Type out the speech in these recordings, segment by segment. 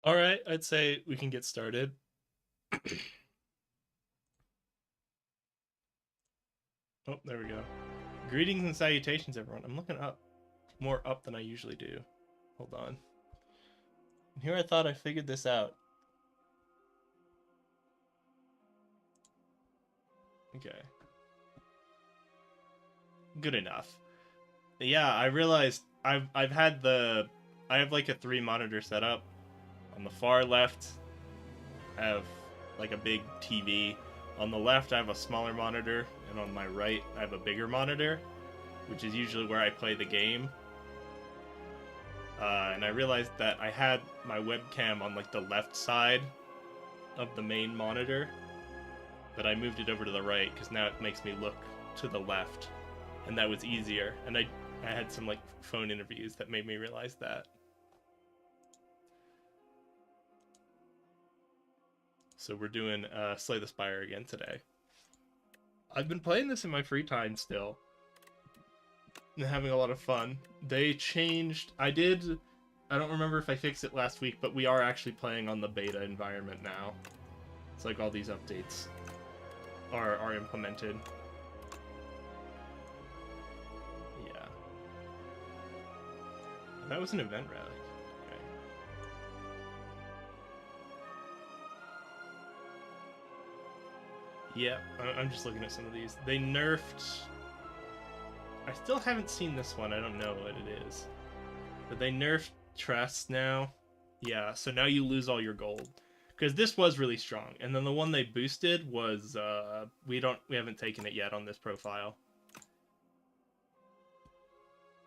All right, I'd say we can get started. Oh, there we go. Greetings and salutations, everyone. I'm looking up more up than I usually do. Hold on. And here I thought I figured this out. Okay. Good enough. Yeah, I realized I've had I have like a 3 monitor setup. On the far left, I have like a big TV. On the left, I have a smaller monitor, and on my right, I have a bigger monitor, which is usually where I play the game. And I realized that I had my webcam on like the left side of the main monitor, but I moved it over to the right because now it makes me look to the left, and that was easier. And I had some like phone interviews that made me realize that. So we're doing Slay the Spire again today. I've been playing this in my free time still, and having a lot of fun. They changed. I don't remember if I fixed it last week, but we are actually playing on the beta environment now. It's like all these updates are implemented. Yeah. That was an event relic. Okay. Yeah, I'm just looking at some of these. They nerfed. I still haven't seen this one. I don't know what it is. But they nerfed Tress now. Yeah, so now you lose all your gold. Because this was really strong. And then the one they boosted was we haven't taken it yet on this profile.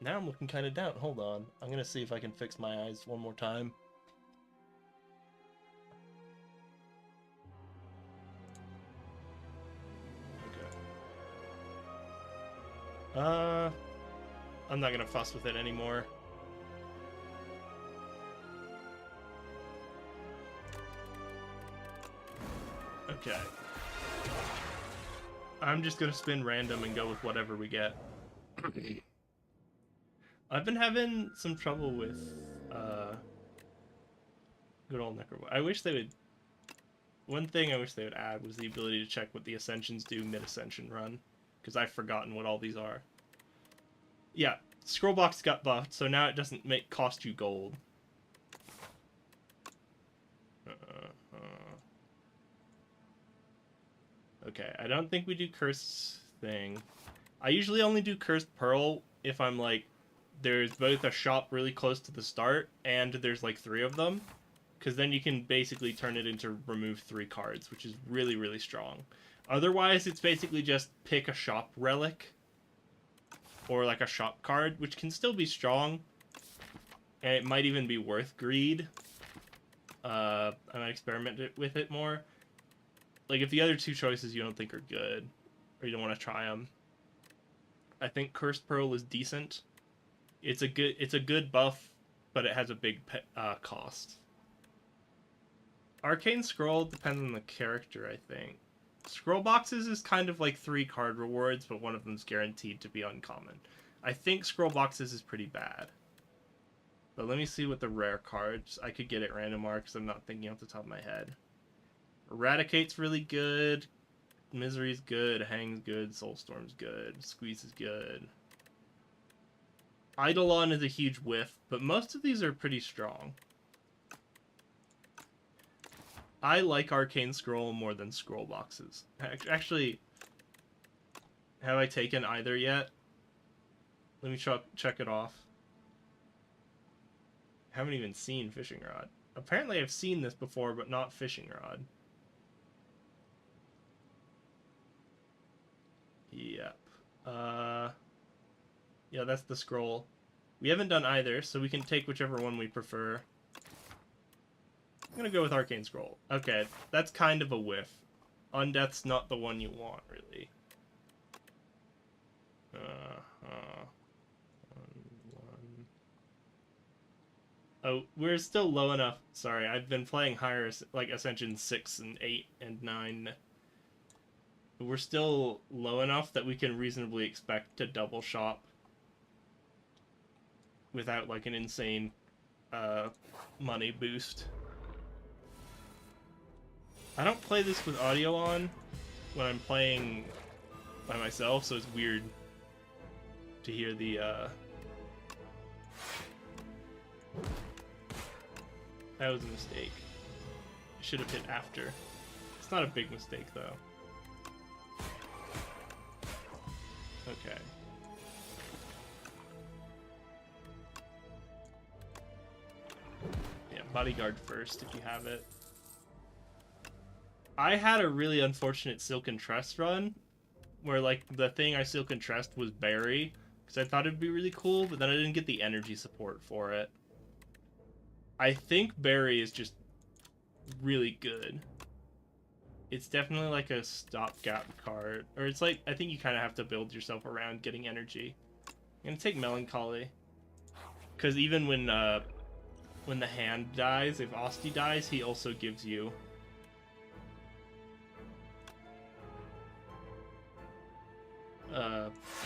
Now I'm looking kind of down. Hold on. I'm going to see if I can fix my eyes one more time. Okay. I'm not going to fuss with it anymore. Okay. I'm just going to spin random and go with whatever we get. I've been having some trouble with good old Necro. I wish they would. One thing I wish they would add was the ability to check what the Ascensions do mid-Ascension run, because I've forgotten what all these are. Yeah, Scrollbox got buffed, so now it doesn't cost you gold. Okay, I don't think we do Curse thing. I usually only do Cursed Pearl if I'm like, there's both a shop really close to the start and there's like 3 of them, because then you can basically turn it into remove 3 cards, which is really, really strong. Otherwise, it's basically just pick a shop relic or like a shop card, which can still be strong, and it might even be worth greed. I might experiment with it more. Like if the other 2 choices you don't think are good, or you don't want to try them, I think Cursed Pearl is decent. It's a good buff, but it has a big cost. Arcane Scroll depends on the character, I think. Scroll boxes is kind of like 3 card rewards, but one of them's guaranteed to be uncommon. I think scroll boxes is pretty bad. But let me see what the rare cards. I could get at random because I'm not thinking off the top of my head. Eradicate's really good. Misery's good. Hang's good. Soulstorm's good. Squeeze is good. Eidolon is a huge whiff, but most of these are pretty strong. I like Arcane Scroll more than scroll boxes. Actually, have I taken either yet? Let me check it off. Haven't even seen Fishing Rod. Apparently I've seen this before, but not Fishing Rod. Yep. Yeah, that's the scroll. We haven't done either, so we can take whichever one we prefer. I'm gonna go with Arcane Scroll. Okay, that's kind of a whiff. Undeath's not the one you want, really. Oh, we're still low enough. Sorry, I've been playing higher, like Ascension 6 and 8 and 9. But we're still low enough that we can reasonably expect to double shop without like an insane money boost. I don't play this with audio on when I'm playing by myself, so it's weird to hear the, That was a mistake. I should have hit after. It's not a big mistake, though. Okay. Yeah, bodyguard first if you have it. I had a really unfortunate Silken Trust run where, like, the thing I Silken Trust was Berry because I thought it'd be really cool, but then I didn't get the energy support for it. I think Berry is just really good. It's definitely like a stopgap card. Or it's like, I think you kind of have to build yourself around getting energy. I'm going to take Melancholy. Because even when the hand dies, if Osti dies, he also gives you...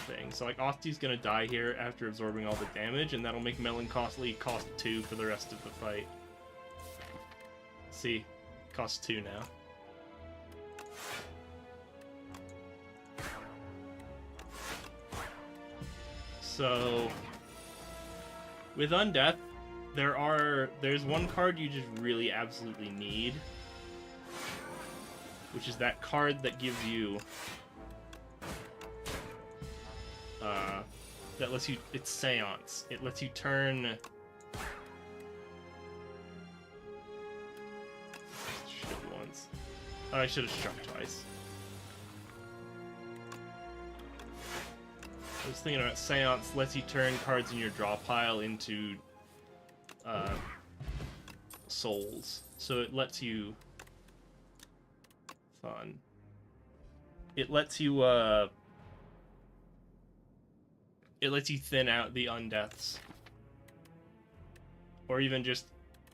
thing. So like Osti's going to die here after absorbing all the damage, and that'll make Melancholy cost 2 for the rest of the fight. See? Costs 2 now. So, with Undeath, there's one card you just really absolutely need, which is that card that gives you, that lets you, it's Seance. It lets you turn, shoot once. Oh, I should have struck twice. I was thinking about Seance lets you turn cards in your draw pile into souls. So it lets you fun. It lets you thin out the undeaths. Or even just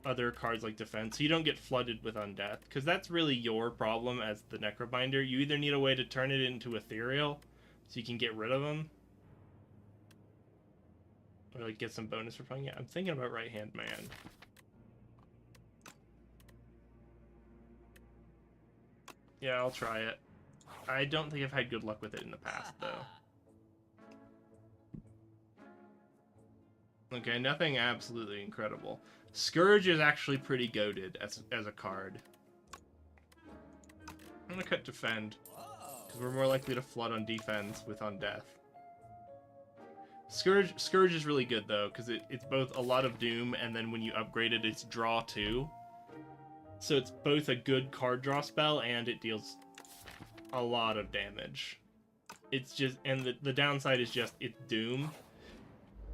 other cards like defense. So you don't get flooded with undeath. Because that's really your problem as the Necrobinder. You either need a way to turn it into ethereal so you can get rid of them, or like get some bonus for playing it. I'm thinking about Right Hand Man. Yeah, I'll try it. I don't think I've had good luck with it in the past, though. Okay, nothing absolutely incredible. Scourge is actually pretty goated as a card. I'm gonna cut Defend, because we're more likely to flood on defense with Undeath. Scourge is really good, though, because it's both a lot of Doom, and then when you upgrade it, it's Draw 2. So it's both a good card draw spell, and it deals a lot of damage. It's just, and the downside is just, it's Doom.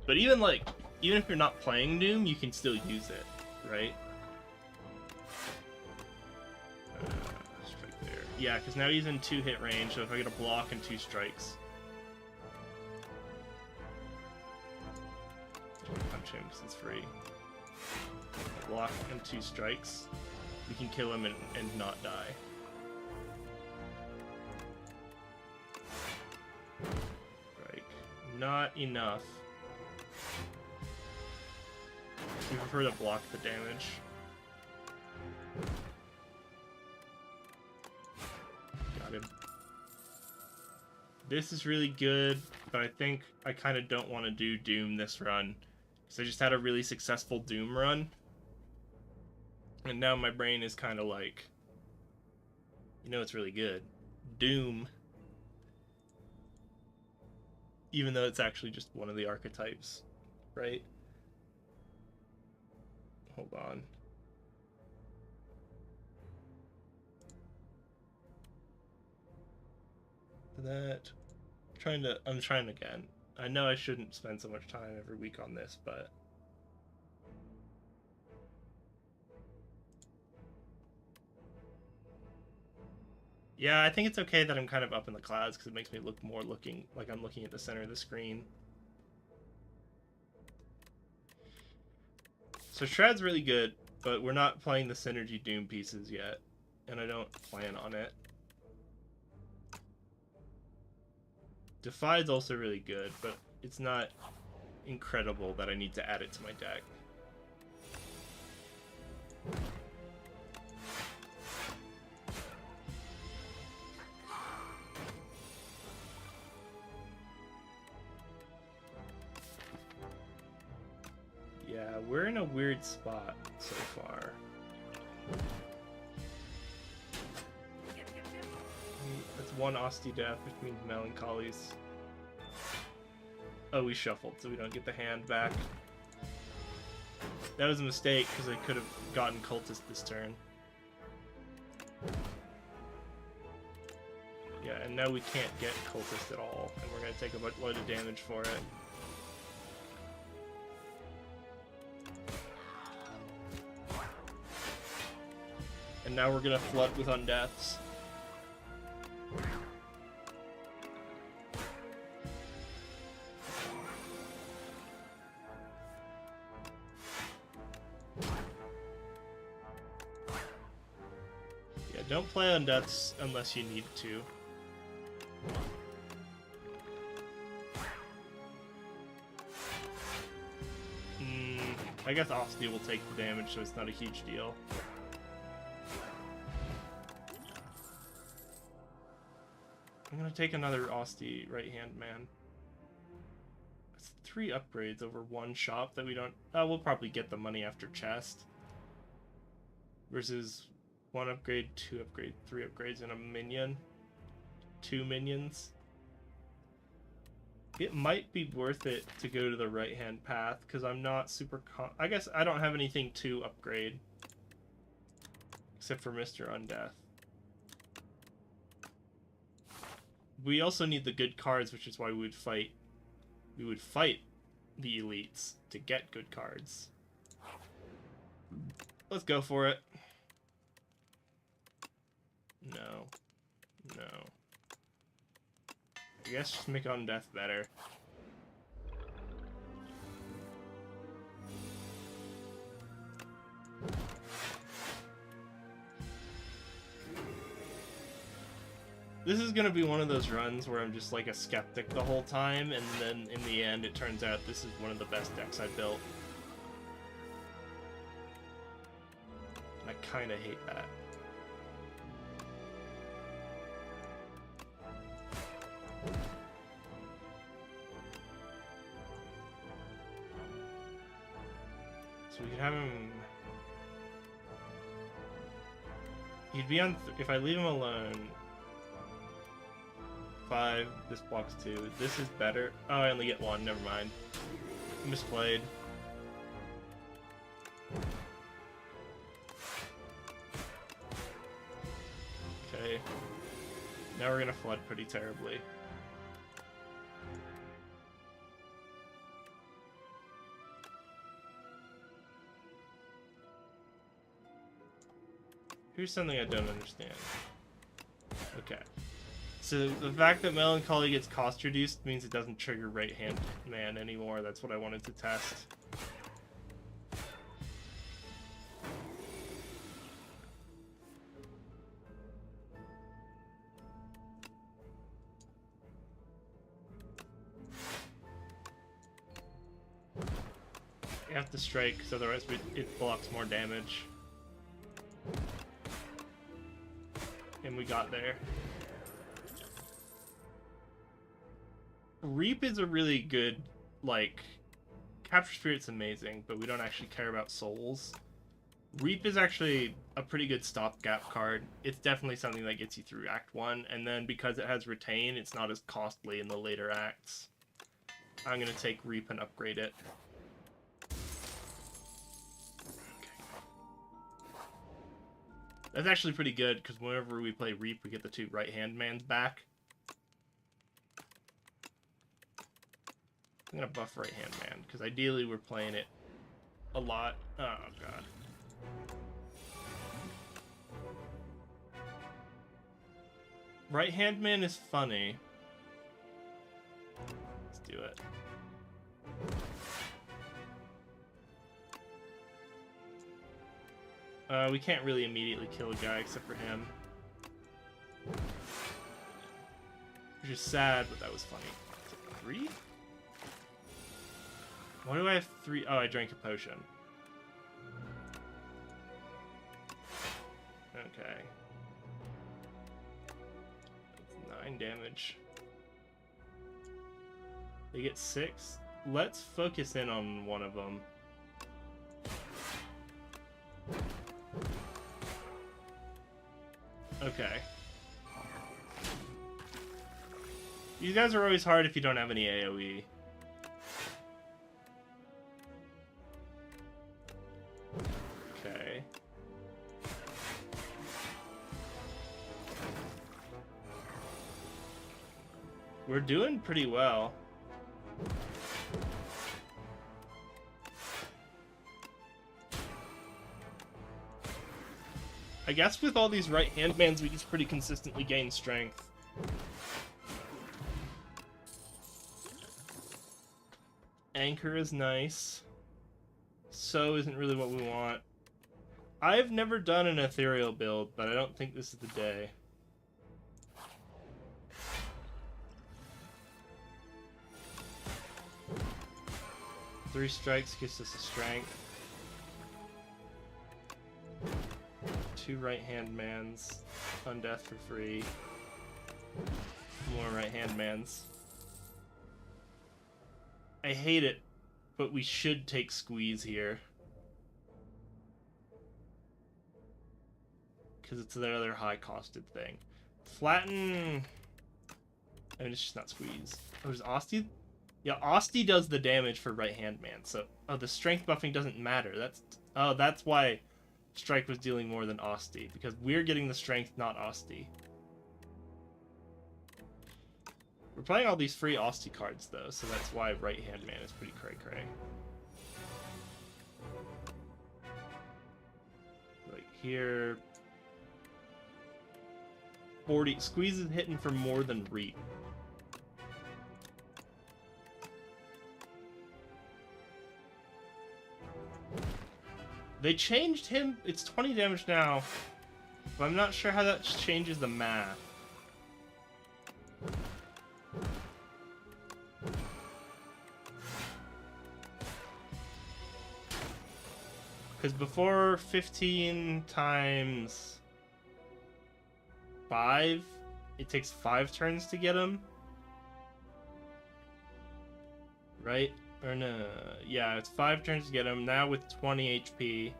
But even if you're not playing Doom, you can still use it, right? Strike there. Yeah, because now he's in 2-hit range, so if I get a block and 2 strikes... punch him because it's free. A block and 2 strikes. We can kill him and not die. Strike. Not enough. We prefer to block the damage. Got him. This is really good, but I think I kind of don't want to do Doom this run. Because I just had a really successful Doom run. And now my brain is kind of like, you know, it's really good. Doom. Even though it's actually just one of the archetypes, right? Hold on. That. I'm trying again. I know I shouldn't spend so much time every week on this, but... yeah, I think it's okay that I'm kind of up in the clouds, because it makes me look more like I'm looking at the center of the screen. So Shred's really good, but we're not playing the Synergy Doom pieces yet, and I don't plan on it. Defied's also really good, but it's not incredible that I need to add it to my deck. We're in a weird spot so far. That's one Asti death, which means Melancholy's. Oh, we shuffled, so we don't get the hand back. That was a mistake, because I could have gotten Cultist this turn. Yeah, and now we can't get Cultist at all, and we're going to take a load of damage for it. And now we're going to flood with Undeaths. Yeah, don't play Undeaths unless you need to. I guess Asti will take the damage, so it's not a huge deal. I'm gonna take another Asti right-hand man. That's 3 upgrades over 1 shop that we don't... Oh, we'll probably get the money after chest. Versus 1 upgrade, 2 upgrade, 3 upgrades, and a minion. 2 minions. It might be worth it to go to the right-hand path, because I'm not super... I guess I don't have anything to upgrade. Except for Mr. Undeath. We also need the good cards, which is why we would fight. We would fight the elites to get good cards. Let's go for it. No. No. I guess just make Undeath better. This is gonna be one of those runs where I'm just like a skeptic the whole time, and then in the end it turns out this is one of the best decks I've built. I kinda hate that. So we could have him... He'd be on... If I leave him alone... 5, this blocks 2. This is better. Oh, I only get 1, never mind. Misplayed. Okay. Now we're gonna flood pretty terribly. Here's something I don't understand. Okay. So the fact that Melancholy gets cost reduced means it doesn't trigger right-hand man anymore. That's what I wanted to test. You have to strike, because otherwise it blocks more damage. And we got there. Reap is a really good, like, Capture Spirit's amazing, but we don't actually care about souls. Reap is actually a pretty good stopgap card. It's definitely something that gets you through Act 1, and then because it has Retain, it's not as costly in the later acts. I'm gonna take Reap and upgrade it. Okay. That's actually pretty good, because whenever we play Reap, we get the 2 right-hand mans back. I'm gonna buff right-hand man, because ideally we're playing it a lot. Oh, God. Right-hand man is funny. Let's do it. We can't really immediately kill a guy except for him. Which is sad, but that was funny. Is it 3? Why do I have 3? Oh, I drank a potion. Okay. That's 9 damage. They get 6. Let's focus in on one of them. Okay. These guys are always hard if you don't have any AoE. Okay. We're doing pretty well. I guess with all these right-hand bans, we just pretty consistently gain strength. Anchor is nice. So isn't really what we want. I've never done an ethereal build, but I don't think this is the day. Three strikes gives us a strength. Two right-hand mans. Undeath for free. More right-hand mans. I hate it, but we should take squeeze here. Because it's another high-costed thing. Flatten... I mean, it's just not squeeze. Oh, is Asti? Yeah, Asti does the damage for right-hand man, so... Oh, the strength buffing doesn't matter. That's why Strike was dealing more than Asti. Because we're getting the strength, not Asti. We're playing all these free Asti cards, though, so that's why right-hand man is pretty cray-cray. Like, here... 40... Squeeze is hitting for more than Reap. They changed him... It's 20 damage now, but I'm not sure how that changes the math. Because before 15 times 5, it takes 5 turns to get him. Right? Or no. Yeah, it's 5 turns to get him. Now with 20 HP.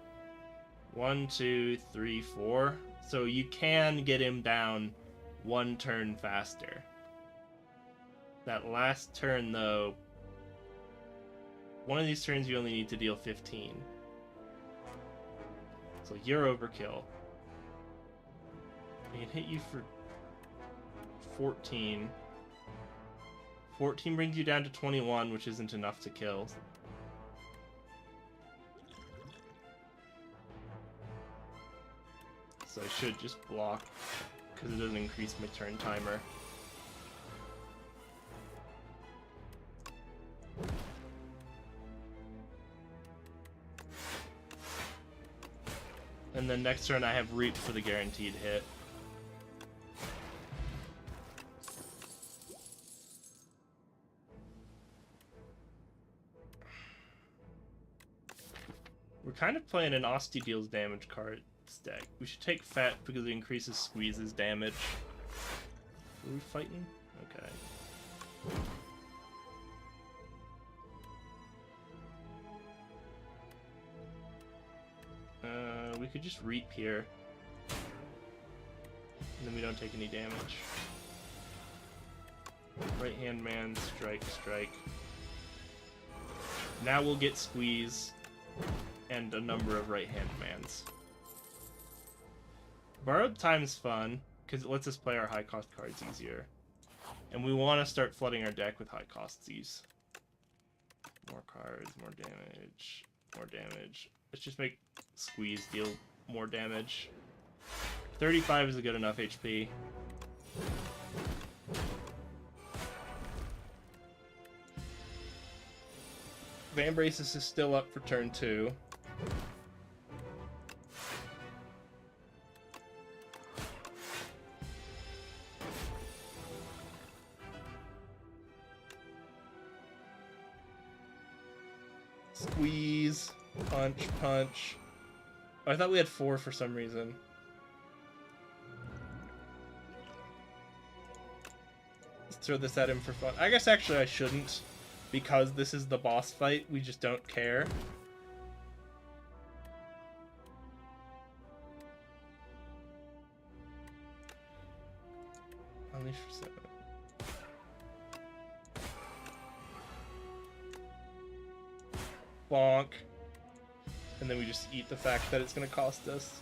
1, 2, 3, 4. So you can get him down 1 turn faster. That last turn, though, one of these turns you only need to deal 15. So you're overkill. I can hit you for 14. 14 brings you down to 21, which isn't enough to kill. So I should just block, because it doesn't increase my turn timer. And then next turn I have Reap for the guaranteed hit. We're kind of playing an Asti deals damage card deck. We should take Fat because it increases Squeeze's damage. Are we fighting? Okay. We could just Reap here. And then we don't take any damage. Right hand man, strike, strike. Now we'll get Squeeze and a number of right hand mans. Borrowed Time's fun, because it lets us play our high cost cards easier. And we want to start flooding our deck with high cost Z's. More cards, more damage, more damage. Let's just make Squeeze deal more damage. 35 is a good enough HP. Vambraces is still up for turn 2. Squeeze, punch, punch. Oh, I thought we had 4 for some reason. Let's throw this at him for fun. I guess actually I shouldn't, because this is the boss fight. We just don't care. Unleash for 7. Bonk. And then we just eat the fact that it's going to cost us.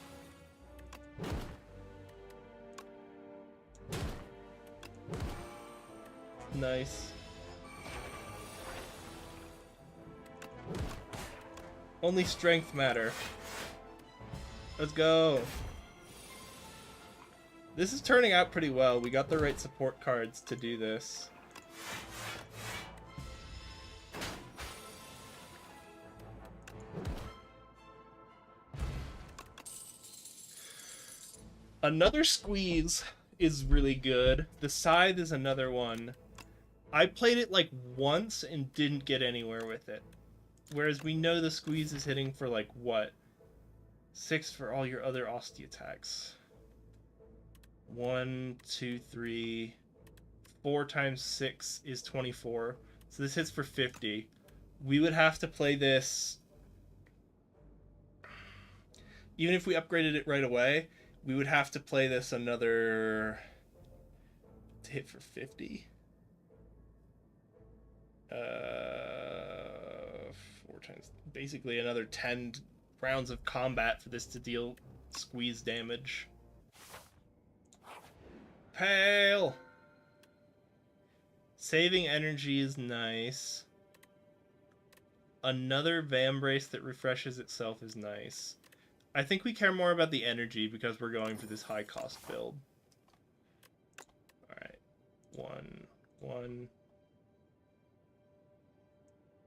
Nice. Only strength matter. Let's go. This is turning out pretty well. We got the right support cards to do this. Another squeeze is really good. The scythe is another one. I played it like once and didn't get anywhere with it. Whereas we know the squeeze is hitting for like what? 6 for all your other Austie attacks. 1, 2, 3. 4 times 6 is 24. So this hits for 50. We would have to play this. Even if we upgraded it right away, we would have to play this another to hit for 50. 4 times, basically another 10 rounds of combat for this to deal squeeze damage. Pale! Saving energy is nice. Another Vambrace that refreshes itself is nice. I think we care more about the energy because we're going for this high cost build. Alright. 1,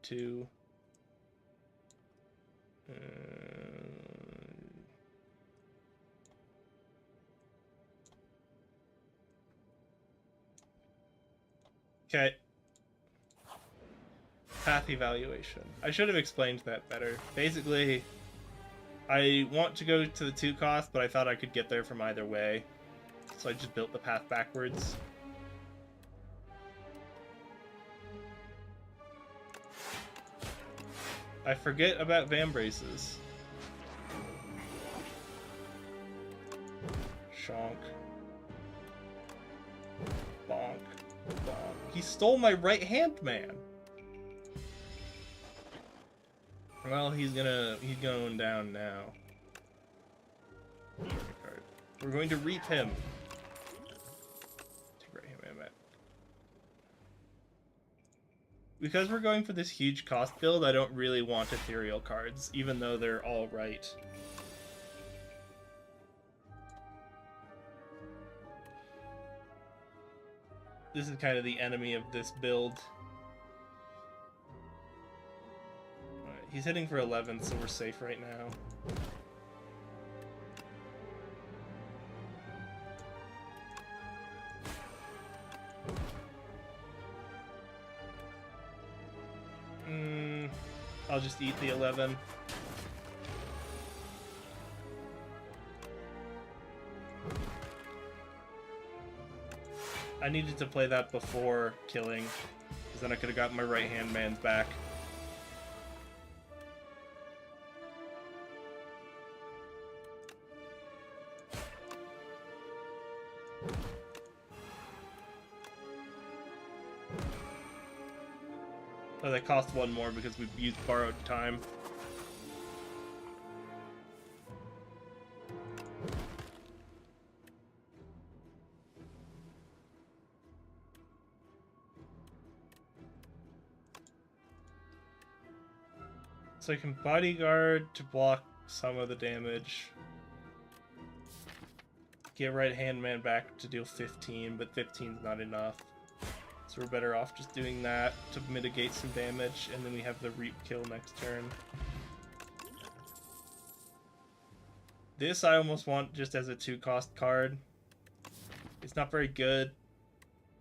2. Okay. Path evaluation. I should have explained that better. Basically, I want to go to the 2 cost, but I thought I could get there from either way. So I just built the path backwards. I forget about Vambraces. Shonk. Bonk. Bonk. He stole my right-hand man! Well, he's going down now. We're going to reap him. Take right-hand man back. Because we're going for this huge cost build, I don't really want ethereal cards, even though they're all right. This is kind of the enemy of this build. Alright, he's hitting for 11, so we're safe right now. I'll just eat the 11. I needed to play that before killing, because then I could have gotten my right-hand man's back. Oh, that cost 1 more because we used borrowed time. So I can bodyguard to block some of the damage. Get right-hand man back to deal 15, but 15's not enough. So we're better off just doing that to mitigate some damage, and then we have the reap kill next turn. This I almost want just as a 2-cost card. It's not very good,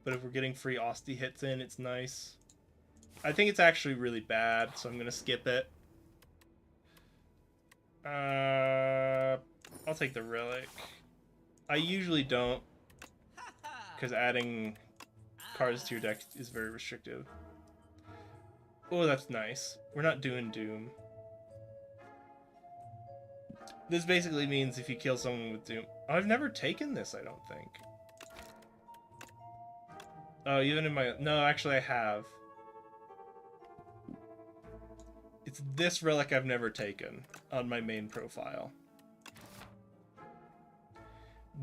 but if we're getting free Austie hits in, it's nice. I think it's actually really bad, so I'm going to skip it. I'll take the relic. I usually don't, because adding cards to your deck is very restrictive. Oh, that's nice. We're not doing Doom. This basically means if you kill someone with Doom... Oh, I've never taken this, I don't think. Oh, even in my... No, actually I have. It's this relic I've never taken on my main profile.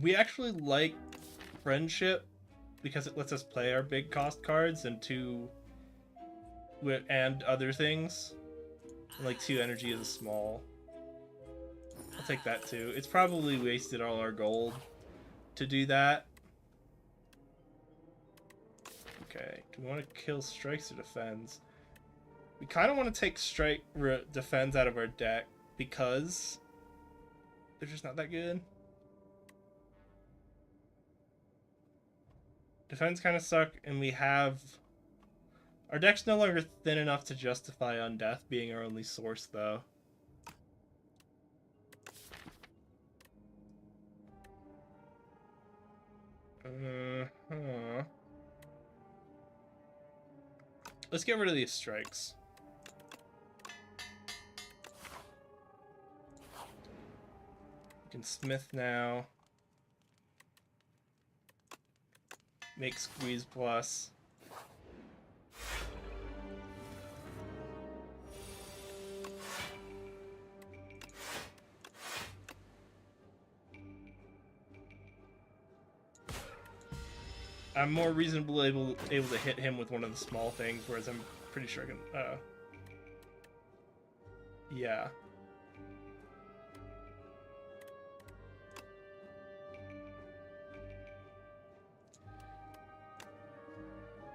We actually like Friendship because it lets us play our big cost cards and other things. Like 2 energy is small. I'll take that too. It's probably wasted all our gold to do that. Okay, do we want to kill strikes or defends? We kind of want to take defends out of our deck because they're just not that good. Defense kind of suck, and we have... Our deck's no longer thin enough to justify Undeath being our only source, though. Let's get rid of these strikes. We can smith now. Make squeeze plus. I'm more reasonably able to hit him with one of the small things, whereas I'm pretty sure I can... yeah.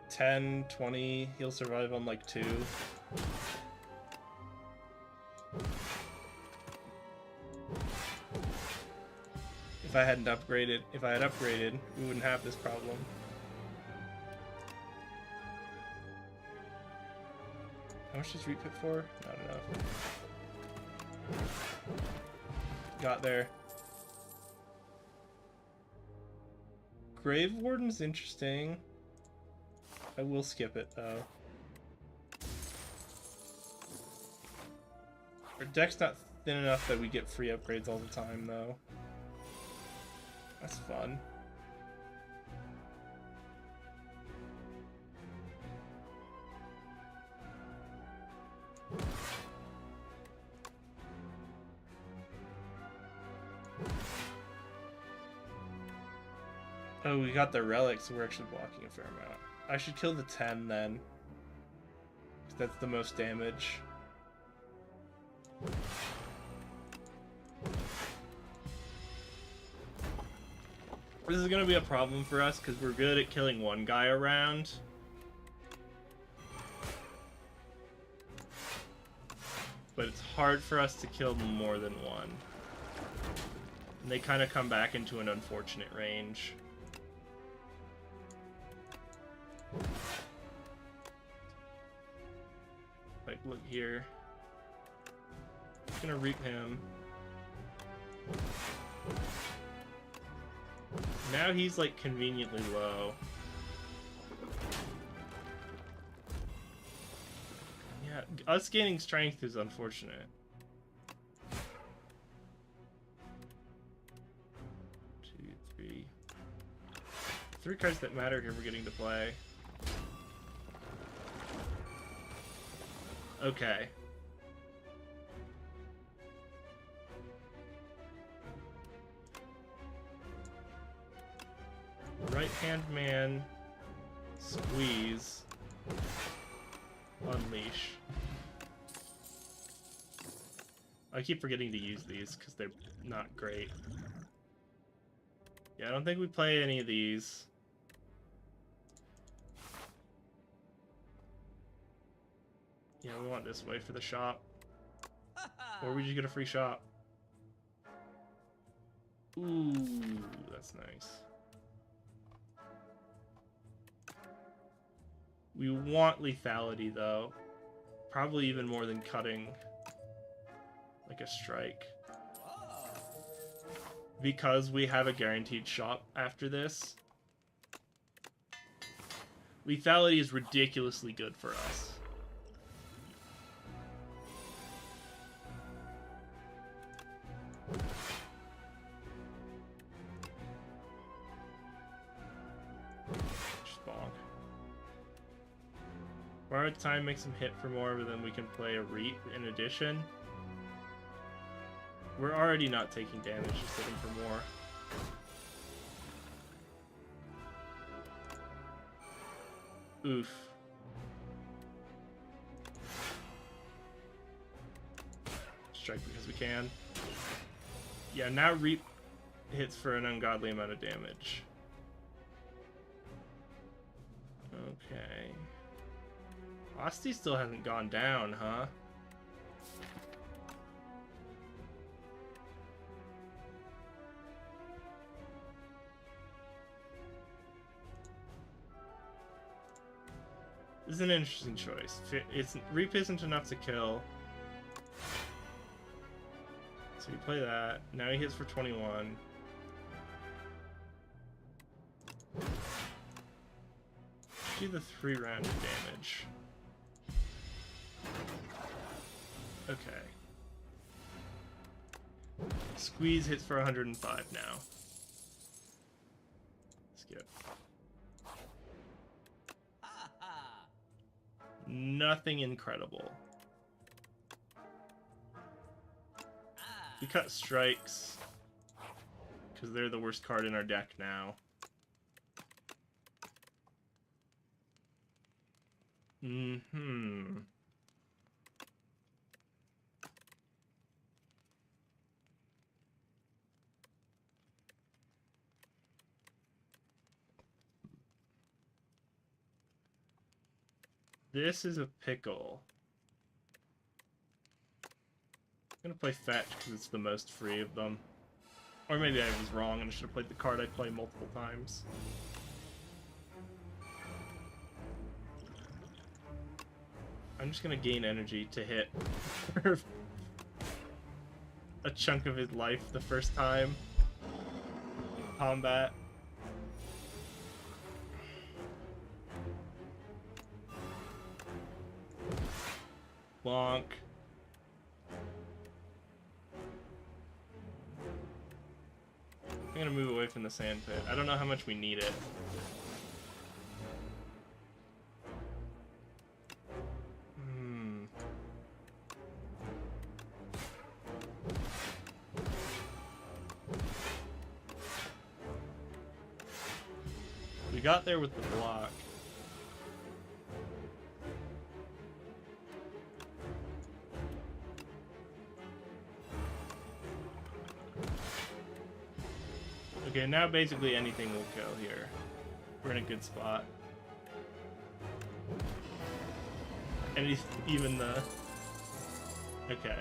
$10, $20, he'll survive on like 2. If I had upgraded, we wouldn't have this problem. How much does Repit for? Not enough. Got there. Grave Warden's interesting. I will skip it, though. Our deck's not thin enough that we get free upgrades all the time, though. That's fun. Oh, we got the relics, so we're actually blocking a fair amount. I should kill the 10 then. That's the most damage. This is gonna be a problem for us because we're good at killing one guy around. But it's hard for us to kill more than one. And they kind of come back into an unfortunate range. Like, look here. I'm gonna reap him. Now he's, like, conveniently low. Yeah, us gaining strength is unfortunate. 2, 3. 3 cards that matter here we're getting to play. Okay. Right-hand man, squeeze, unleash. I keep forgetting to use these because they're not great. Yeah, I don't think we play any of these. Yeah, we want this way for the shop. Or we just get a free shop. Ooh, that's nice. We want lethality, though. Probably even more than cutting like a strike. Because we have a guaranteed shop after this. Lethality is ridiculously good for us. Just bonk. Borrowed time makes him hit for more, but then we can play a Reap in addition. We're already not taking damage, just hitting for more. Oof. Strike because we can. Yeah, now Reap hits for an ungodly amount of damage. Okay. Asti still hasn't gone down, huh? This is an interesting choice. Reap isn't enough to kill. So we play that. Now he hits for 21. Do the 3 round of damage. Okay. Squeeze hits for 105 now. Skip. Nothing incredible. We cut strikes because they're the worst card in our deck now. This is a pickle. I'm gonna play Fetch because it's the most free of them. Or maybe I was wrong and I should have played the card I play multiple times. I'm just gonna gain energy to hit a chunk of his life the first time in combat. Bonk. I'm gonna move away from the sand pit. I don't know how much we need it. We got there with the block. Okay, now basically anything will kill here. We're in a good spot. And even the... Okay.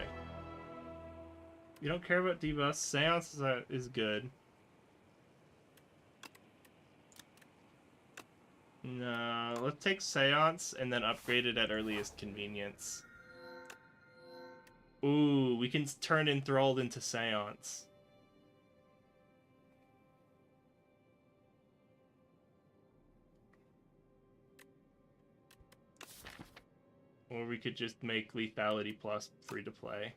You don't care about debuffs. Seance is good. No, let's take Seance and then upgrade it at earliest convenience. Ooh, we can turn Enthralled into Seance. Or we could just make Lethality Plus free to play.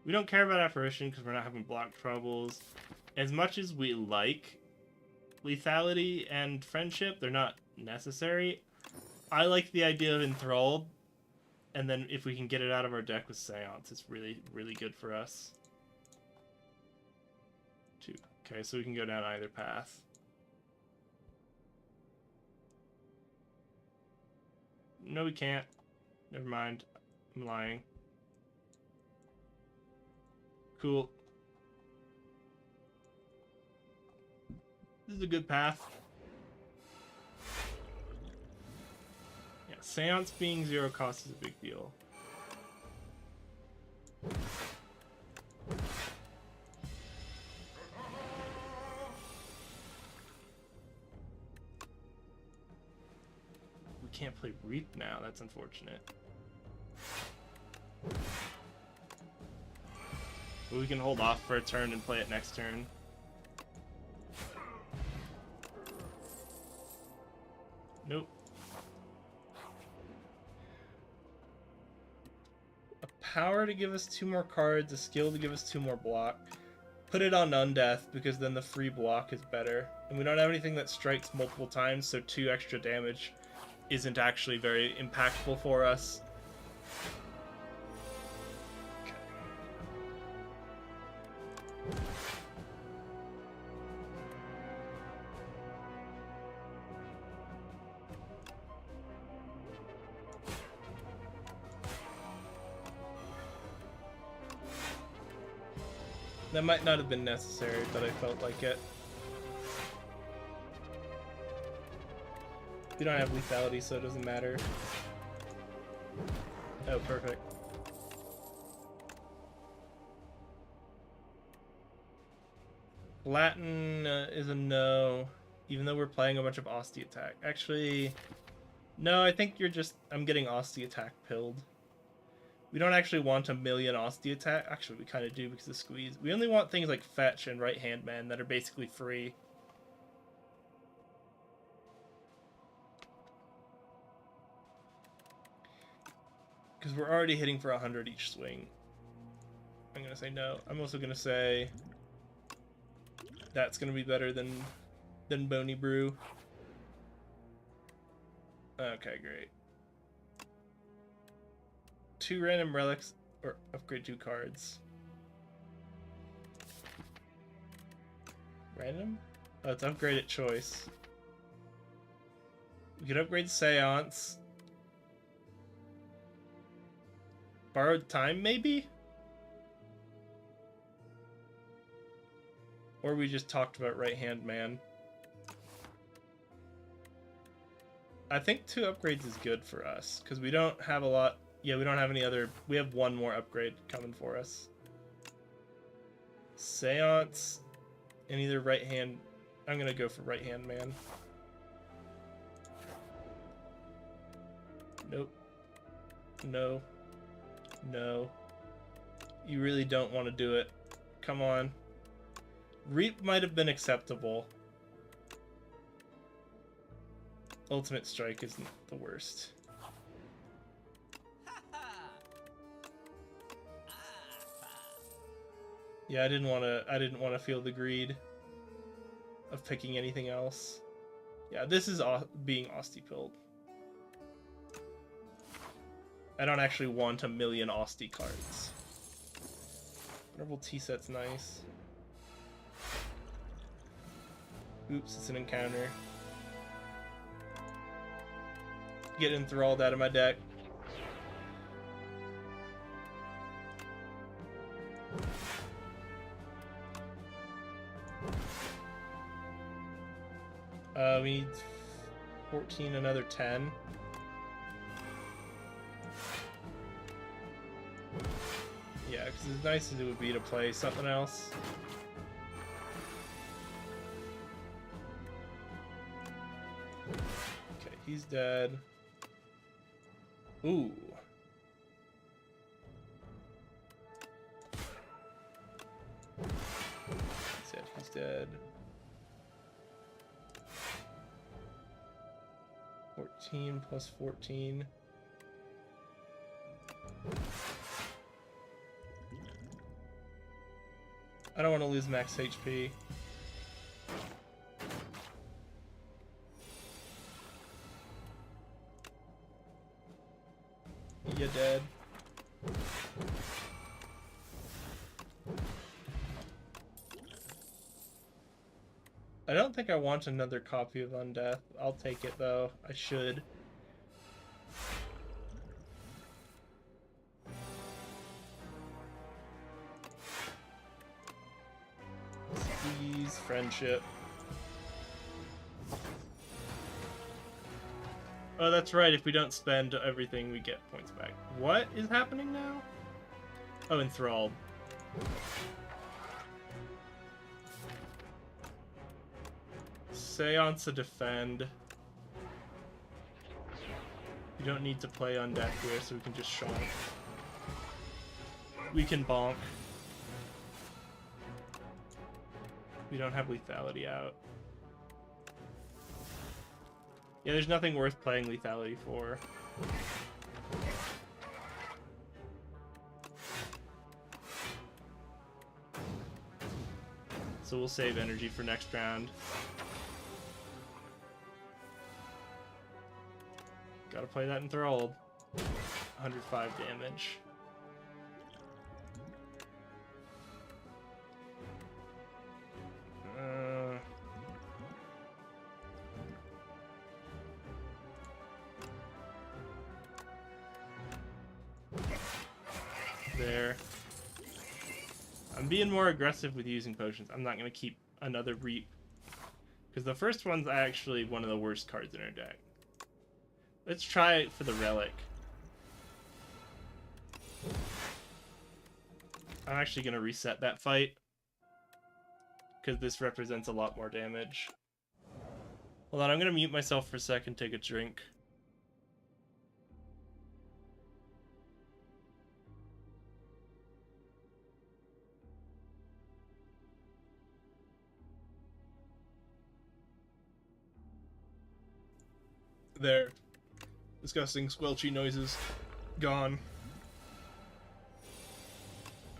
We don't care about Apparition because we're not having block troubles. As much as we like Lethality and Friendship, they're not necessary. I like the idea of Enthralled, and then if we can get it out of our deck with Seance, it's really, really good for us. 2. Okay, so we can go down either path. No, we can't. Never mind. I'm lying. Cool. This is a good path. Yeah, Seance being 0 cost is a big deal. Can't play Reap now, that's unfortunate. But we can hold off for a turn and play it next turn. Nope. A power to give us 2 more cards, a skill to give us 2 more block. put it on Undeath because then the free block is better. And we don't have anything that strikes multiple times, so 2 extra damage isn't actually very impactful for us. Okay. That might not have been necessary, but I felt like it. We don't have lethality, so it doesn't matter. Oh, perfect. Latin is a no, even though we're playing a bunch of Osti attack. Actually, no, I think you're just... I'm getting Osti attack pilled. We don't actually want a million Osti attack. Actually, we kind of do because of squeeze. We only want things like fetch and right hand man that are basically free. Because we're already hitting for 100 each swing. I'm going to say no. I'm also going to say that's going to be better than Bony Brew. Okay, great. 2 random relics, or upgrade 2 cards. Random? Oh, it's upgrade at choice. We could upgrade Seance. Borrowed Time, maybe? Or we just talked about Right Hand Man. I think 2 upgrades is good for us, because we don't have a lot... Yeah, we don't have any other... We have 1 more upgrade coming for us. Seance and either right hand... I'm going to go for right hand man. Nope. No. No. You really don't want to do it. Come on. Reap might have been acceptable. Ultimate Strike isn't the worst. Yeah, I didn't want to feel the greed of picking anything else. Yeah, this is being Osti pilled. I don't actually want a million Osti cards. Honorable T-set's nice. Oops, it's an encounter. Get enthralled out of my deck. We need 14, another 10. Yeah, because as nice as it would be to play something else. Okay, he's dead. Ooh. He's dead. 14 plus 14. I don't want to lose max HP. You dead. I don't think I want another copy of Undeath. I'll take it though. I should. Squeeze, friendship. Oh, that's right. If we don't spend everything, we get points back. What is happening now? Oh, enthralled. Seance to defend. You don't need to play Undeath here, so we can just shonk. We can bonk. We don't have lethality out. Yeah, there's nothing worth playing lethality for. So we'll save energy for next round. Gotta play that enthralled. 105 damage. There. I'm being more aggressive with using potions. I'm not going to keep another Reap. Because the first one's actually one of the worst cards in our deck. Let's try it for the Relic. I'm actually going to reset that fight. Because this represents a lot more damage. Hold on, I'm going to mute myself for a second, take a drink. There. Disgusting squelchy noises. Gone.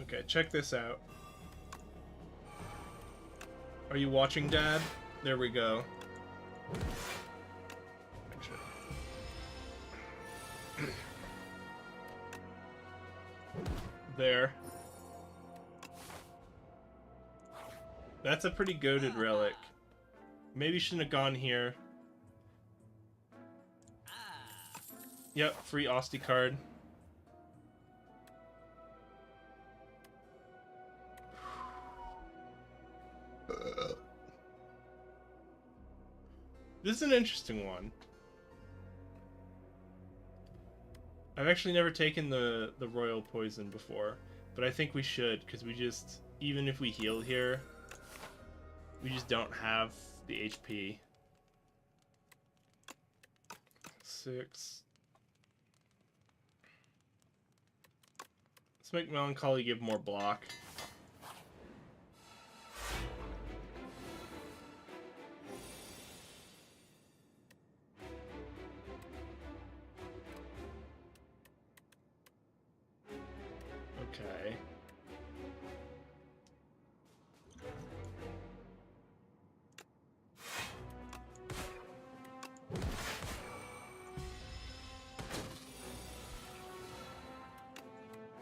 Okay, check this out. Are you watching, Dad? There we go. There. That's a pretty goated relic. Maybe shouldn't have gone here. Yep, free Austie card. This is an interesting one. I've actually never taken the royal poison before, but I think we should, because we just, even if we heal here, we just don't have the HP. 6. Let's make Melancholy give more block. Okay.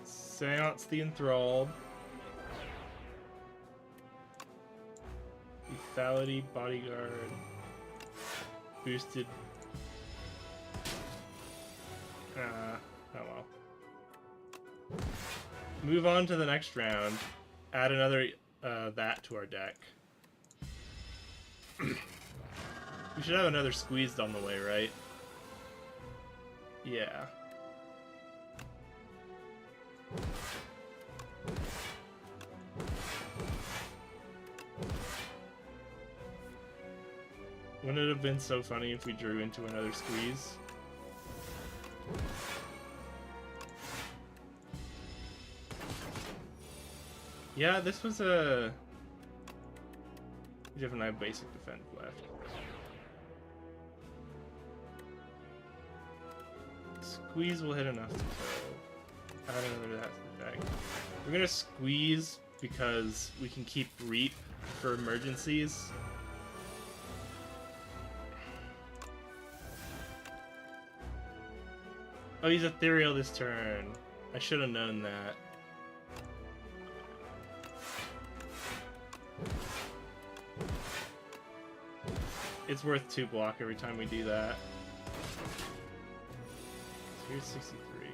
Seance the Enthralled. Lethality, Bodyguard. Boosted. Oh well. Move on to the next round. Add another that to our deck. We should have another Squeezed on the way, right? Yeah. Wouldn't it have been so funny if we drew into another Squeeze? Yeah, this was a... We definitely have basic defense left. Squeeze will hit enough to kill. Add another that to the deck. We're gonna Squeeze because we can keep Reap for emergencies. Oh, he's Ethereal this turn. I should have known that. It's worth 2 block every time we do that. So here's 63.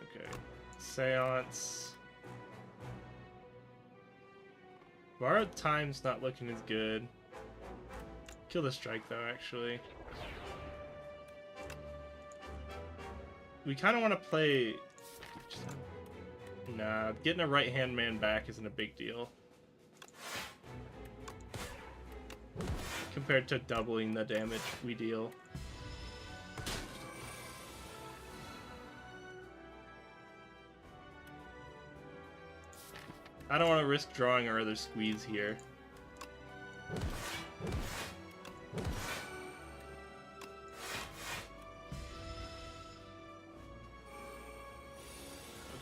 Okay. Seance. Borrowed Time's not looking as good. Kill the strike though, actually. We kind of want to play... Nah, getting a right-hand man back isn't a big deal. Compared to doubling the damage we deal. I don't want to risk drawing our other Squeeze here.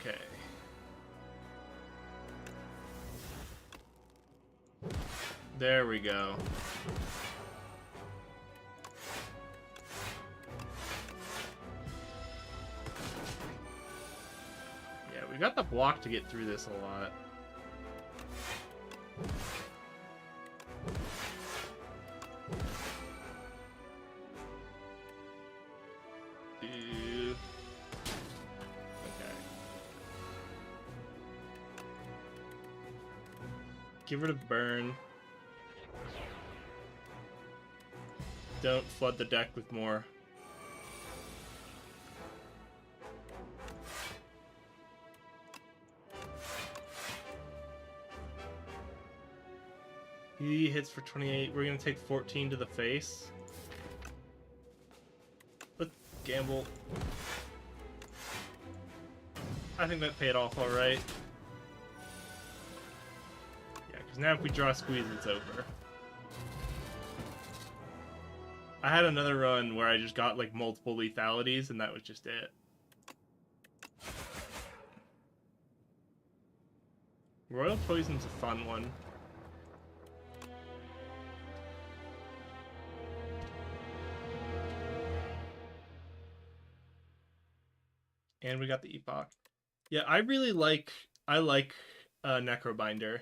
Okay. There we go. Yeah, we got the block to get through this a lot. Give rid of burn. Don't flood the deck with more. He hits for 28. We're gonna take 14 to the face. Let's gamble. I think that paid off alright. Now if we draw a squeeze, it's over. I had another run where I just got like multiple lethalities and that was just it. Royal Poison's a fun one. And we got the Epoch. Yeah, I like Necrobinder.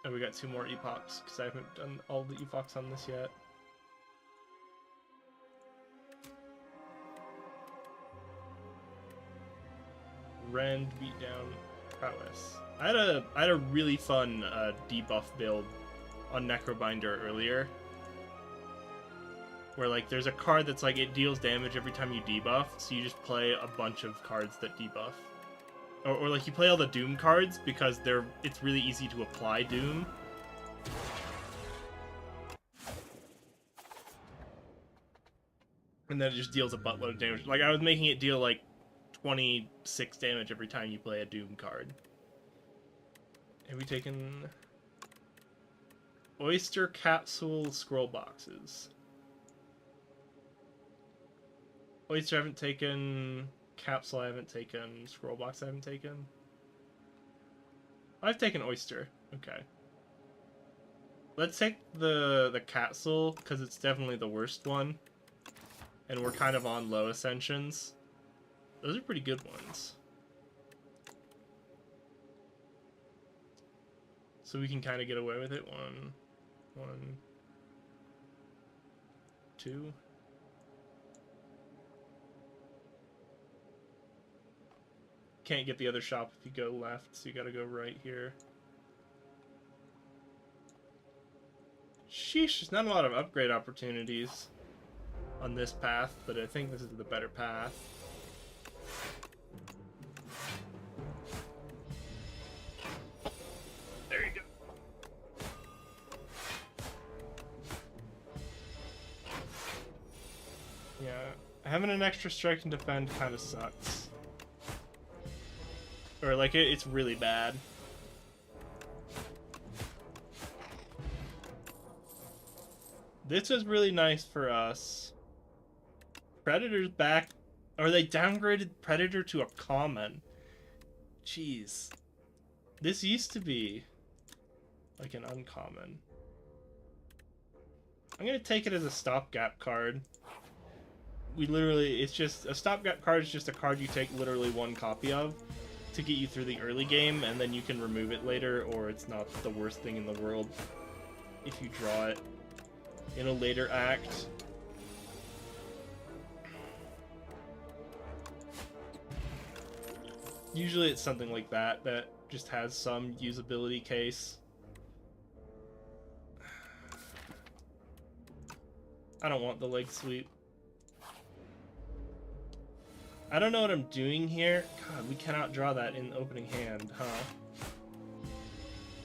And we got 2 more epochs, because I haven't done all the epochs on this yet. Rend, beatdown, prowess. I had a really fun debuff build on Necrobinder earlier. Where like there's a card that's like it deals damage every time you debuff, so you just play a bunch of cards that debuff. Or like you play all the Doom cards because it's really easy to apply Doom. And then it just deals a buttload of damage. Like I was making it deal like 26 damage every time you play a Doom card. Have we taken Oyster Capsule Scroll Boxes? Oyster I haven't taken. Capsule I haven't taken. Scroll box I haven't taken. I've taken Oyster. Okay. Let's take the capsule, because it's definitely the worst one. And we're kind of on low ascensions. Those are pretty good ones. So we can kind of get away with it. 1, 2. Can't get the other shop if you go left, so you gotta go right here. Sheesh, there's not a lot of upgrade opportunities on this path, but I think this is the better path. There you go. Yeah, having an extra strike and defend kind of sucks. Or, like, it's really bad. This is really nice for us. Predator's back. Or they downgraded Predator to a common. Jeez. This used to be, like, an uncommon. I'm gonna take it as a stopgap card. It's just, a stopgap card is just a card you take literally 1 copy of to get you through the early game, and then you can remove it later, or it's not the worst thing in the world if you draw it in a later act. Usually it's something like that just has some usability case. I don't want the leg sweep. I don't know what I'm doing here. God, we cannot draw that in opening hand, huh?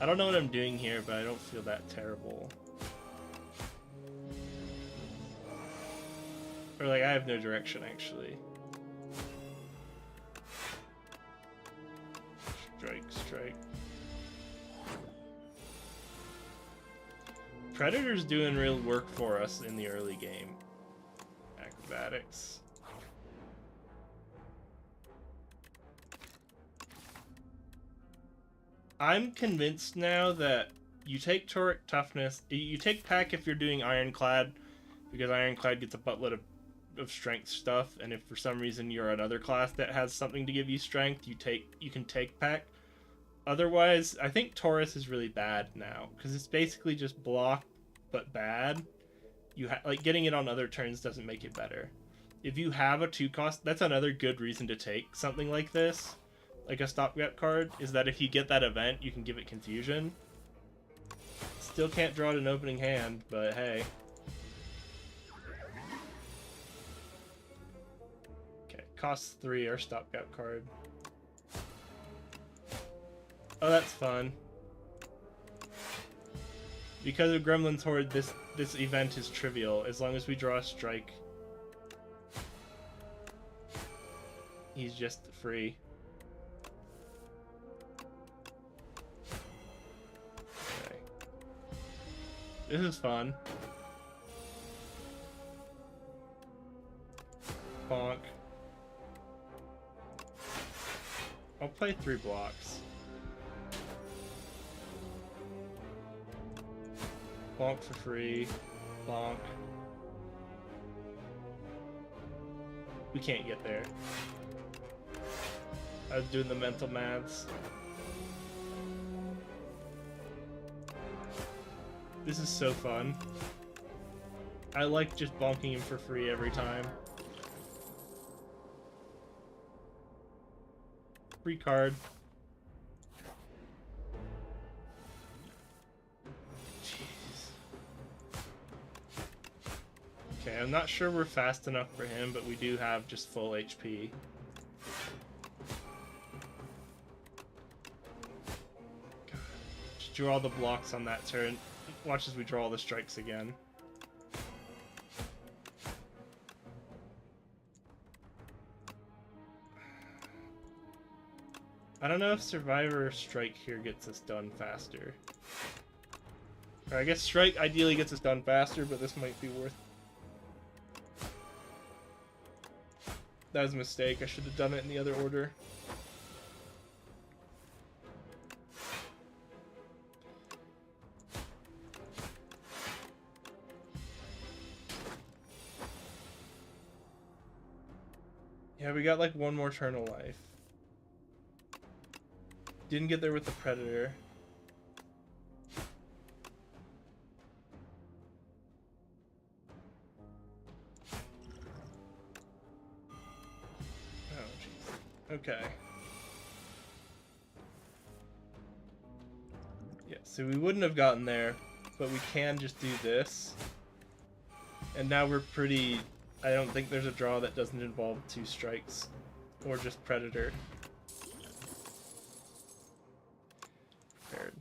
I don't know what I'm doing here, but I don't feel that terrible. Or, like, I have no direction, actually. Strike, strike. Predator's doing real work for us in the early game. Acrobatics. I'm convinced now that you take Toric Toughness, you take Pack if you're doing Ironclad, because Ironclad gets a buttload of strength stuff, and if for some reason you're another class that has something to give you strength, you can take Pack. Otherwise, I think Taurus is really bad now, because it's basically just block, but bad. Like, getting it on other turns doesn't make it better. If you have a 2-cost, that's another good reason to take something like this, like a stopgap card, is that if you get that event, you can give it Confusion. Still can't draw it an opening hand, but hey. Okay, costs 3, our stopgap card. Oh, that's fun. Because of Gremlin's Horde, this event is trivial. As long as we draw a strike, he's just free. Okay. This is fun. Bonk. I'll play 3 blocks. Bonk for free. Bonk. We can't get there. I was doing the mental maths. This is so fun. I like just bonking him for free every time. Free card. Okay, I'm not sure we're fast enough for him, but we do have just full HP. God. Just draw all the blocks on that turn. Watch as we draw all the strikes again. I don't know if Survivor or Strike here gets us done faster. Or I guess Strike ideally gets us done faster, but this might be worth. That was a mistake. I should have done it in the other order. Yeah, we got like one more turn of life. Didn't get there with the Predator. Okay. Yeah, so we wouldn't have gotten there, but we can just do this. And now we're pretty... I don't think there's a draw that doesn't involve 2 strikes. Or just Predator. Prepared.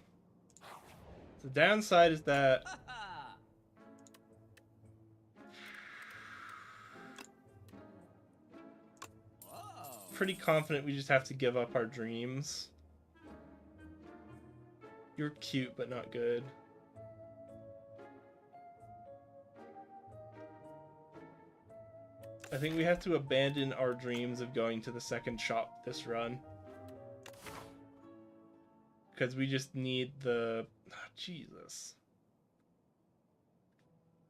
The downside is that... pretty confident we just have to give up our dreams. You're cute, but not good. I think we have to abandon our dreams of going to the second shop this run. Because we just need the... Oh, Jesus.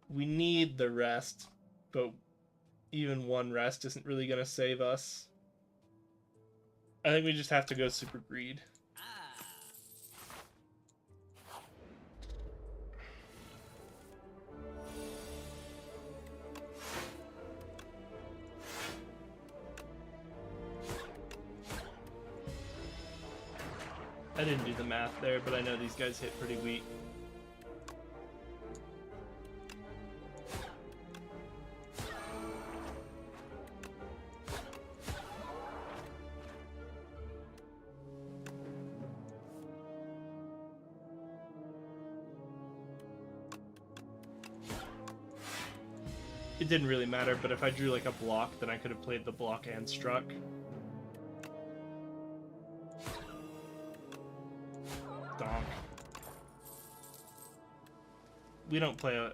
We need the rest, but even one rest isn't really going to save us. I think we just have to go super greed. I didn't do the math there, but I know these guys hit pretty weak. It didn't really matter, but if I drew like a block, then I could have played the block and struck. Donk. We don't play a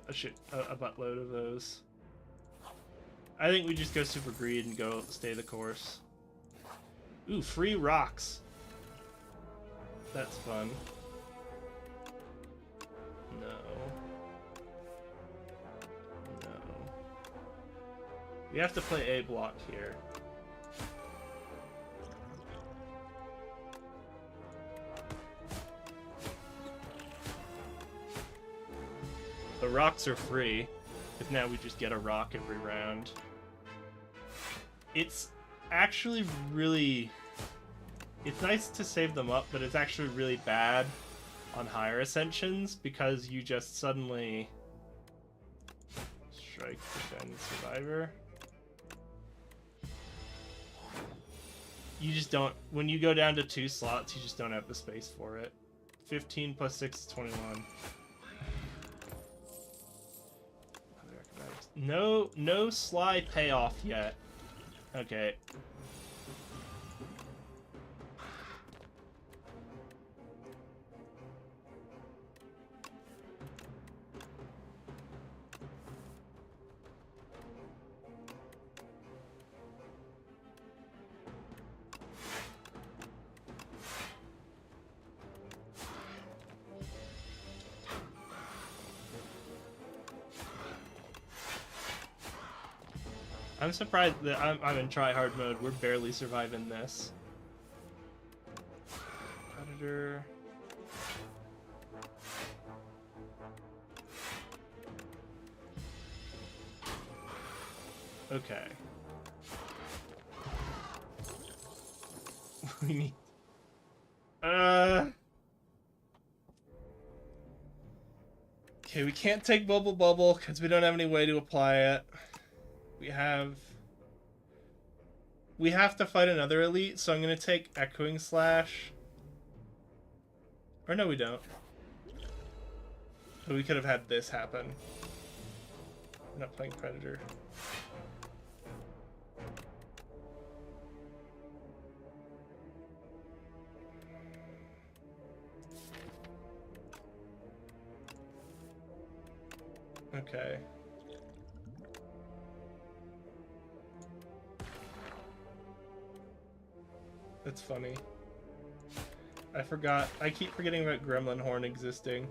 buttload of those. I think we just go super greed and go stay the course. Ooh, free rocks. That's fun. No. No. We have to play A block here. The rocks are free, if now we just get a rock every round. It's actually really... It's nice to save them up, but it's actually really bad on higher ascensions because you just suddenly... Strike, defend, survivor. You just don't... When you go down to 2 slots, you just don't have the space for it. 15 plus 6 is 21. No Sly payoff yet. Okay. I'm surprised that I'm in try-hard mode. We're barely surviving this. Predator. Okay. We need... Okay, we can't take Bubble Bubble because we don't have any way to apply it. We have to fight another elite, so I'm gonna take Echoing Slash. Or no, we don't. But we could have had this happen. I'm not playing Predator. Okay. That's funny. I keep forgetting about Gremlin Horn existing.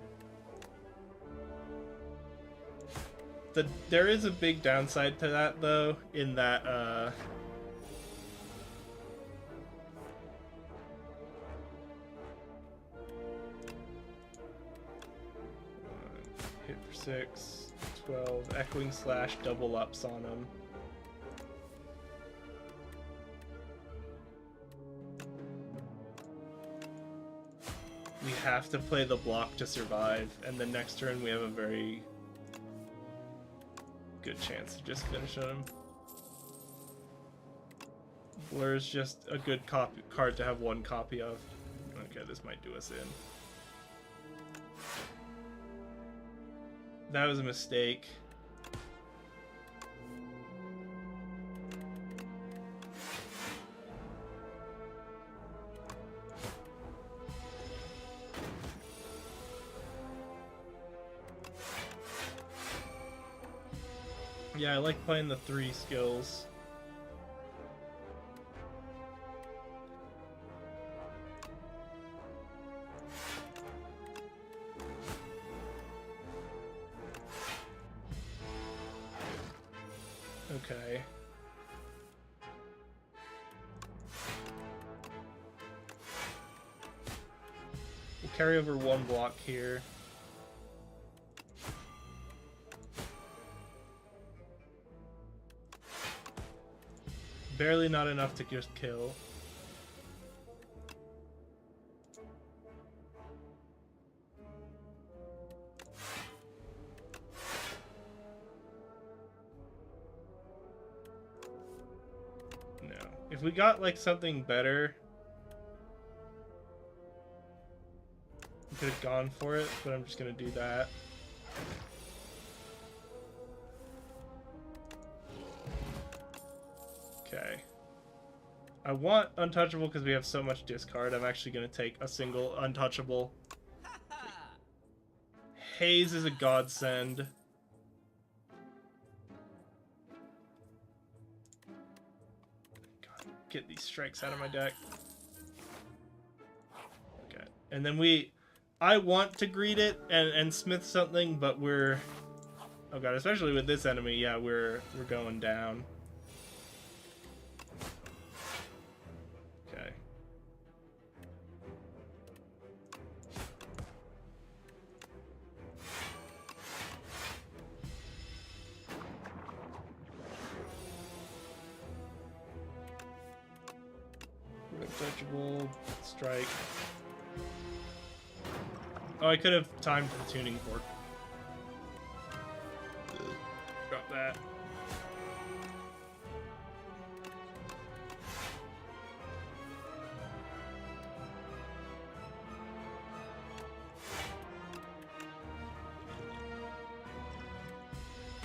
There is a big downside to that, though, in that, hit for 6, 12, Echoing Slash double ups on him. We have to play the block to survive, and then next turn we have a very good chance to just finish on him. Blur is just a good card to have one copy of. Okay, this might do us in. That was a mistake. Yeah, I like playing the 3 skills. Okay. We'll carry over 1 block here. Barely not enough to just kill. No. If we got like something better, we could have gone for it, but I'm just gonna do that. Okay. I want Untouchable because we have so much discard. I'm actually going to take a single Untouchable. Haze is a godsend. God, get these strikes out of my deck. Okay. And then I want to greet it and smith something, but we're, oh god, especially with this enemy, yeah, we're going down. Okay. Untouchable strike. Oh, I could have timed the tuning fork. Drop that.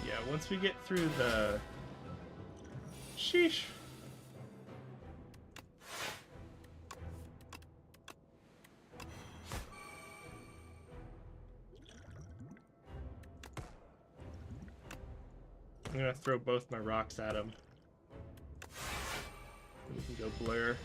Yeah, once we get through the... Sheesh. I'm gonna throw both my rocks at him. We can go blur.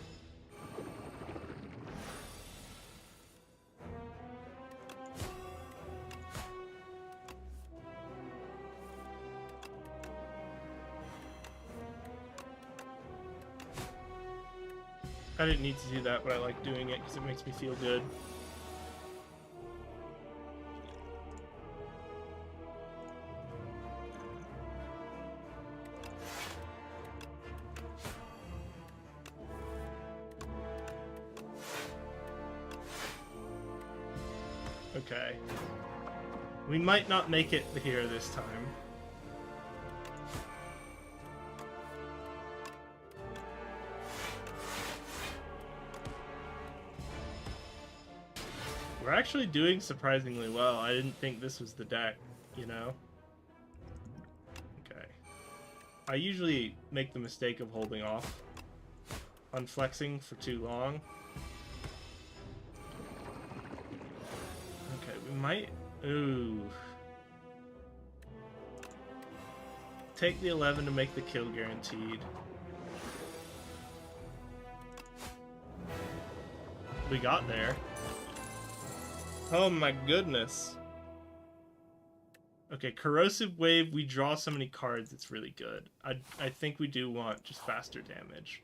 I didn't need to do that, but I like doing it because it makes me feel good. Okay. We might not make it here this time. We're actually doing surprisingly well. I didn't think this was the deck, you know? Okay. I usually make the mistake of holding off on flexing for too long. Okay, we might... Ooh. Take the 11 to make the kill guaranteed. We got there. Oh my goodness. Okay, Corrosive Wave, we draw so many cards, it's really good. I think we do want just faster damage.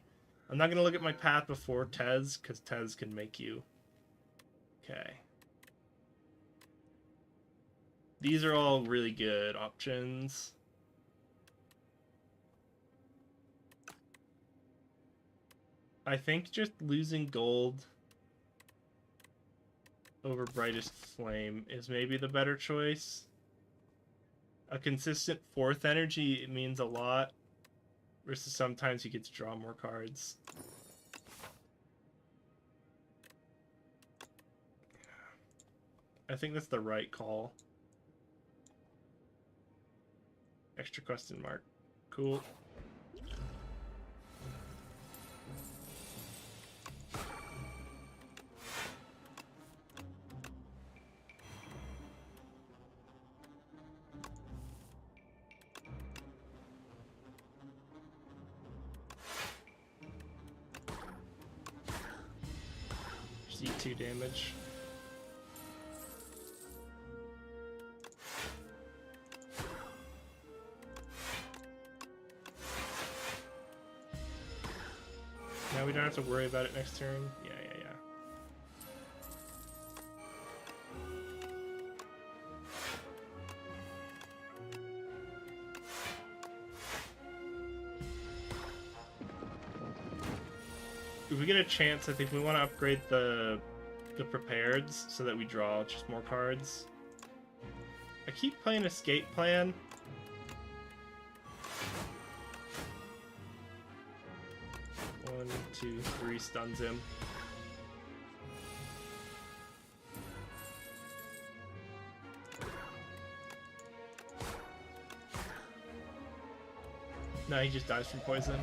I'm not going to look at my path before Tez, because Tez can make you. Okay. These are all really good options. I think just losing gold over Brightest Flame is maybe the better choice. A consistent 4th energy, it means a lot, versus sometimes you get to draw more cards. I think that's the right call. Extra question mark. Cool. C2 damage. Now we don't have to worry about it next turn. Yeah. If we get a chance, I think we want to upgrade the prepareds so that we draw just more cards. I keep playing Escape Plan. One, two, three stuns him. No, he just dies from poison.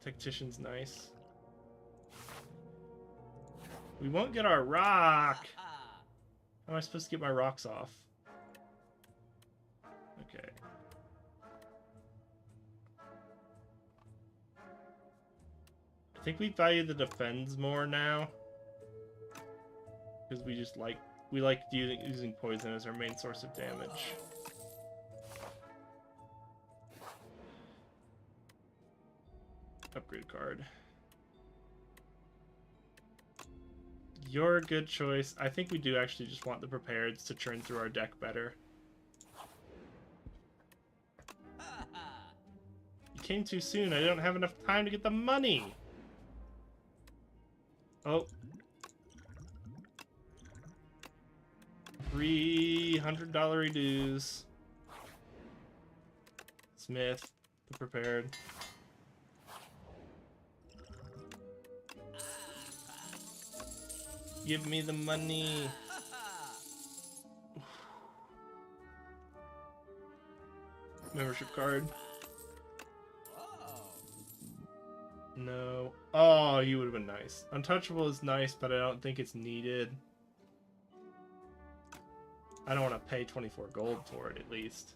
Tactician's nice. We won't get our rock! How am I supposed to get my rocks off? Okay. I think we value the defends more now. Because we just like... We like using poison as our main source of damage. Upgrade card. You're a good choice. I think we do actually just want the prepareds to churn through our deck better. You came too soon. I don't have enough time to get the money. Oh. $300 dues. Smith, the prepared. Give me the money. Membership card. No. Oh, you would have been nice. Untouchable is nice, but I don't think it's needed. I don't want to pay 24 gold for it, at least.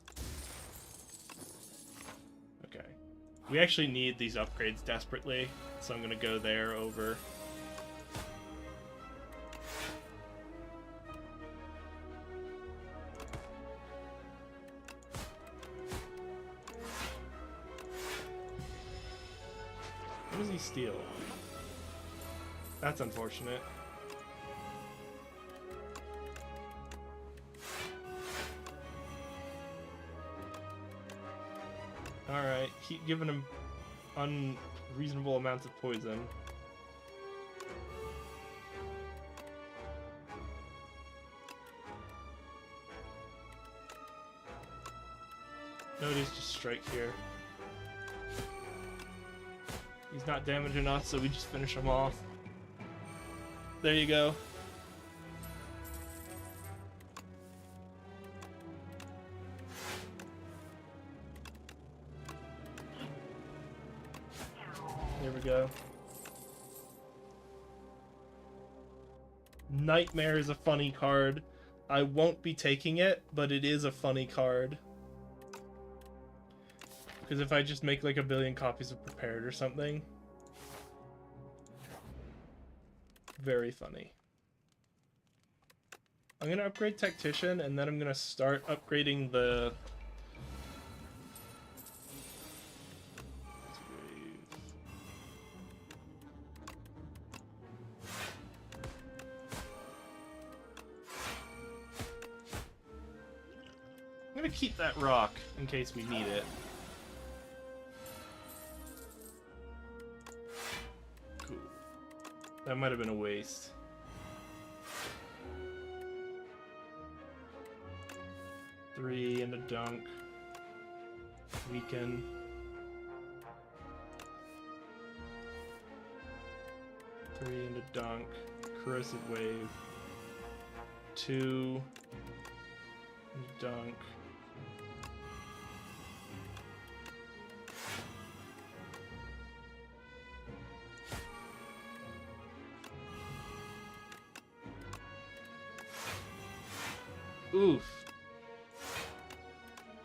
Okay. We actually need these upgrades desperately, so I'm going to go there over... What does he steal? That's unfortunate. Alright, keep giving him unreasonable amounts of poison. Nobody's just strike here. He's not damaging us, so we just finish him off. There you go. There we go. Nightmare is a funny card. I won't be taking it, but it is a funny card. Because if I just make like 1 billion copies of Prepared or something. Very funny. I'm going to upgrade Tactician, and then I'm going to start upgrading the... I'm going to keep that rock in case we need it. Cool. That might have been a waste. Three and a dunk. Weaken. Three and a dunk. Corrosive wave. 2 and a dunk. Oof.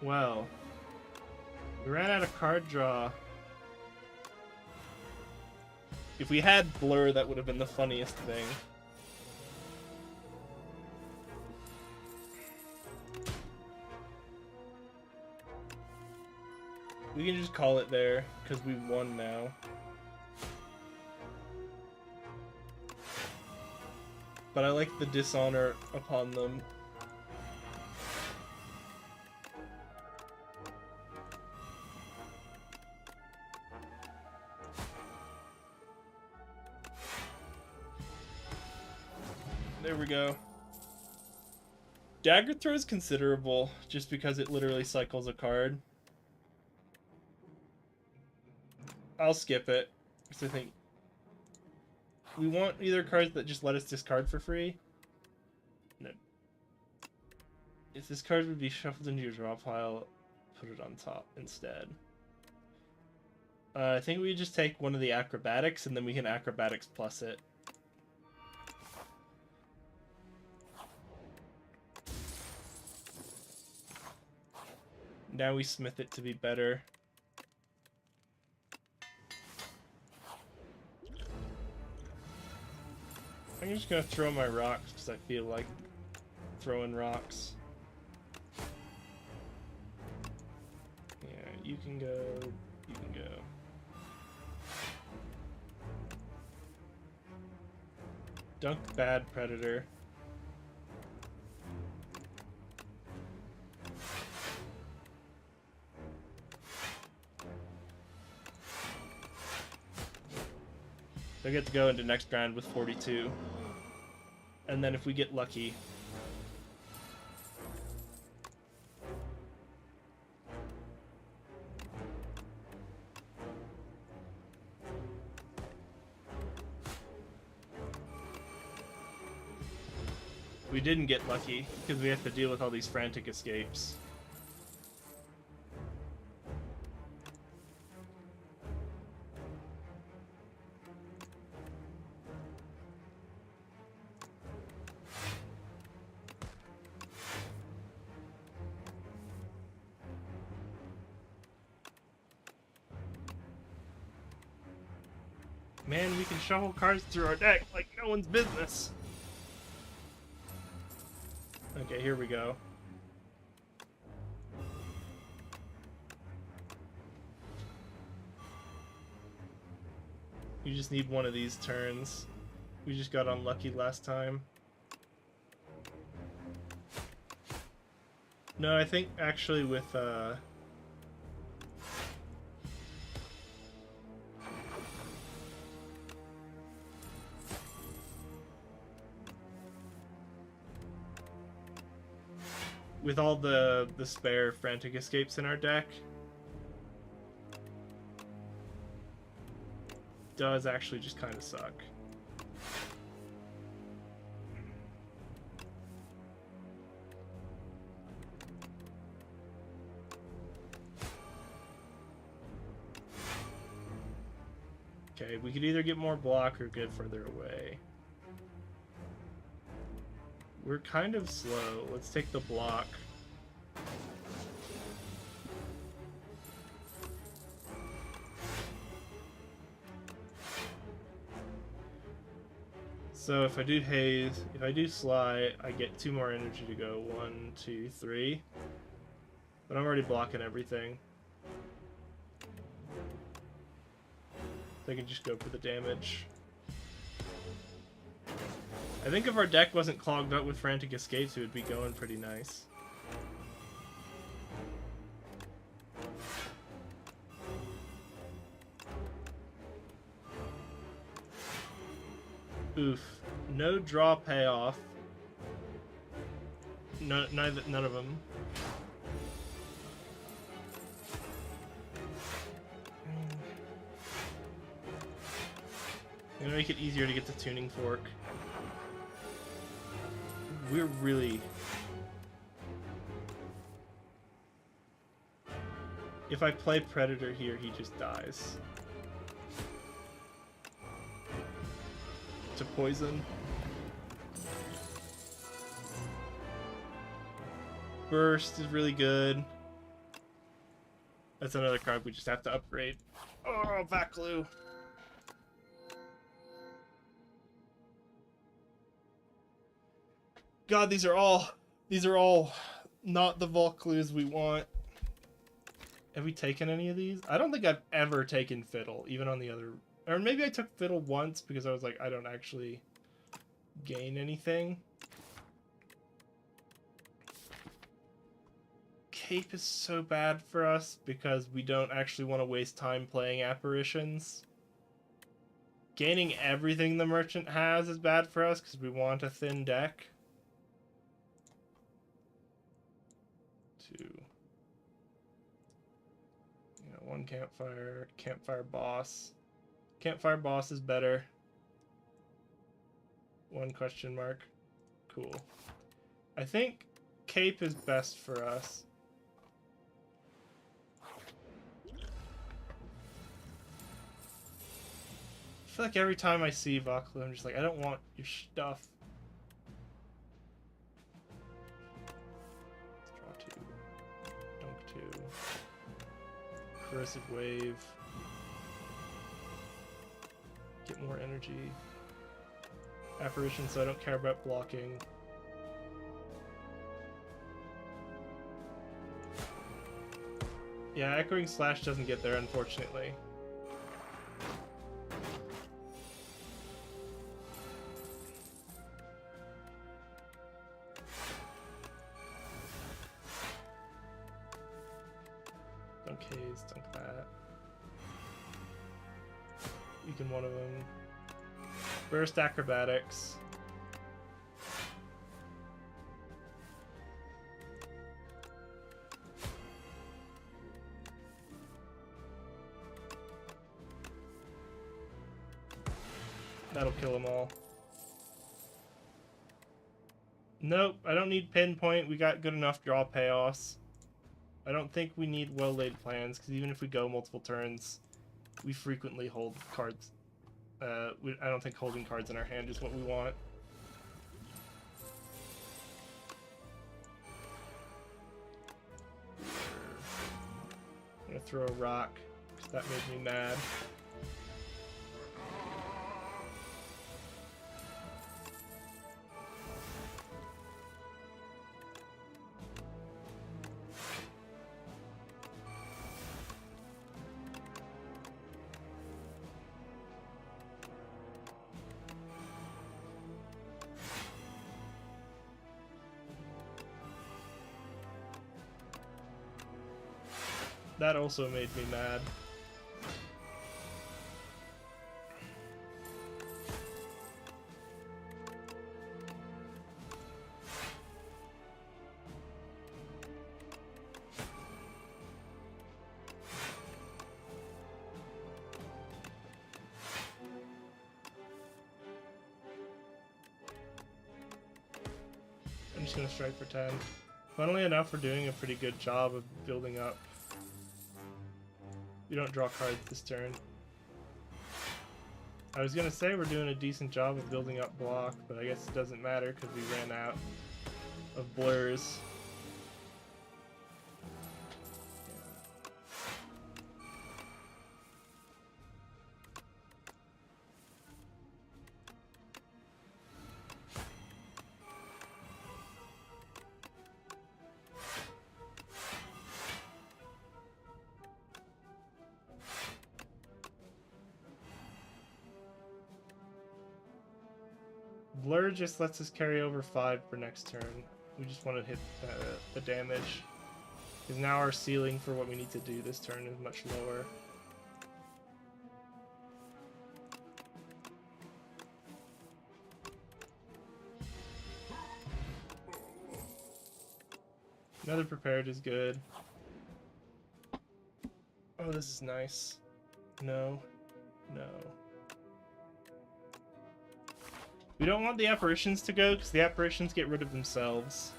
Well, we ran out of card draw. If we had Blur, that would have been the funniest thing. We can just call it there, because we won now. But I like the dishonor upon them. There we go. Dagger throw is considerable, just because it literally cycles a card. I'll skip it, because I think we want either cards that just let us discard for free. No. If this card would be shuffled into your draw pile, put it on top instead. I think we just take one of the acrobatics, and then we can acrobatics plus it. Now we smith it to be better. I'm just gonna throw my rocks because I feel like throwing rocks. Yeah, you can go. You can go. Dunk bad predator. I get to go into next round with 42. And then if we get lucky... We didn't get lucky, because we have to deal with all these frantic escapes. Man, we can shuffle cards through our deck like no one's business. Okay, here we go. You just need one of these turns. We just got unlucky last time. No, I think actually with with all the spare frantic escapes in our deck, does actually just kind of suck. Okay, we could either get more block or get further away. We're kind of slow. Let's take the block. So if I do haze, if I do sly, I get 2 more energy to go. 1, 2, 3. But I'm already blocking everything. So I can just go for the damage. I think if our deck wasn't clogged up with frantic escapes, it would be going pretty nice. Oof. No draw payoff. No, none of them. I'm gonna make it easier to get the tuning fork. We're really... If I play Predator here, he just dies. To poison. Burst is really good. That's another card we just have to upgrade. Oh, back glue. God, these are all not the vault clues we want. Have we taken any of these? I don't think I've ever taken Fiddle, even on the other... Or maybe I took Fiddle once because I was like, I don't actually gain anything. Cape is so bad for us because we don't actually want to waste time playing Apparitions. Gaining everything the Merchant has is bad for us because we want a thin deck. 2. You know, 1 campfire, campfire boss. Campfire boss is better. 1 question mark. Cool. I think Cape is best for us. I feel like every time I see Vaklu, I'm just like, I don't want your stuff. Draw 2. Dunk 2. Corrosive Wave. Get more energy. Apparition, so I don't care about blocking. Yeah, Echoing Slash doesn't get there, unfortunately. Okay, dunk that. You can one of them. Burst Acrobatics. That'll kill them all. Nope, I don't need Pinpoint. We got good enough draw payoffs. I don't think we need well-laid plans, because even if we go multiple turns, we frequently hold cards. I don't think holding cards in our hand is what we want. I'm gonna throw a rock, because that made me mad. That also made me mad. I'm just gonna strike for 10. Funnily enough, we're doing a pretty good job of building up. We don't draw cards this turn. I was gonna say we're doing a decent job of building up block, but I guess it doesn't matter because we ran out of blurs. Blur just lets us carry over 5 for next turn. We just want to hit the damage. Because now our ceiling for what we need to do this turn is much lower. Another prepared is good. Oh, this is nice. No. No. We don't want the apparitions to go, because the apparitions get rid of themselves.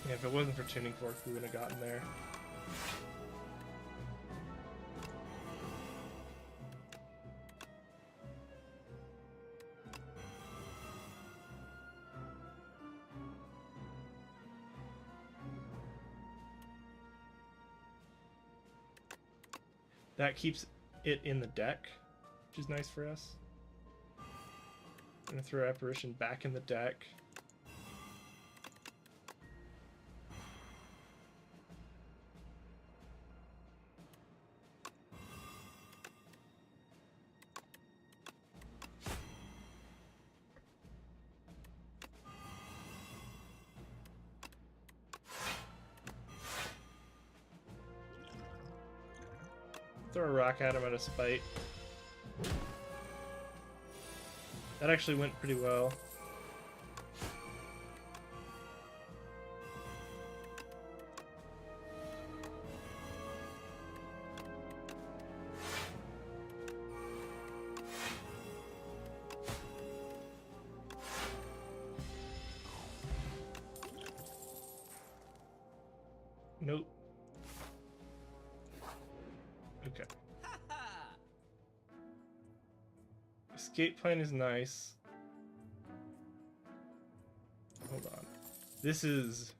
Yeah, if it wasn't for Tuning Fork, we would have gotten there. That keeps it in the deck, which is nice for us. I'm gonna throw Apparition back in the deck. Throw a rock at him out of spite. That actually went pretty well. Nope. Okay. escape plan is nice. Hold on. This is...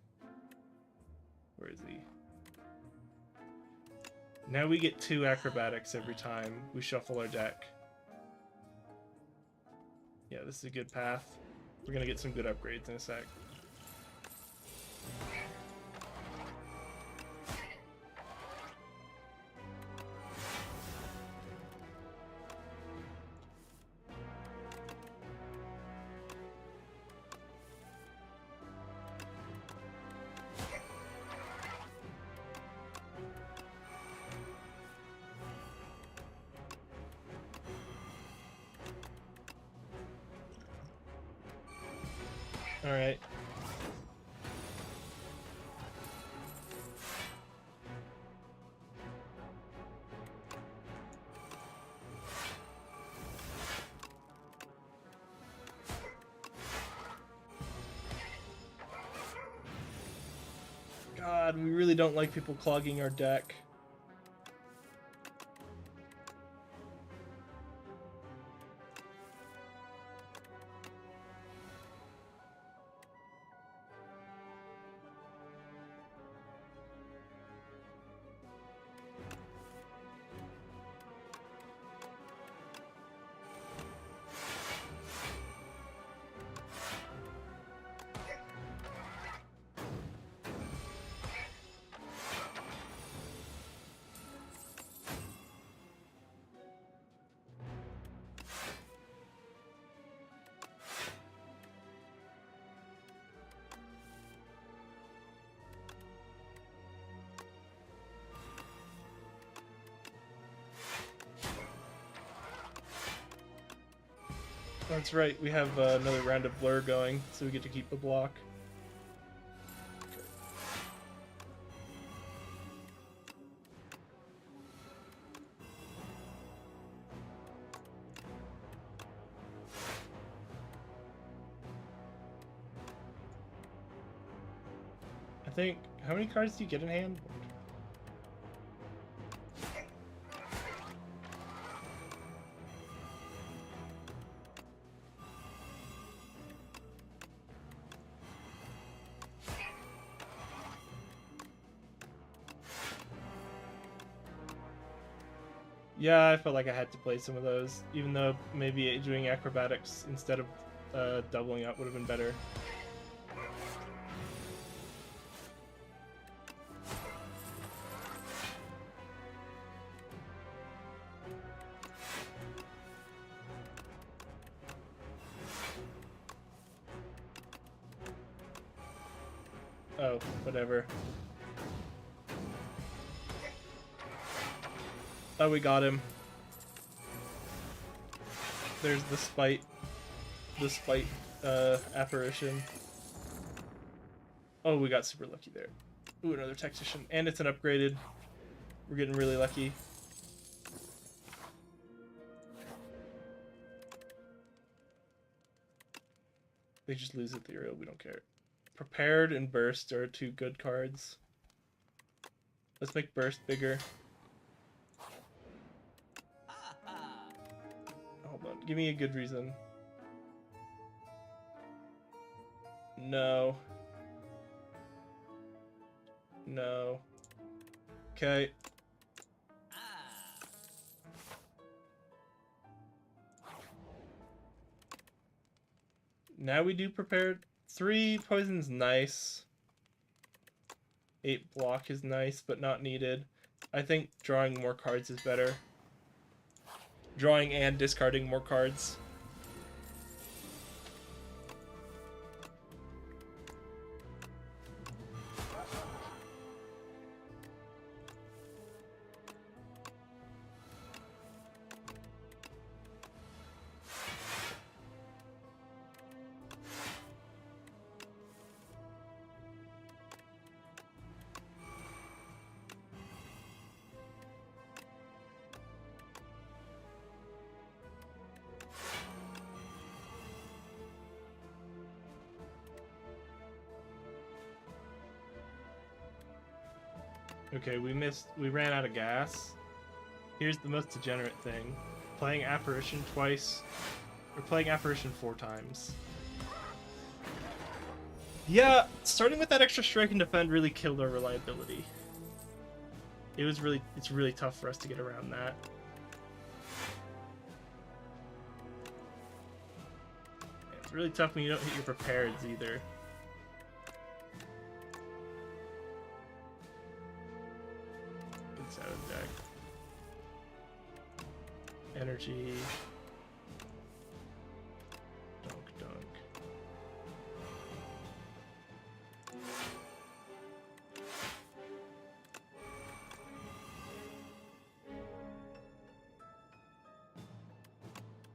Where is he? Now we get 2 acrobatics every time we shuffle our deck. Yeah, this is a good path. We're gonna get some good upgrades in a sec. Alright. God, we really don't like people clogging our deck. That's right, we have another round of blur going, so we get to keep the block. Okay. I think, how many cards do you get in hand? Yeah, I felt like I had to play some of those, even though maybe doing acrobatics instead of doubling up would have been better. Oh, whatever. Oh, we got him. There's the spite apparition. Oh, we got super lucky there. Ooh, another tactician, and it's an upgraded. We're getting really lucky. They just lose ethereal, we don't care. Prepared and burst are 2 good cards. Let's make burst bigger. Hold on, give me a good reason. No. No. Okay. Now we do prepared. 3 poison's nice. 8 block is nice, but not needed. I think drawing more cards is better. Drawing and discarding more cards. Okay, we ran out of gas. Here's the most degenerate thing. Playing Apparition twice We're playing Apparition 4 times. Yeah, starting with that extra strike and defend really killed our reliability. It's really tough for us to get around that. It's really tough when you don't hit your prepareds either. It's out of deck. Energy. Dunk, dunk.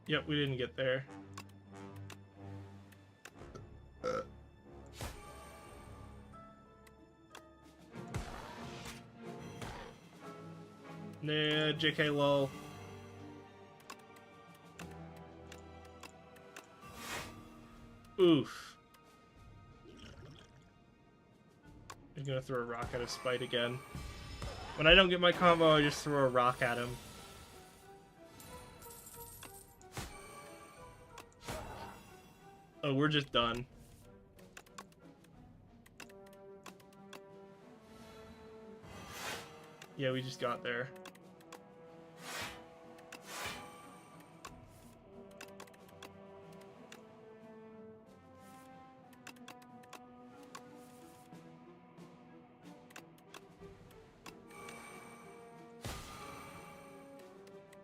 Yep, we didn't get there. Nah, JK lol. Oof. I'm gonna throw a rock at his spite again. When I don't get my combo, I just throw a rock at him. Oh, we're just done. Yeah, we just got there.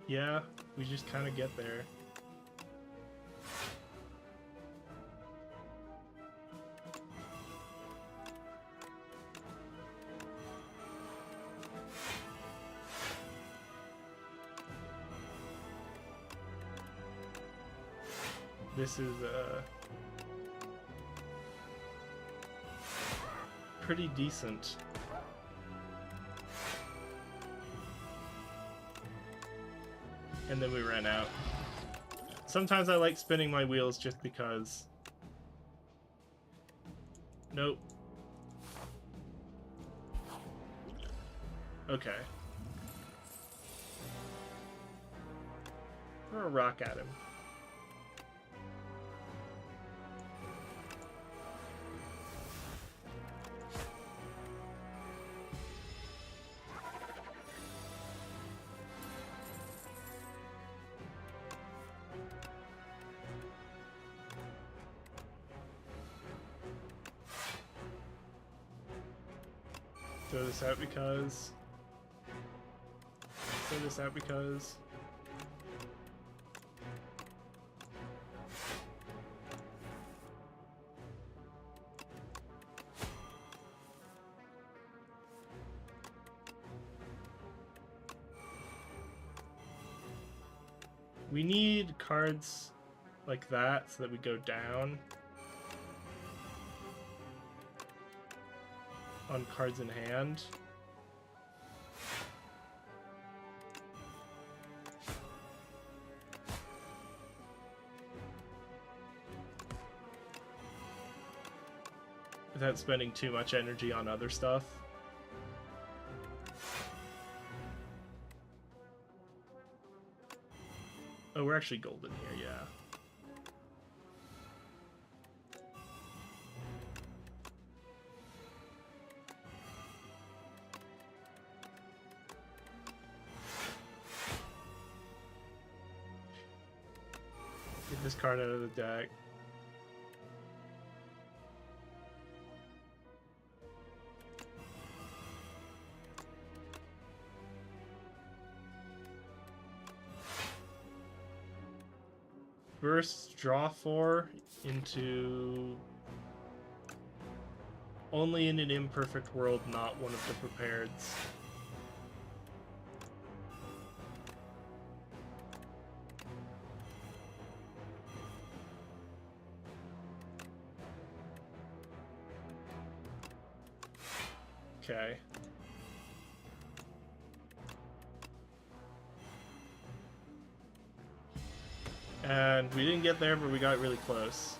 Yeah, we just kind of get there. This is pretty decent. And then we ran out. Sometimes I like spinning my wheels just because. Nope. Okay. Throw a rock at him. Throw this out because. Throw this out because. We need cards like that so that we go down on cards in hand. Without spending too much energy on other stuff. Oh, we're actually golden here, yeah. Get this card out of the deck. Burst, draw 4 into only in an imperfect world, not one of the prepareds. Okay. And we didn't get there, but we got really close.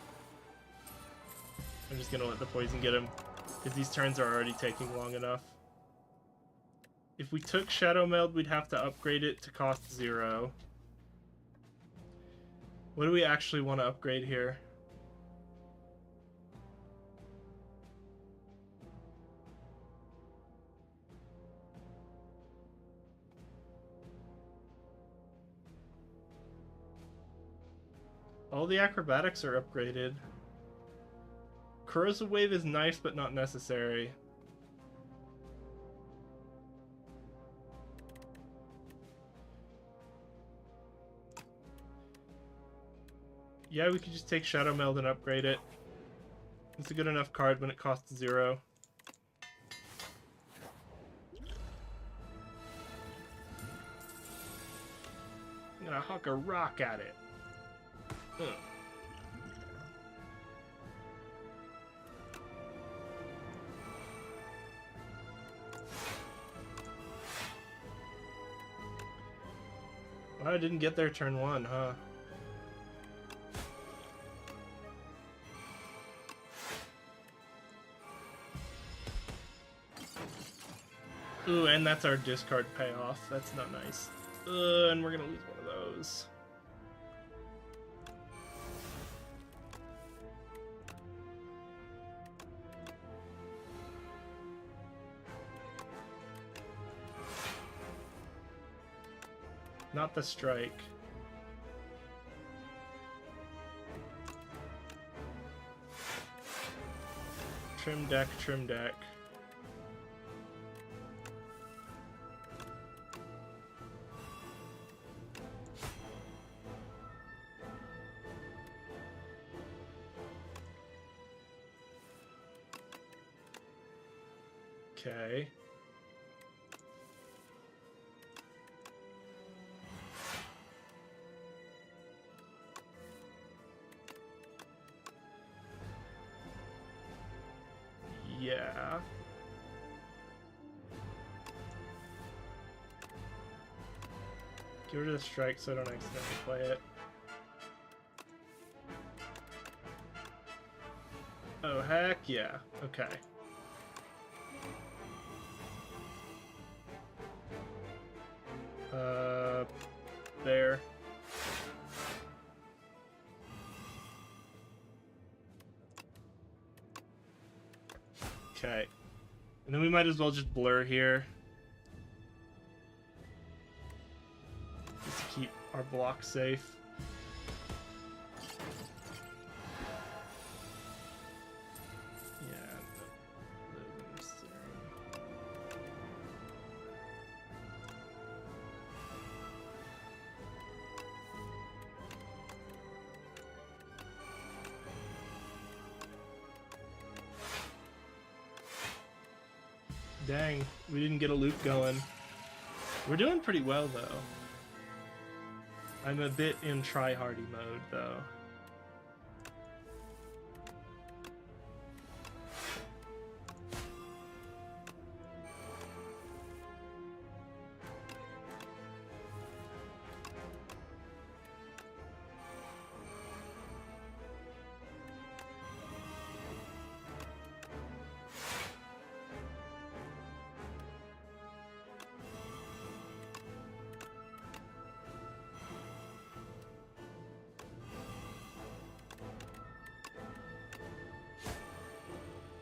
I'm just gonna let the poison get him, because these turns are already taking long enough. If we took Shadow Meld, we'd have to upgrade it to cost 0. What do we actually want to upgrade here? All the acrobatics are upgraded. Corrosive Wave is nice, but not necessary. Yeah, we could just take Shadow Meld and upgrade it. It's a good enough card when it costs 0. I'm gonna huck a rock at it. Ugh. Well, I didn't get there turn 1, huh? Ooh, and that's our discard payoff. That's not nice. And we're gonna lose one of those. Not the strike. Trim deck, trim deck. Okay. Yeah. Get rid of the strike so I don't accidentally play it. Oh, heck yeah. Okay. There. Okay. And then we might as well just blur here. Just to keep our block safe. Dang, we didn't get a loop going. We're doing pretty well, though. I'm a bit in try-hardy mode, though.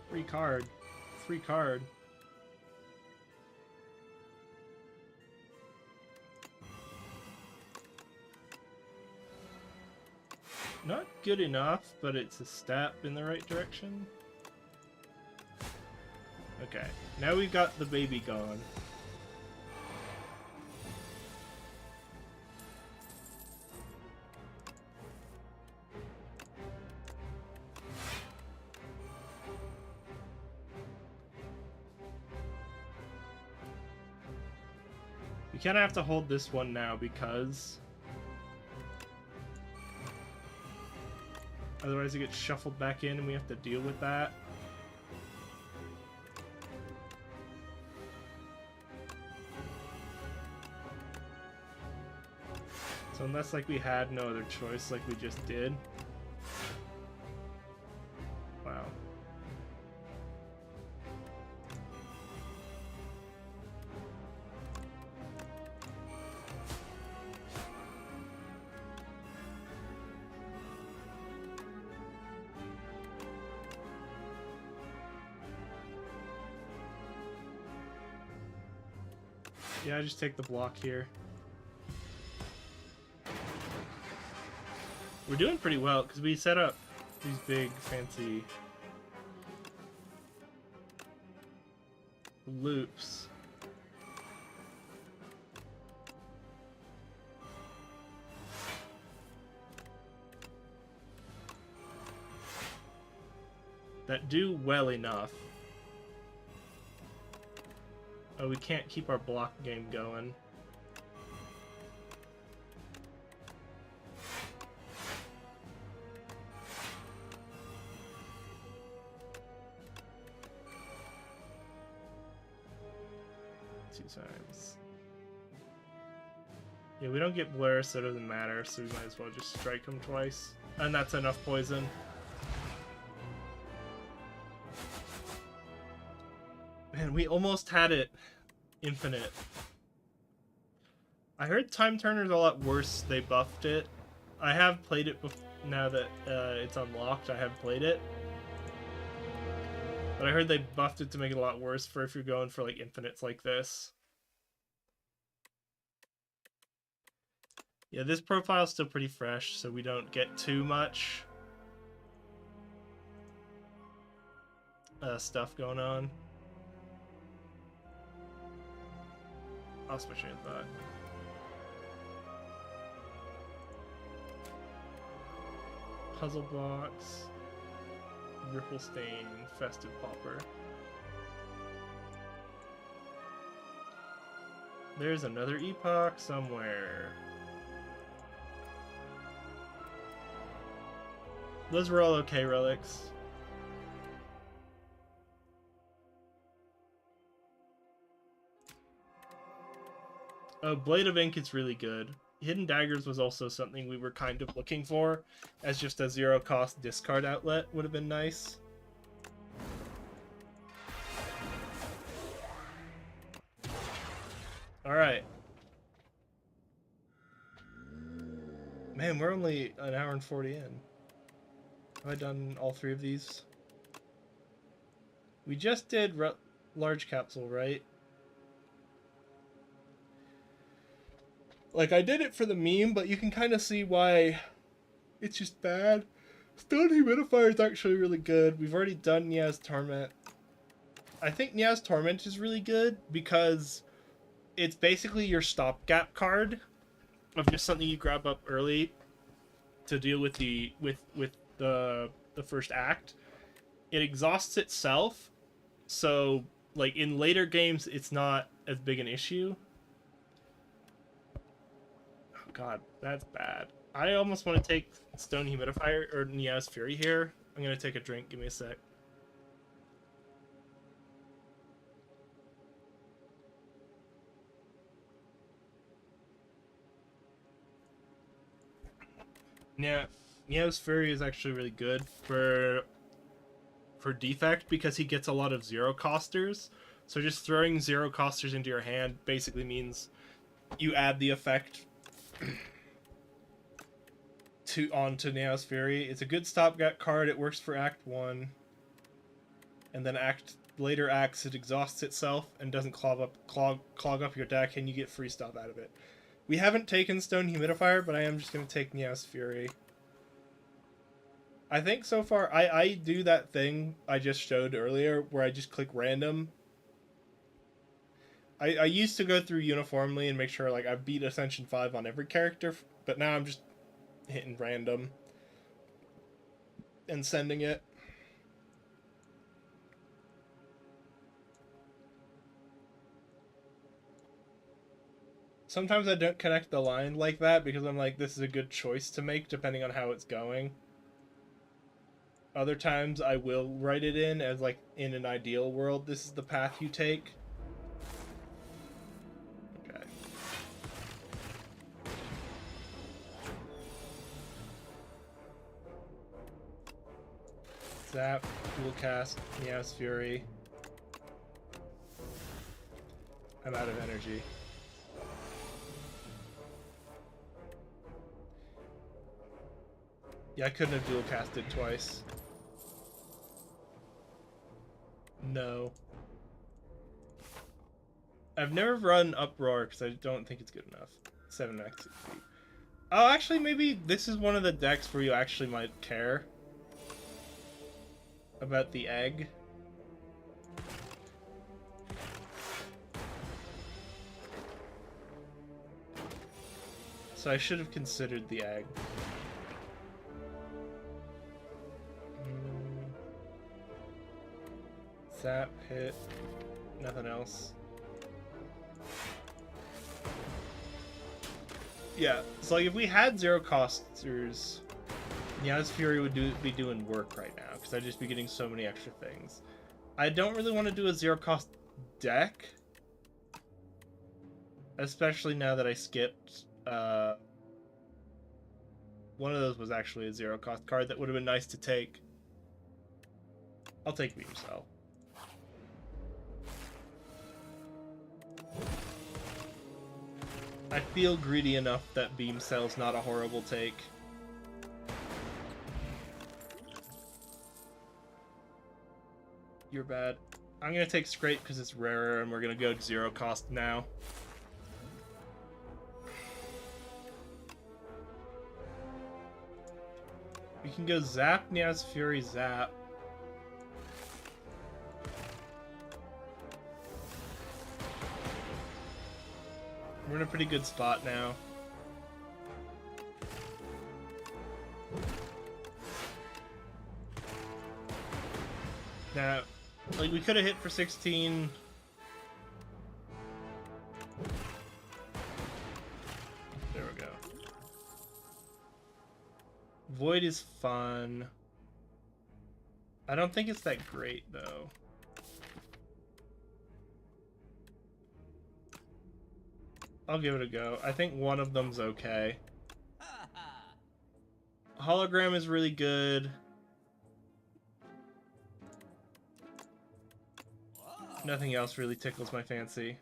Free card. Free card. Not good enough, but it's a step in the right direction. Okay, now we've got the baby gone. We kind of have to hold this one now because otherwise it gets shuffled back in and we have to deal with that. So unless like we had no other choice like we just did. Wow. Yeah, I just take the block here. We're doing pretty well because we set up these big fancy loops. That do well enough. Oh, we can't keep our block game going. Two times. Yeah, we don't get blur, so it doesn't matter, so we might as well just strike him twice. And that's enough poison. Man, we almost had it infinite. I heard Time Turner's a lot worse. They buffed it. I have played it now that it's unlocked. I have played it. But I heard they buffed it to make it a lot worse for if you're going for like infinites like this. Yeah, this profile's still pretty fresh, so we don't get too much stuff going on. I'll switch in that. Puzzle blocks, Ripple Stain, Festive Popper. There's another epoch somewhere. Those were all okay relics. Oh, Blade of Ink is really good. Hidden Daggers was also something we were kind of looking for, as just a zero-cost discard outlet would have been nice. Alright. Man, we're only an hour and 40 in. Have I done all three of these? We just did large capsule, right? Like, I did it for the meme, but you can kind of see why it's just bad. Stone Humidifier is actually really good. We've already done Nia's Torment. I think Nia's Torment is really good because it's basically your stopgap card of just something you grab up early to deal with the first act. It exhausts itself, so like in later games, it's not as big an issue. God, that's bad. I almost want to take Stone Humidifier or Nia's Fury here. I'm gonna take a drink. Give me a sec. Yeah, Nia's Fury is actually really good for defect because he gets a lot of zero costers. So just throwing zero costers into your hand basically means you add the effect onto Nia's Fury. It's a good stopgap card. It works for Act 1. And then later acts it exhausts itself and doesn't clog up your deck, and you get free stuff out of it. We haven't taken Stone Humidifier, but I am just going to take Nia's Fury. I think so far I do that thing I just showed earlier where I just click random. I used to go through uniformly and make sure like I beat Ascension 5 on every character, but now I'm just hitting random and sending it. Sometimes I don't connect the line like that because I'm like, this is a good choice to make depending on how it's going. Other times I will write it in as like, in an ideal world, this is the path you take. Okay. Zap, dual cast, Nia's Fury. I'm out of energy. Yeah, I couldn't have dual casted twice. No. I've never run Uproar because I don't think it's good enough. 7 max HP. Oh, actually, maybe this is one of the decks where you actually might care about the egg. So I should have considered the egg. Zap, hit, nothing else. Yeah, so like if we had zero costers, Niaz Fury would be doing work right now, because I'd just be getting so many extra things. I don't really want to do a zero cost deck, especially now that I skipped. One of those was actually a zero cost card that would have been nice to take. I'll take Beam Cell. I feel greedy enough that Beam Cell's not a horrible take. You're bad. I'm gonna take Scrape because it's rarer and we're gonna go zero cost now. We can go Zap, Niaz Fury, Zap. We're in a pretty good spot now. Now, like, we could have hit for 16. There we go. Void is fun. I don't think it's that great, though. I'll give it a go. I think one of them's okay. Hologram is really good. Nothing else really tickles my fancy.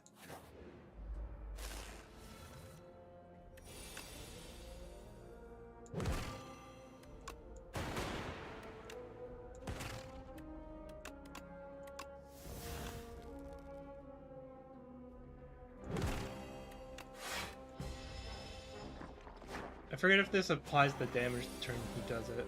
I forget if this applies the damage the turn he does it.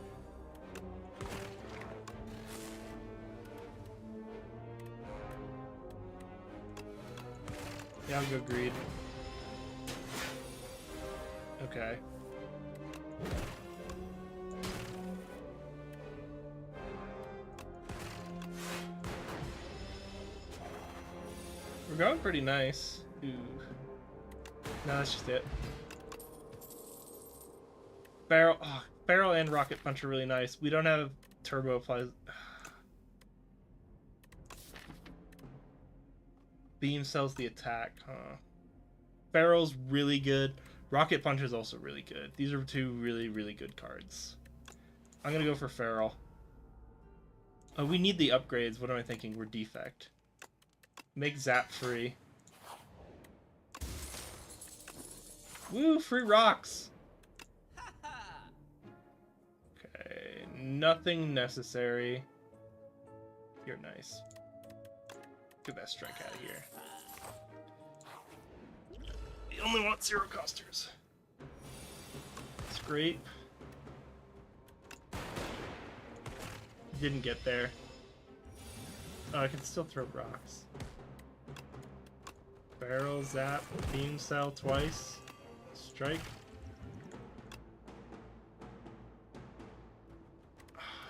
Yeah, I'll go Greed. Okay. We're going pretty nice. Ooh. No, that's just it. Barrel and Rocket Punch are really nice. We don't have Turbo applies. Beam sells the attack, huh? Barrel's really good. Rocket Punch is also really good. These are two really, really good cards. I'm gonna go for Feral. Oh, we need the upgrades. What am I thinking? We're Defect. Make Zap free. Woo, free rocks! Okay, nothing necessary. You're nice. Get that strike out of here. We only want zero costers. Scrape. Didn't get there. Oh, I can still throw rocks. Barrel, Zap, Beam Cell twice. Strike.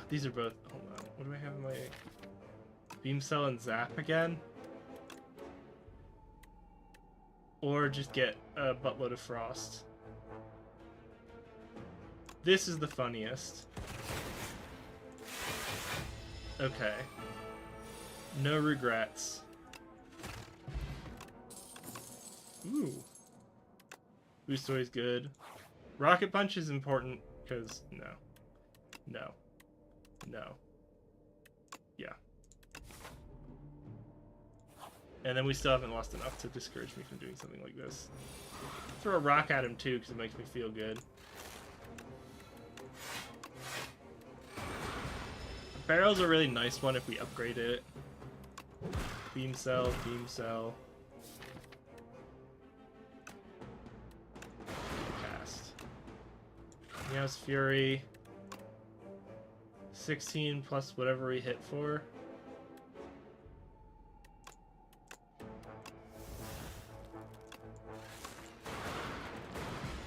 These are both. Hold on. What do I have in my Beam Cell and Zap again? Or just get a buttload of Frost. This is the funniest. Okay. No regrets. Ooh. Boost always good. Rocket Punch is important because no. No. No. Yeah. And then we still haven't lost enough to discourage me from doing something like this. Throw a rock at him too because it makes me feel good. Barrel's a really nice one if we upgrade it. Beam Cell, Beam Cell. He has Fury. 16 plus whatever we hit for.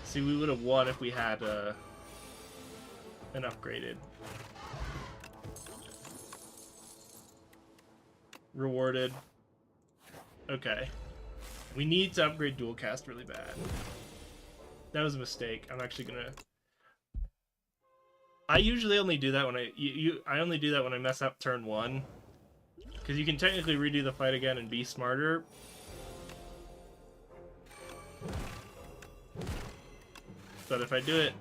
See, we would have won if we had an upgraded. Rewarded. Okay. We need to upgrade dual cast really bad. That was a mistake. I'm actually gonna... I usually only do that when I only do that when I mess up turn 1. Because you can technically redo the fight again and be smarter. But if I do it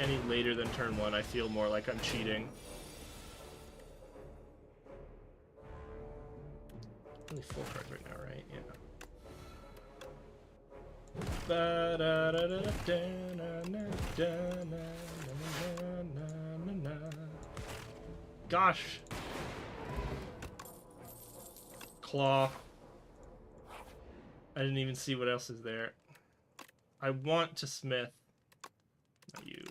any later than turn 1, I feel more like I'm cheating. Only 4 cards right now, right? Yeah. Gosh. Claw. I didn't even see what else is there. I want to smith. Not you.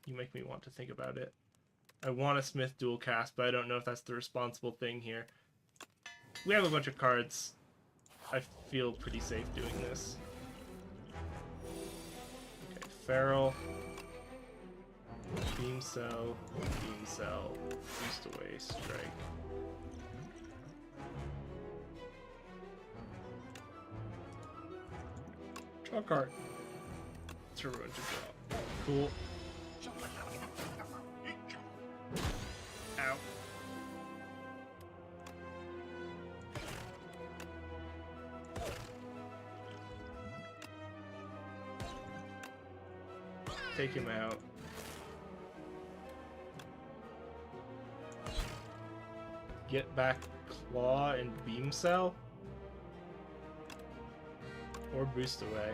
You make me want to think about it. I want to smith dual cast, but I don't know if that's the responsible thing here. We have a bunch of cards. I feel pretty safe doing this. Okay, Feral. Beam Cell. Boost away, strike. Draw a card. Turbo to draw. Cool. Ow. Take him out. Get back Claw and Beam Cell? Or Boost away.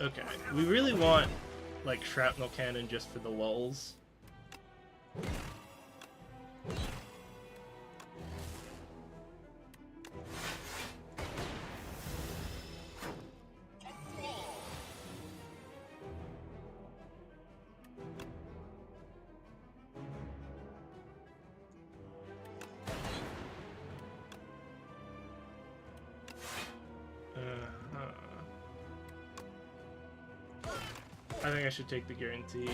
Okay, we really want, like, Shrapnel Cannon just for the lulz. I think I should take the guarantee.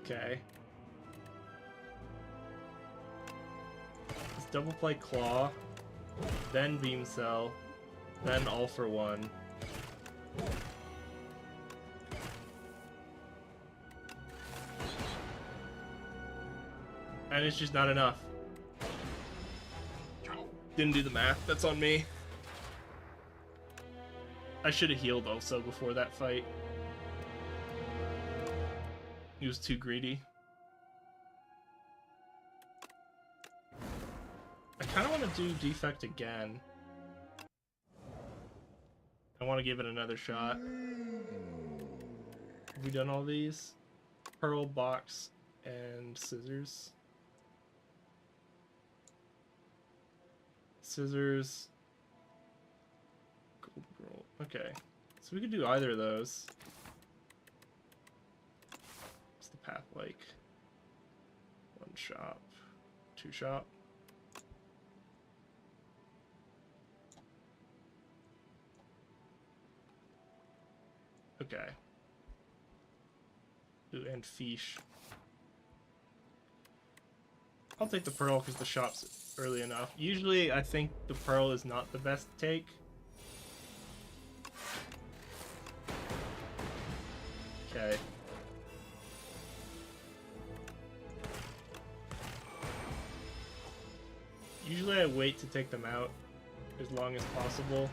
Okay. Let's double play Claw, then Beam Cell, then All for One. And it's just not enough. Didn't do the math, that's on me. I should have healed also before that fight. He was too greedy. I kind of want to do Defect again. I want to give it another shot. Have we done all these? Pearl, Box, and Scissors. Scissors. Gold roll. Okay. So we could do either of those. What's the path like? 1 shop. 2 shop. Okay. Ooh, and Fish. I'll take the Pearl because the shop's early enough. Usually I think the Pearl is not the best take. Okay. Usually I wait to take them out as long as possible.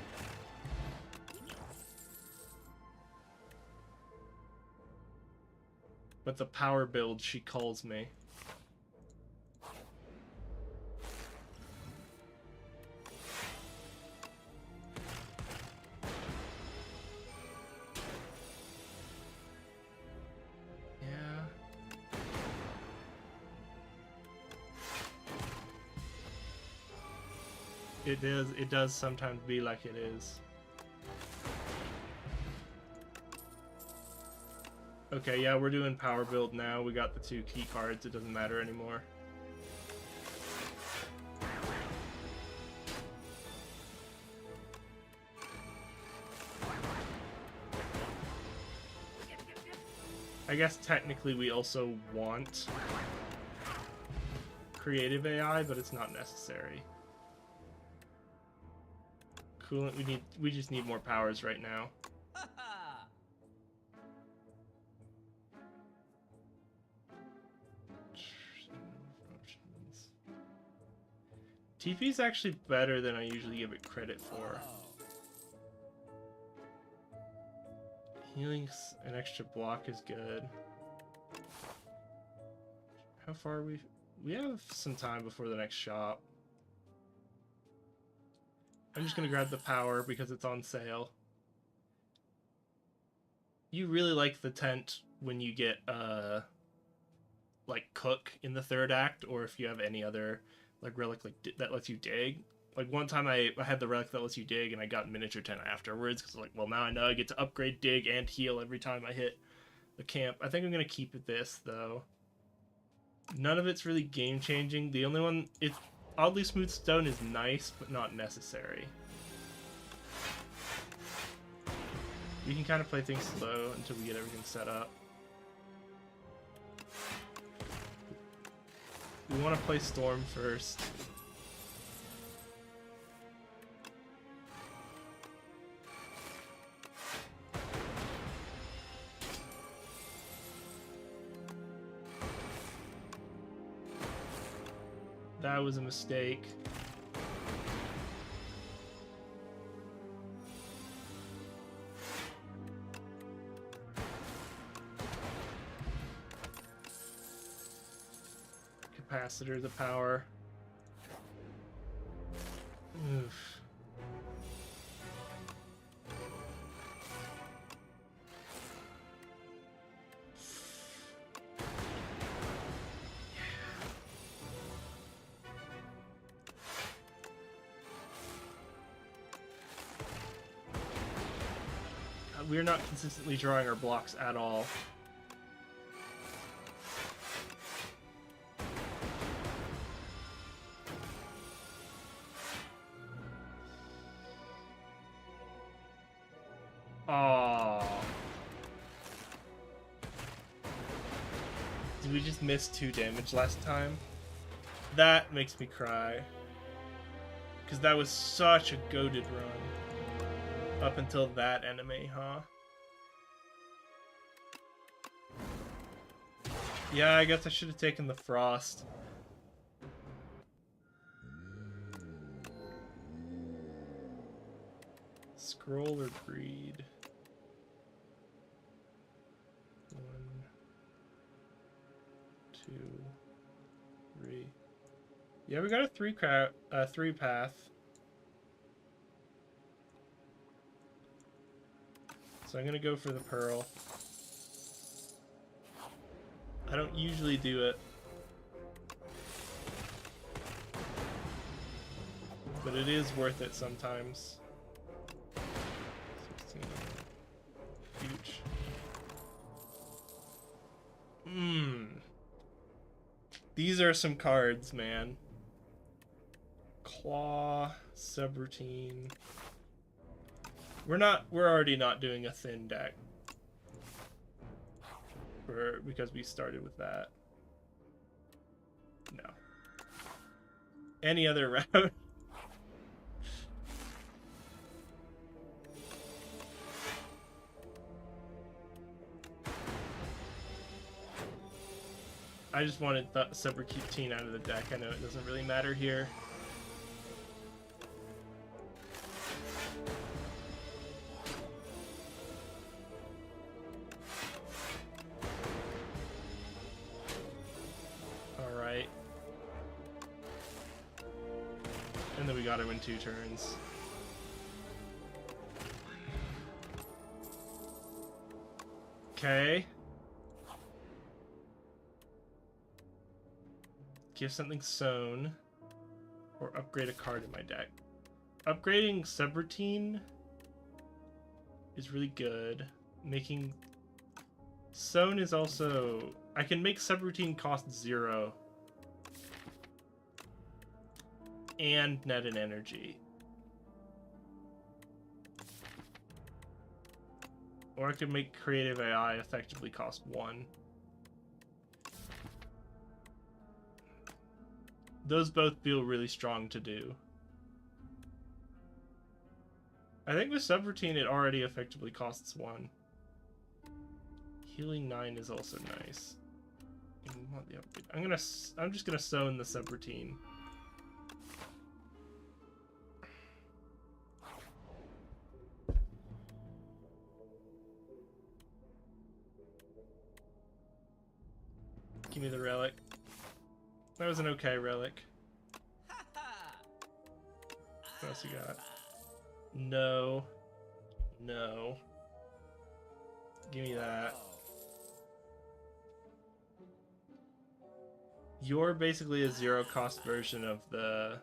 But the power build, she calls me. It does sometimes be like it is. Okay, yeah, we're doing power build now. We got the 2 key cards. It doesn't matter anymore. I guess technically we also want creative AI, but it's not necessary. Coolant, we just need more powers right now. TP is actually better than I usually give it credit for. Healing an extra block is good. How far are we? We have some time before the next shop. I'm just gonna grab the power because it's on sale. You really like the tent when you get like cook in the 3rd act, or if you have any other like relic that lets you dig. Like one time I had the relic that lets you dig and I got miniature tent afterwards because like, well, now I know I get to upgrade dig and heal every time I hit the camp. I think I'm gonna keep it this though. None of it's really game changing. The only one, it's oddly smooth stone is nice but not necessary. We can kind of play things slow until we get everything set up. We want to play Storm first. That was a mistake. Capacitor, the power. Oof. We're not consistently drawing our blocks at all. Aww. Did we just miss 2 damage last time? That makes me cry. Because that was such a goated run. Up until that enemy, huh? Yeah, I guess I should have taken the frost. Scroll or greed? 1, 2, 3. Yeah, we got a 3 path. So I'm gonna go for the pearl. I don't usually do it, but it is worth it sometimes. 16. Huge. These are some cards, man. Claw, subroutine. We're already not doing a thin deck. Because we started with that. No. Any other route? I just wanted the subroutine out of the deck. I know it doesn't really matter here. And then we got him in 2 turns. Okay. Give something sown. Or upgrade a card in my deck. Upgrading Subroutine is really good. Making sown is also... I can make Subroutine cost 0. And net an energy. Or I could make Creative AI effectively cost 1. Those both feel really strong to do. I think with Subroutine it already effectively costs 1. Healing 9 is also nice. And we want the upgrade. I'm just gonna sown the Subroutine. Give me the relic. That was an okay relic. What else you got? No. No. Give me that. You're basically a 0 cost version of the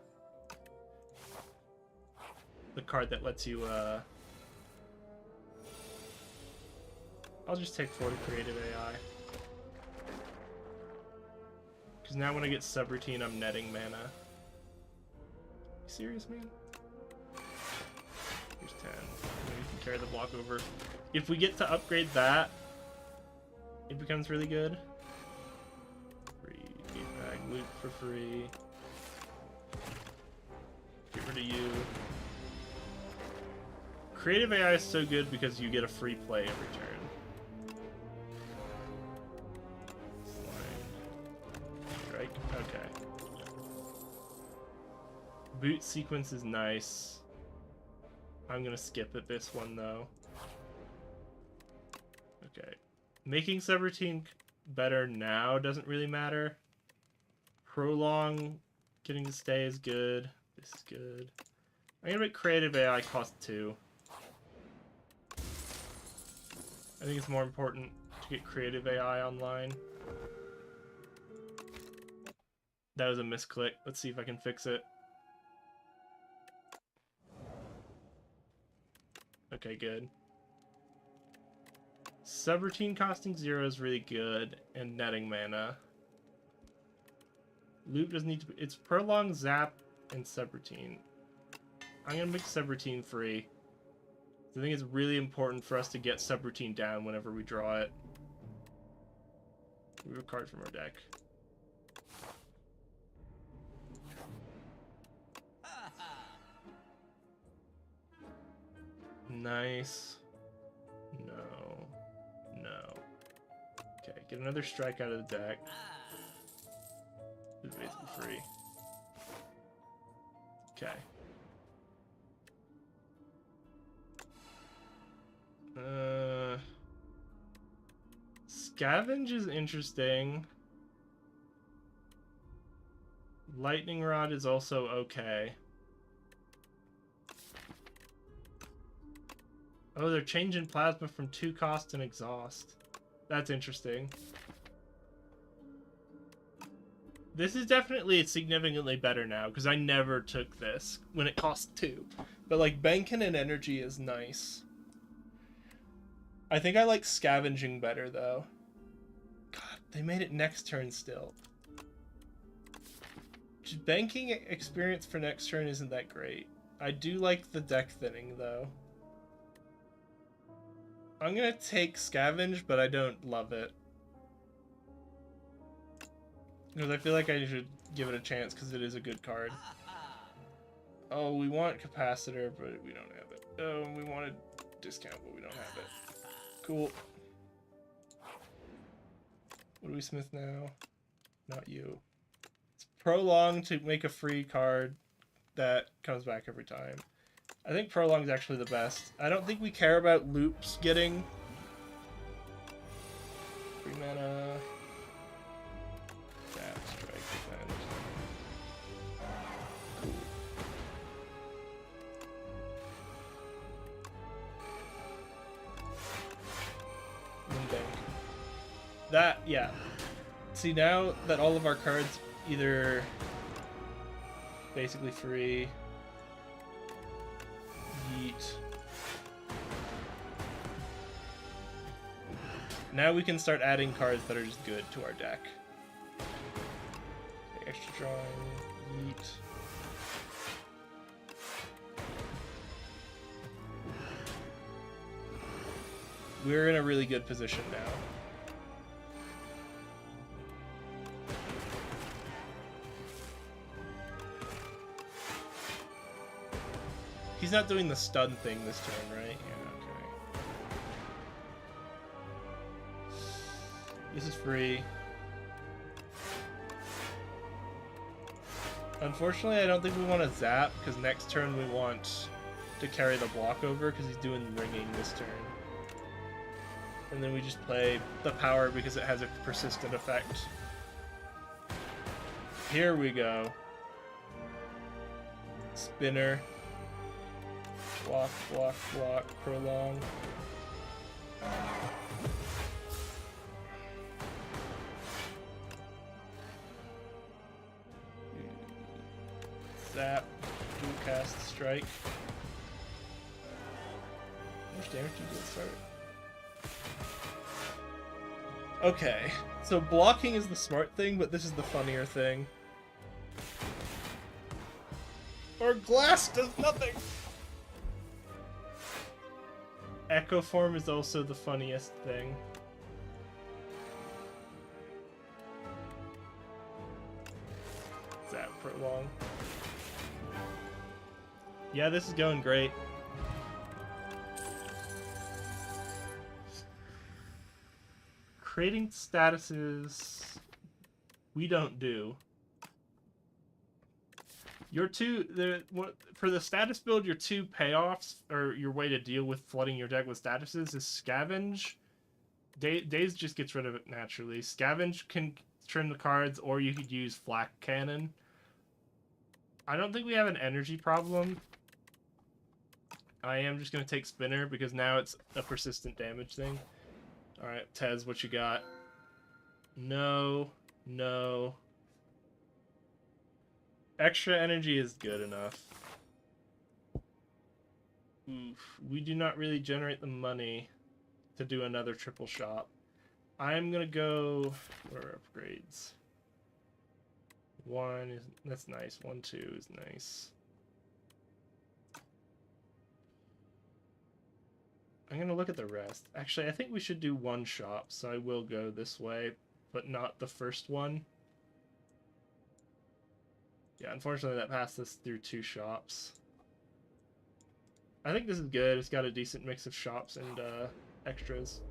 card that lets you I'll just take 40 Creative AI. Because now when I get Subroutine, I'm netting mana. You serious, man? Here's 10. Maybe we can carry the block over. If we get to upgrade that, it becomes really good. Free gate bag, loot for free. Get rid of you. Creative AI is so good because you get a free play every turn. Okay. Boot sequence is nice. I'm gonna skip at this one though. Okay. Making Subroutine better now doesn't really matter. Prolong getting to stay is good. This is good. I'm gonna make Creative AI cost 2. I think it's more important to get Creative AI online. That was a misclick. Let's see if I can fix it. Okay, good. Subroutine costing 0 is really good, and netting mana. Loop doesn't need to be... It's Prolong, Zap, and Subroutine. I'm gonna make Subroutine free. I think it's really important for us to get Subroutine down whenever we draw it. We have a card from our deck. Nice. No. No. Okay, get another strike out of the deck. It's basically free. Okay. Scavenge is interesting. Lightning Rod is also okay. Oh, they're changing Plasma from 2 cost and Exhaust. That's interesting. This is definitely significantly better now, because I never took this when it cost 2. But, like, Banking and Energy is nice. I think I like Scavenging better, though. God, they made it next turn still. Just banking experience for next turn isn't that great. I do like the deck thinning, though. I'm gonna take Scavenge, but I don't love it. Because I feel like I should give it a chance, because it is a good card. Oh, we want Capacitor, but we don't have it. Oh, we wanted Discount, but we don't have it. Cool. What do we smith now? Not you. It's Prolong to make a free card that comes back every time. I think Prolong is actually the best. I don't think we care about loops getting free mana. Zap, strike, defend. Cool. That, yeah. See, now that all of our cards either basically free, yeet. Now we can start adding cards that are just good to our deck. Okay, extra drawing, yeet. We're in a really good position now. He's not doing the stun thing this turn, right? Yeah, okay. This is free. Unfortunately, I don't think we want to zap, because next turn we want to carry the block over, because he's doing ringing this turn. And then we just play the power because it has a persistent effect. Here we go. Spinner. Block, block, block, prolong. Zap, dual cast, strike. How much damage do you do at start? Okay, so blocking is the smart thing, but this is the funnier thing. Our glass does nothing! Echo form is also the funniest thing. Zap prolong. Yeah, this is going great. Creating statuses we don't do. Your for the status build, your two payoffs, or your way to deal with flooding your deck with statuses, is Scavenge. Daze just gets rid of it naturally. Scavenge can trim the cards, or you could use Flak Cannon. I don't think we have an energy problem. I am just going to take Spinner, because now it's a persistent damage thing. Alright, Tez, what you got? No. No. Extra energy is good enough. Oof. We do not really generate the money to do another triple shop. I'm gonna go... Where are upgrades? 1 is... That's nice. 1, 2 is nice. I'm gonna look at the rest. Actually, I think we should do 1 shop, so I will go this way, but not the first one. Yeah, unfortunately that passed us through 2 shops. I think this is good. It's got a decent mix of shops and extras.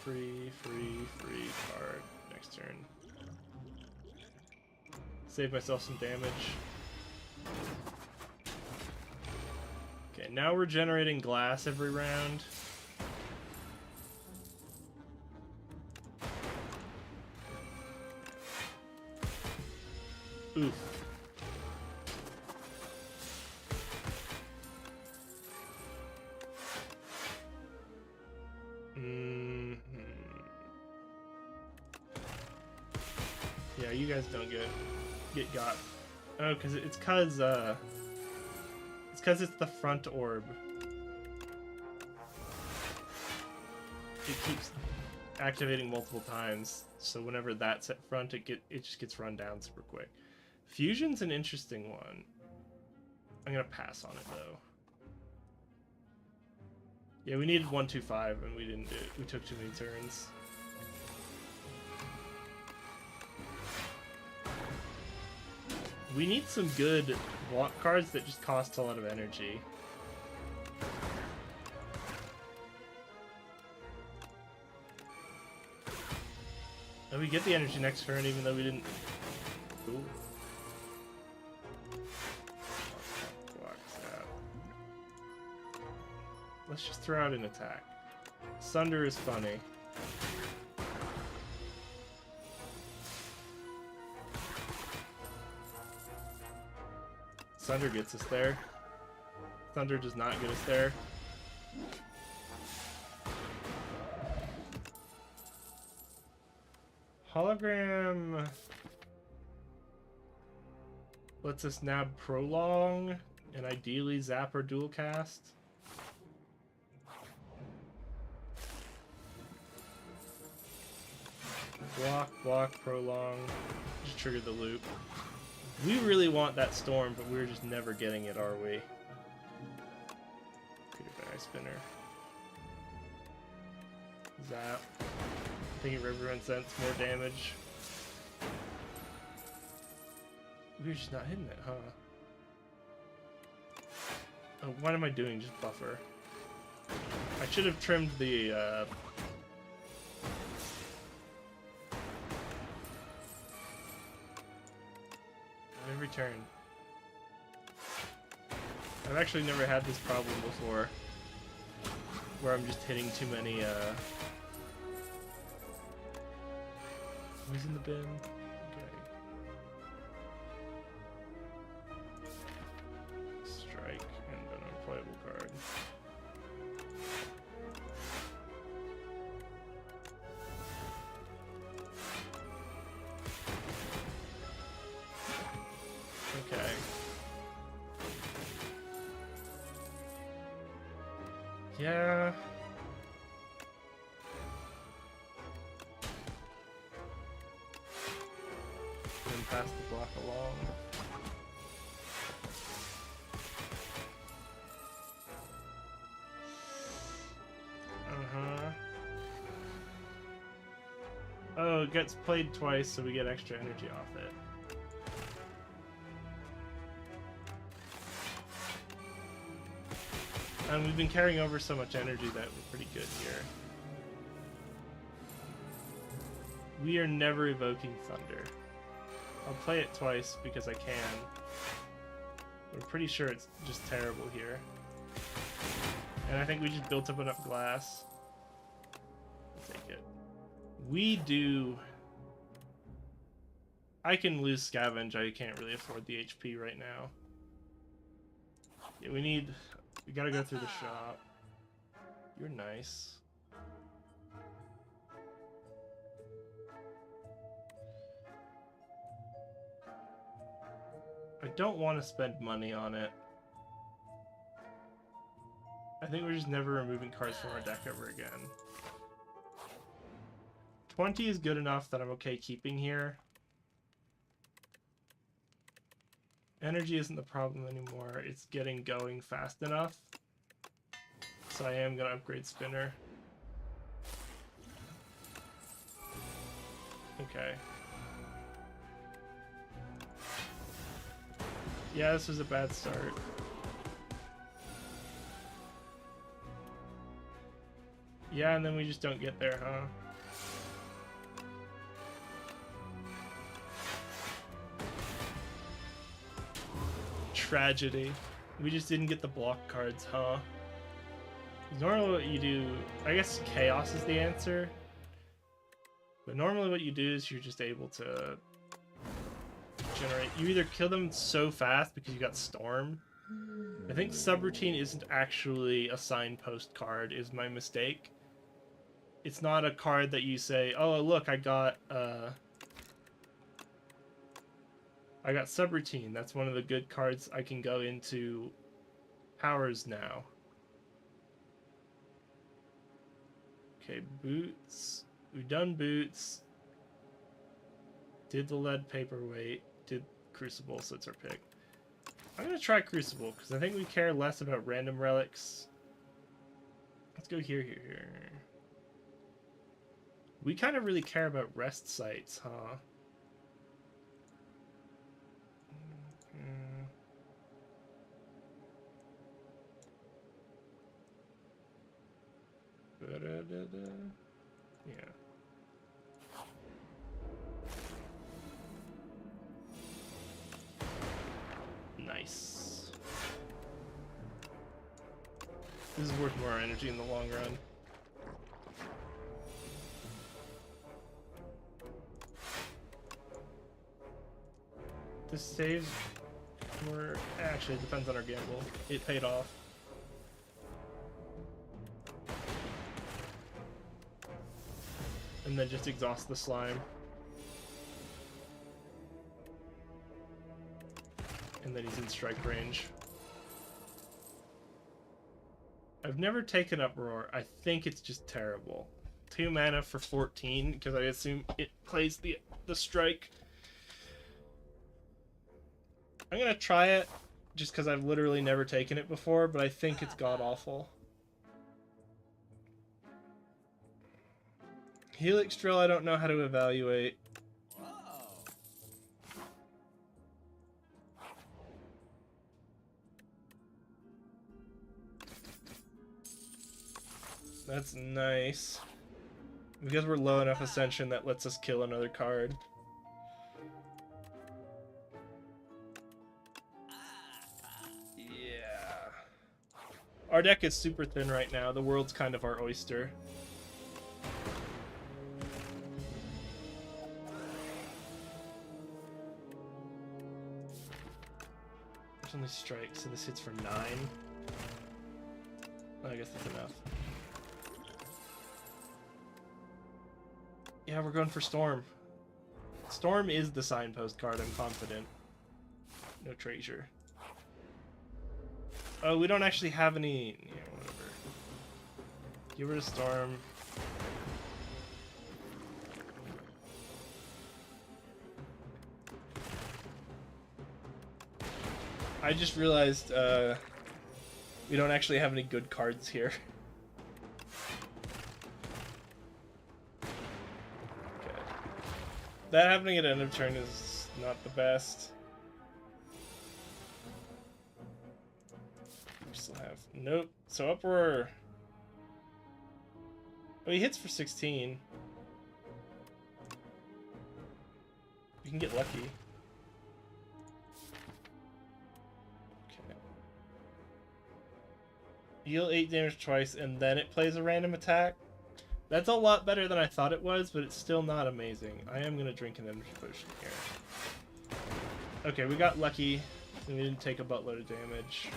Free card. Next turn. Save myself some damage. Okay, now we're generating glass every round. Oof. Yeah, you guys don't get got. Oh, because it's because it's the front orb. It keeps activating multiple times, so whenever that's at front, it just gets run down super quick. Fusion's an interesting one. I'm gonna pass on it though. Yeah, we needed 1, 2, 5, and we didn't do it. We took too many turns. We need some good block cards that just cost a lot of energy. And we get the energy next turn, even though we didn't. Ooh. Let's just throw out an attack. Sunder is funny. Sunder gets us there. Thunder does not get us there. Hologram lets us nab Prolong and ideally zap or dual cast. Block, Prolong. Just trigger the loop. We really want that storm, but we're just never getting it, are we? Ice Spinner. Zap. I think it represents more damage. We're just not hitting it, huh? Oh, what am I doing? Just buffer. I should have trimmed the, every turn. I've actually never had this problem before, where I'm just hitting too many, who's in the bin? Okay. Strike and an unplayable card. Okay. Yeah. And pass the block along. Oh, it gets played twice, so we get extra energy off it. And we've been carrying over so much energy that we're pretty good here. We are never evoking Thunder. I'll play it twice because I can. We're pretty sure it's just terrible here. And I think we just built up enough glass. I'll take it. We do... I can lose Scavenge. I can't really afford the HP right now. Yeah, we gotta go through the shop. You're nice. I don't want to spend money on it. I think we're just never removing cards from our deck ever again. 20 is good enough that I'm okay keeping here. Energy isn't the problem anymore. It's getting going fast enough. So I am going to upgrade Spinner. Okay. Yeah, this was a bad start. Yeah, and then we just don't get there, huh? Tragedy. We just didn't get the block cards, huh? Normally what you do... I guess Chaos is the answer. But normally what you do is you're just able to generate... You either kill them so fast because you got Storm. I think Subroutine isn't actually a signpost card, is my mistake. It's not a card that you say, oh look, I got Subroutine. That's one of the good cards I can go into powers now. Okay, Boots. We've done Boots. Did the lead paperweight. Did Crucible, so it's our pick. I'm going to try Crucible, because I think we care less about random relics. Let's go here. We kind of really care about rest sites, huh? Yeah. Nice. This is worth more energy in the long run. This saves more... Actually, it depends on our gamble. It paid off. And then just exhaust the slime. and then he's in strike range. I've never taken Uproar. I think it's just terrible. 2 mana for 14, because I assume it plays the strike. I'm gonna try it, just because I've literally never taken it before, but I think it's god-awful. Helix Drill, I don't know how to evaluate. That's nice. Because we're low enough Ascension, that lets us kill another card. Yeah. Our deck is super thin right now. The world's kind of our oyster. There's only strike, so this hits for 9. I guess that's enough. Yeah, we're going for Storm. Storm is the signpost card, I'm confident. No treasure. Oh, we don't actually have any... Yeah, whatever. Get rid of Storm. I just realized we don't actually have any good cards here. That happening at end of turn is not the best. We still have... Nope. So Uproar... Oh, he hits for 16. We can get lucky. Okay. Deal 8 damage twice, and then it plays a random attack. That's a lot better than I thought it was, but it's still not amazing. I am going to drink an energy potion here. Okay, we got lucky, and we didn't take a buttload of damage.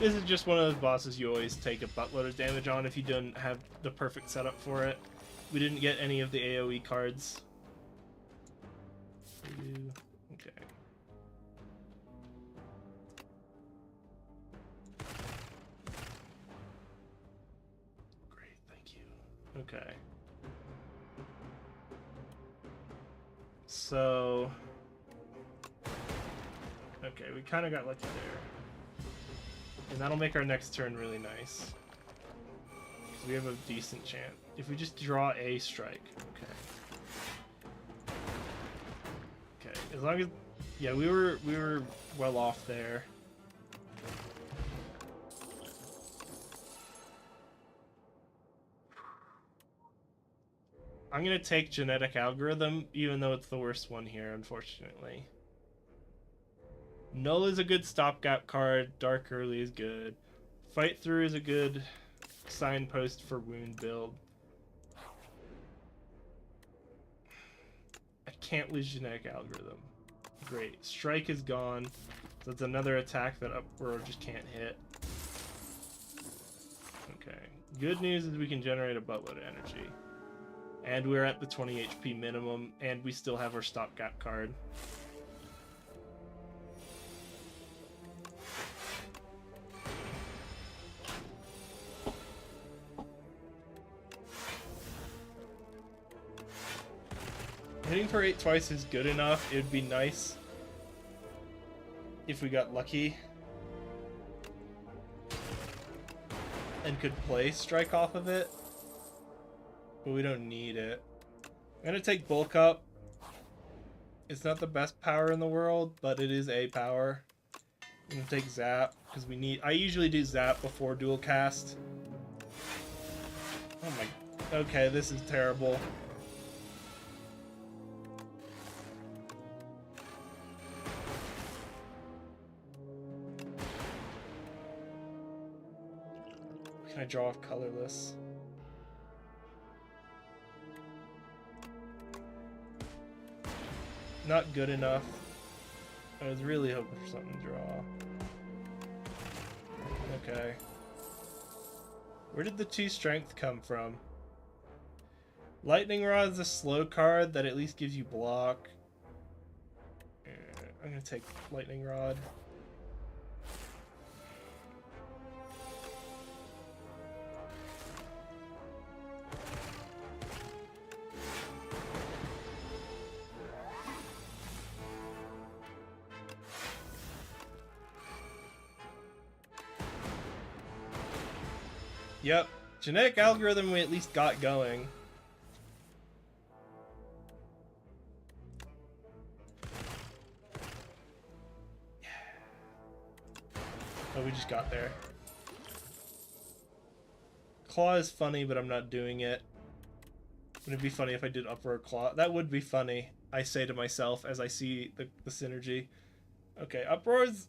This is just one of those bosses you always take a buttload of damage on if you don't have the perfect setup for it. We didn't get any of the AoE cards. Okay. Great, thank you. Okay. So... Okay, we kind of got lucky there. And that'll make our next turn really nice. Because we have a decent chance. If we just draw a strike. Okay. As long as, yeah, we were well off there. I'm gonna take Genetic Algorithm, even though it's the worst one here, unfortunately. Null is a good stopgap card. Dark Early is good. Fight Through is a good signpost for wound build. I can't lose Genetic Algorithm. Great. Strike is gone. So it's another attack that Uproar just can't hit. Okay. Good news is we can generate a buttload of energy. And we're at the 20 HP minimum, and we still have our stopgap card. Hitting for 8 twice is good enough. It would be nice if we got lucky and could play strike off of it, but we don't need it. I'm gonna take Bulk Up. It's not the best power in the world, but it is a power. I'm gonna take Zap because we need... I usually do Zap before dual cast. Oh my... Okay, this is terrible. Can I draw off colorless? Not good enough. I was really hoping for something to draw. Okay. Where did the 2 strength come from? Lightning Rod is a slow card that at least gives you block. I'm gonna take Lightning Rod. Yep, genetic algorithm we at least got going. Oh, we just got there. Claw is funny, but I'm not doing it. Wouldn't it be funny if I did Uproar Claw? That would be funny, I say to myself as I see the synergy. Okay, Uproar's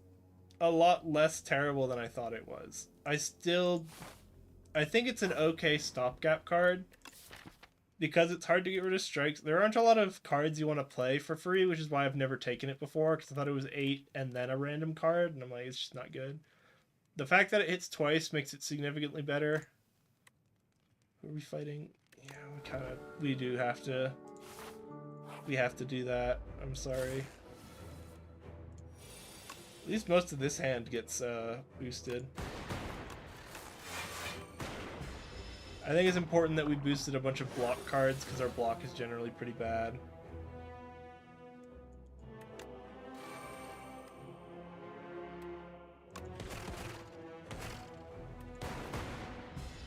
a lot less terrible than I thought it was. I think it's an okay stopgap card. Because it's hard to get rid of strikes. There aren't a lot of cards you want to play for free, which is why I've never taken it before, because I thought it was 8 and then a random card, and I'm like, it's just not good. The fact that it hits twice makes it significantly better. Who are we fighting? Yeah, we do have to... We have to do that. I'm sorry. At least most of this hand gets boosted. I think it's important that we boosted a bunch of block cards, because our block is generally pretty bad.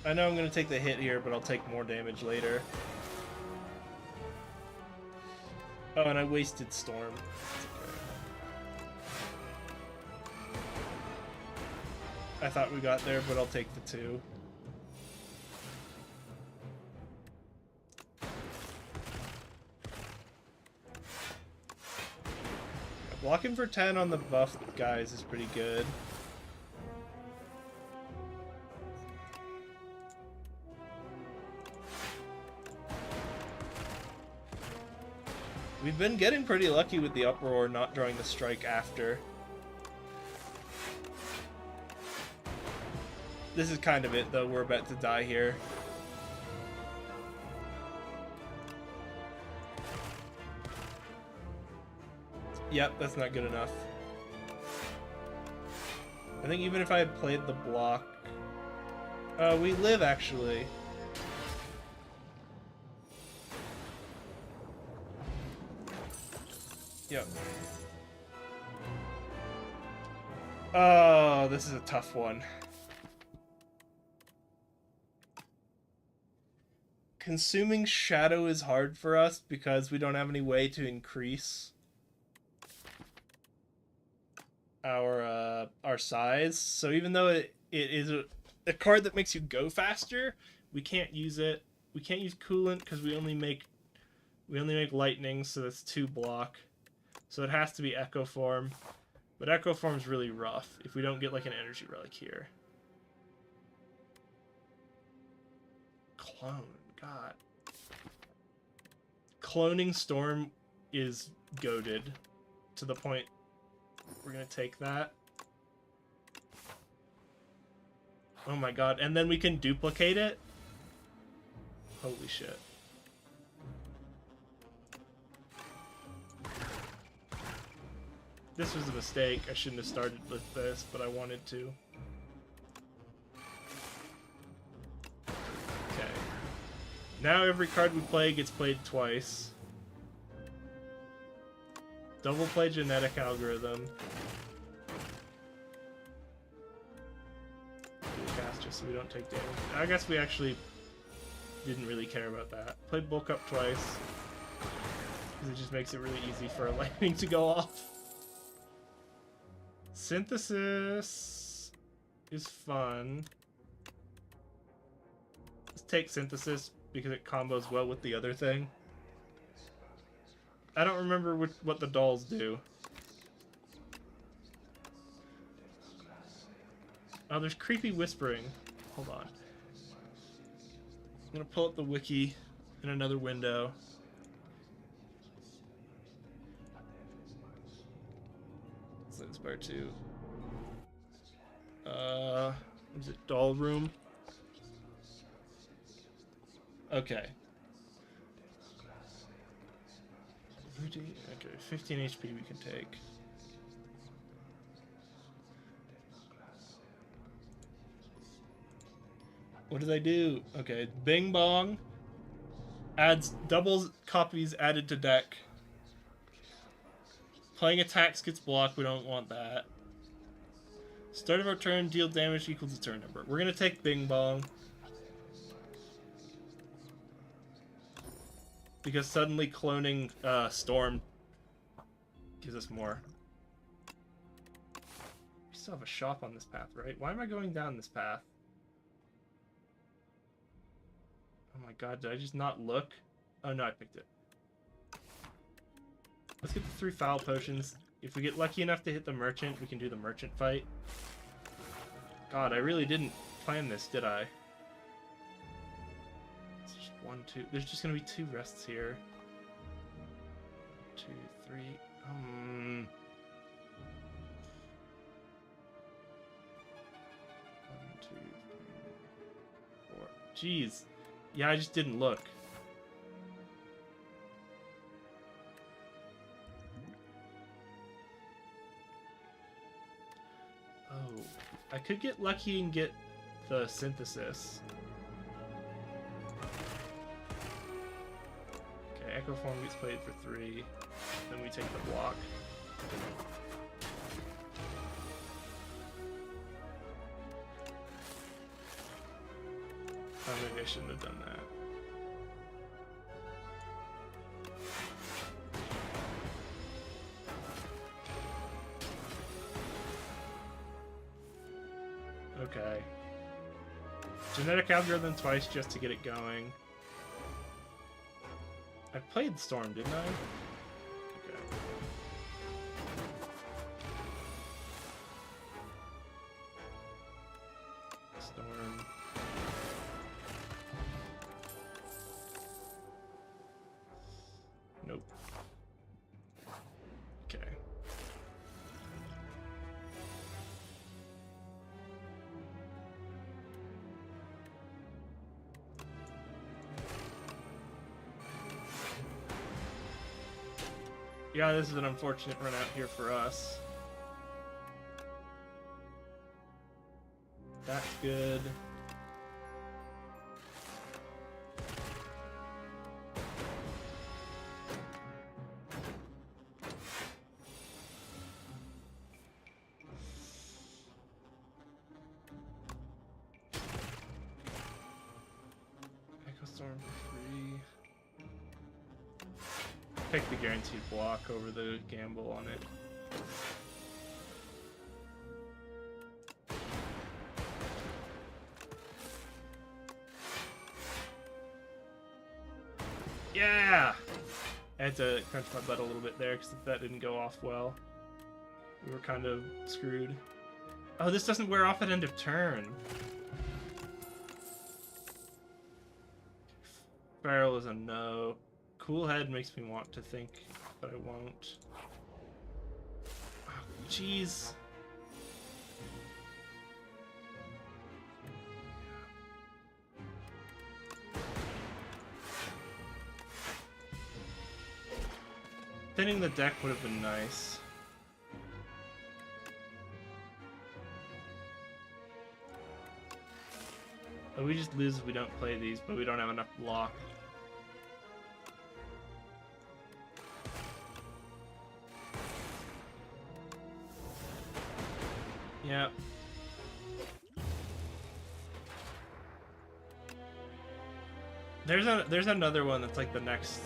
I know I'm going to take the hit here, but I'll take more damage later. Oh, and I wasted Storm. I thought we got there, but I'll take the 2. Blocking for 10 on the buff guys is pretty good. We've been getting pretty lucky with the Uproar not drawing the strike after. This is kind of it, though. We're about to die here. Yep, that's not good enough. I think even if I had played the block... we live, actually. Yep. Oh, this is a tough one. Consuming Shadow is hard for us because we don't have any way to increase our size. So even though it is a card that makes you go faster, we can't use it. We can't use Coolant because we only make lightning, so that's 2 block. So it has to be Echo Form. But Echo Form's really rough if we don't get like an energy relic here. Clone, God. Cloning Storm is goated to the point we're gonna take that. Oh my god, and then we can duplicate it? Holy shit. This was a mistake. I shouldn't have started with this, but I wanted to. Okay. Now every card we play gets played twice. Double play Genetic Algorithm. Cast just so we don't take damage. I guess we actually didn't really care about that. Play Bulk Up twice. Because it just makes it really easy for a lightning to go off. Synthesis is fun. Let's take Synthesis because it combos well with the other thing. I don't remember what the dolls do. Oh, there's creepy whispering. Hold on. I'm gonna pull up the wiki in another window. Slay the Spire II. Is it Doll Room? Okay. Okay, 15 HP we can take. What did I do? Okay, Bing Bong adds doubles copies added to deck. Playing attacks gets blocked. We don't want that. Start of our turn, deal damage equals the turn number. We're gonna take Bing Bong. Because suddenly cloning Storm gives us more. We still have a shop on this path, right? Why am I going down this path? Oh my god, did I just not look? Oh no, I picked it. Let's get the 3 foul potions. If we get lucky enough to hit the merchant, we can do the merchant fight. God, I really didn't plan this, did I? It's just 1, 2. There's just gonna be 2 rests here. 2, 3. 1, 2, 3, 4. Jeez. Yeah, I just didn't look. Oh, I could get lucky and get the synthesis. Okay, Echo Form gets played for 3. Then we take the block. Oh, maybe I shouldn't have done that. Okay. Genetic algorithm twice just to get it going. I played Storm, didn't I? Okay. Storm. Nope. Okay. Yeah, this is an unfortunate run out here for us. That's good. Echo Storm for 3. Pick the guaranteed block over the gamble on it. Yeah! I had to crunch my butt a little bit there because that didn't go off well. We were kind of screwed. Oh, this doesn't wear off at end of turn. Barrel is a no. Cool Head makes me want to think, but I won't. Oh, jeez. Thinning the deck would have been nice. Oh, we just lose if we don't play these, but we don't have enough block. Yep. There's another one that's like the next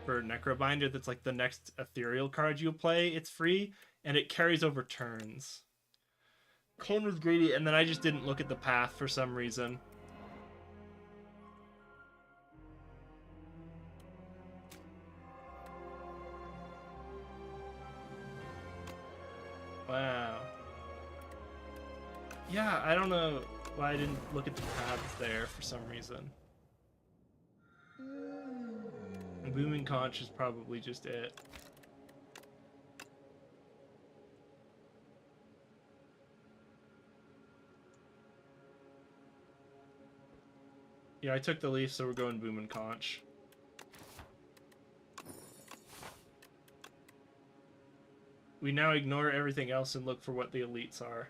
for Necrobinder that's like the next ethereal card you play. It's free and it carries over turns. Clone was greedy, and then I just didn't look at the path for some reason. Wow. Yeah, I don't know why I didn't look at the paths there for some reason. And Booming Conch is probably just it. Yeah, I took the leaf, so we're going Boom and Conch. We now ignore everything else and look for what the elites are.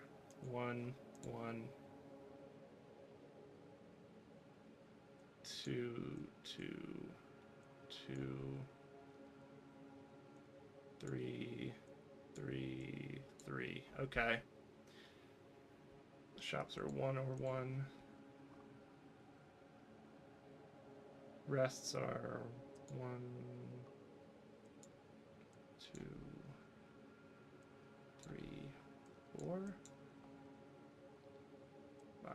1, 1, 2, 2, 2, 3, 3, 3. Okay. The shops are 1 over 1. Rests are 1, 2, 3, 4, 5.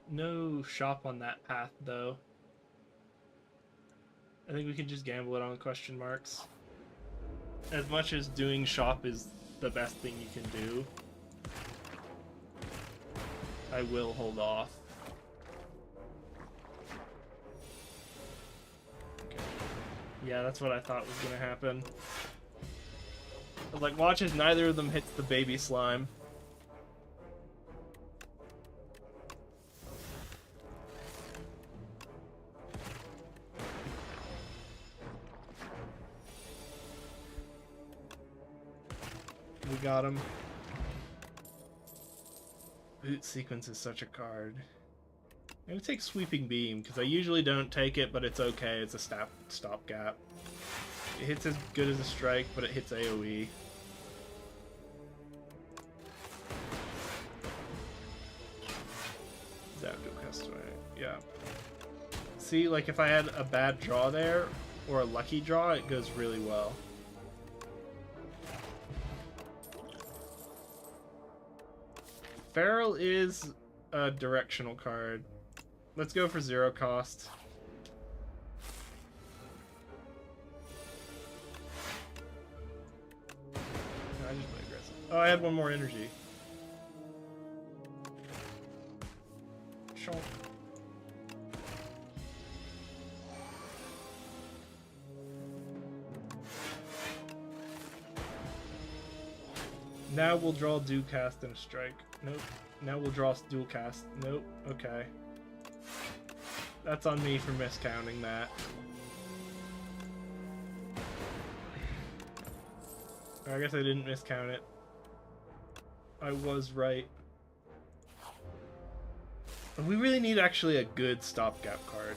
No shop on that path though. I think we can just gamble it on question marks. As much as doing shop is the best thing you can do, I will hold off. Okay. Yeah, that's what I thought was gonna happen. I was like, watch as neither of them hits the baby slime. We got him. Boot Sequence is such a card. I'm gonna take Sweeping Beam, because I usually don't take it, but it's okay. It's a stopgap. It hits as good as a strike, but it hits AoE. Yeah. See, like if I had a bad draw there, or a lucky draw, it goes really well. Feral is a directional card. Let's go for 0 cost. No, I just play aggressive. Oh, I had one more energy. Shonk. Now we'll draw dual cast and a strike. Nope. Now we'll draw dual cast. Nope. Okay. That's on me for miscounting that. I guess I didn't miscount it. I was right. We really need actually a good stopgap card.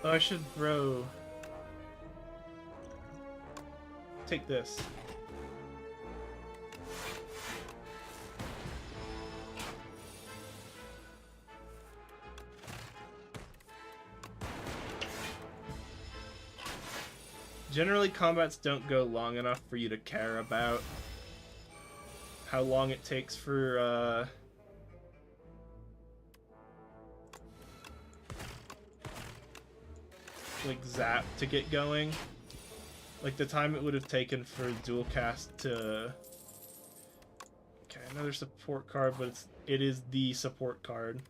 Oh, I should throw... Take this. Generally, combats don't go long enough for you to care about how long it takes for like Zap to get going. Like the time it would have taken for dual cast to... Okay, another support card, but it is the support card.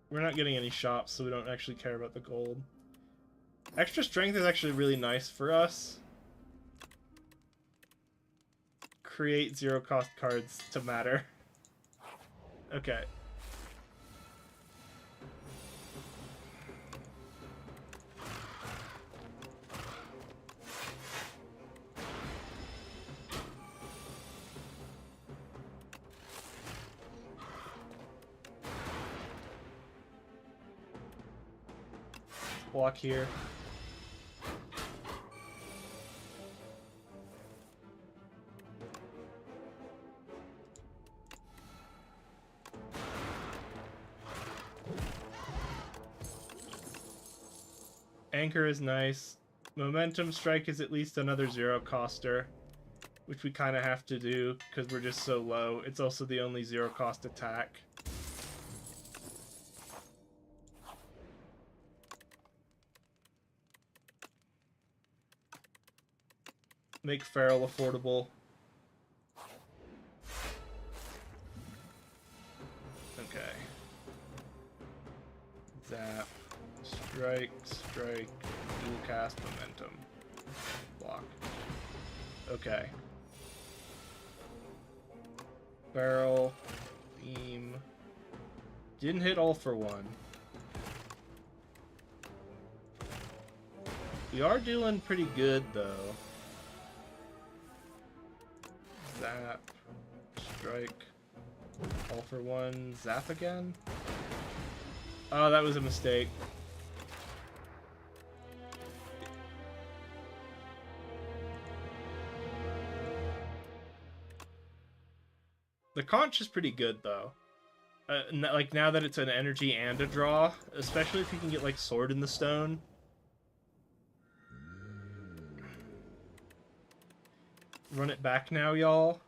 We're not getting any shops, so we don't actually care about the gold. Extra strength is actually really nice for us. Create 0 cost cards to matter. Okay. Block here. Anchor is nice. Momentum Strike is at least another 0 coster, which we kind of have to do because we're just so low. It's also the only 0 cost attack. Make Feral affordable. strike, strike, dual cast, momentum. Block. Okay. Barrel, beam. Didn't hit all for one. We are doing pretty good though. Zap, strike, all for one, zap again? Oh, that was a mistake. The conch is pretty good though. Like now that it's an energy and a draw, especially if you can get like Sword in the Stone. Run it back now, y'all.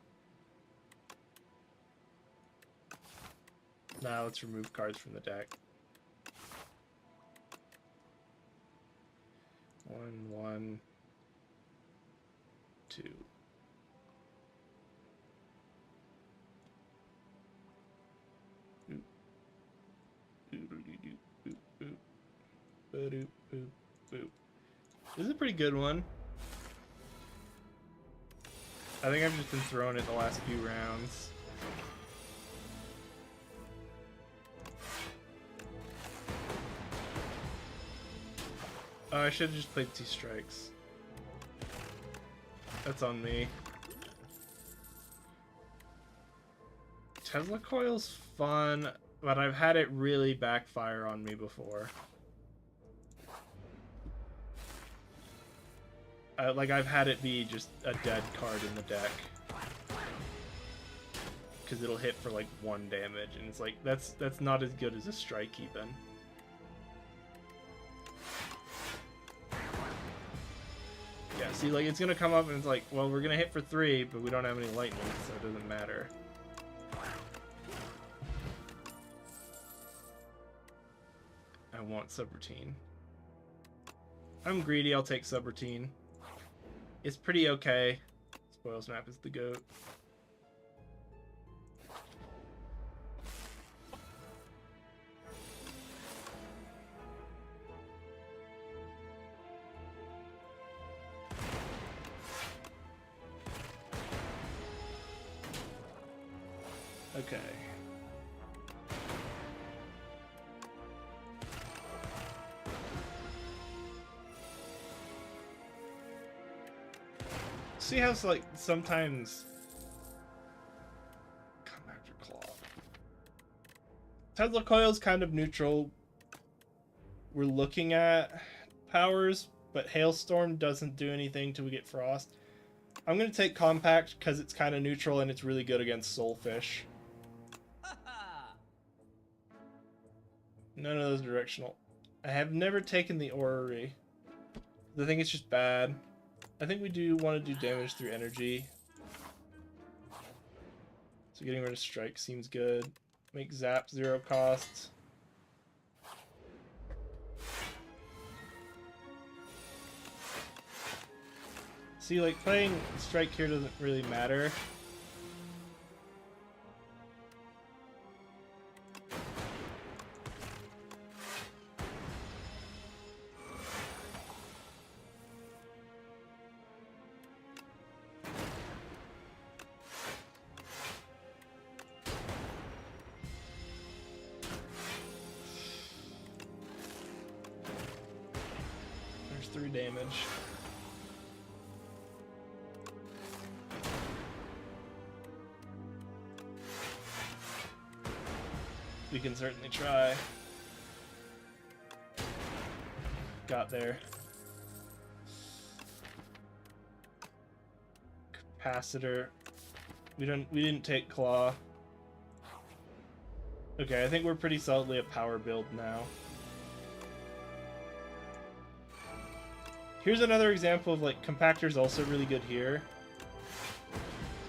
Now let's remove cards from the deck. 1, 2. This is a pretty good one. I think I've just been throwing it the last few rounds. Oh, I should have just played 2 strikes. That's on me. Tesla Coil's fun, but I've had it really backfire on me before. Like, I've had it be just a dead card in the deck. Because it'll hit for, like, 1 damage, and it's like, that's not as good as a strike, even. Yeah, see, like, it's gonna come up and it's like, well, we're gonna hit for 3, but we don't have any lightning, so it doesn't matter. I want subroutine. I'm greedy, I'll take subroutine. It's pretty okay. Spoils map is the GOAT. Okay. See how it's like sometimes Compactor Claw. Tesla Coil's kind of neutral. We're looking at powers, but Hailstorm doesn't do anything till we get Frost. I'm gonna take Compact because it's kind of neutral and it's really good against Soulfish. None of those directional. I have never taken the Orrery. I think it's just bad. I think we do want to do damage through energy. So getting rid of strike seems good. Make zap 0 cost. See, like, playing strike here doesn't really matter. There's 3 damage. We can certainly try. Got there. Capacitor. We didn't take Claw. Okay, I think we're pretty solidly a power build now. Here's another example of, like, Compactor's also really good here.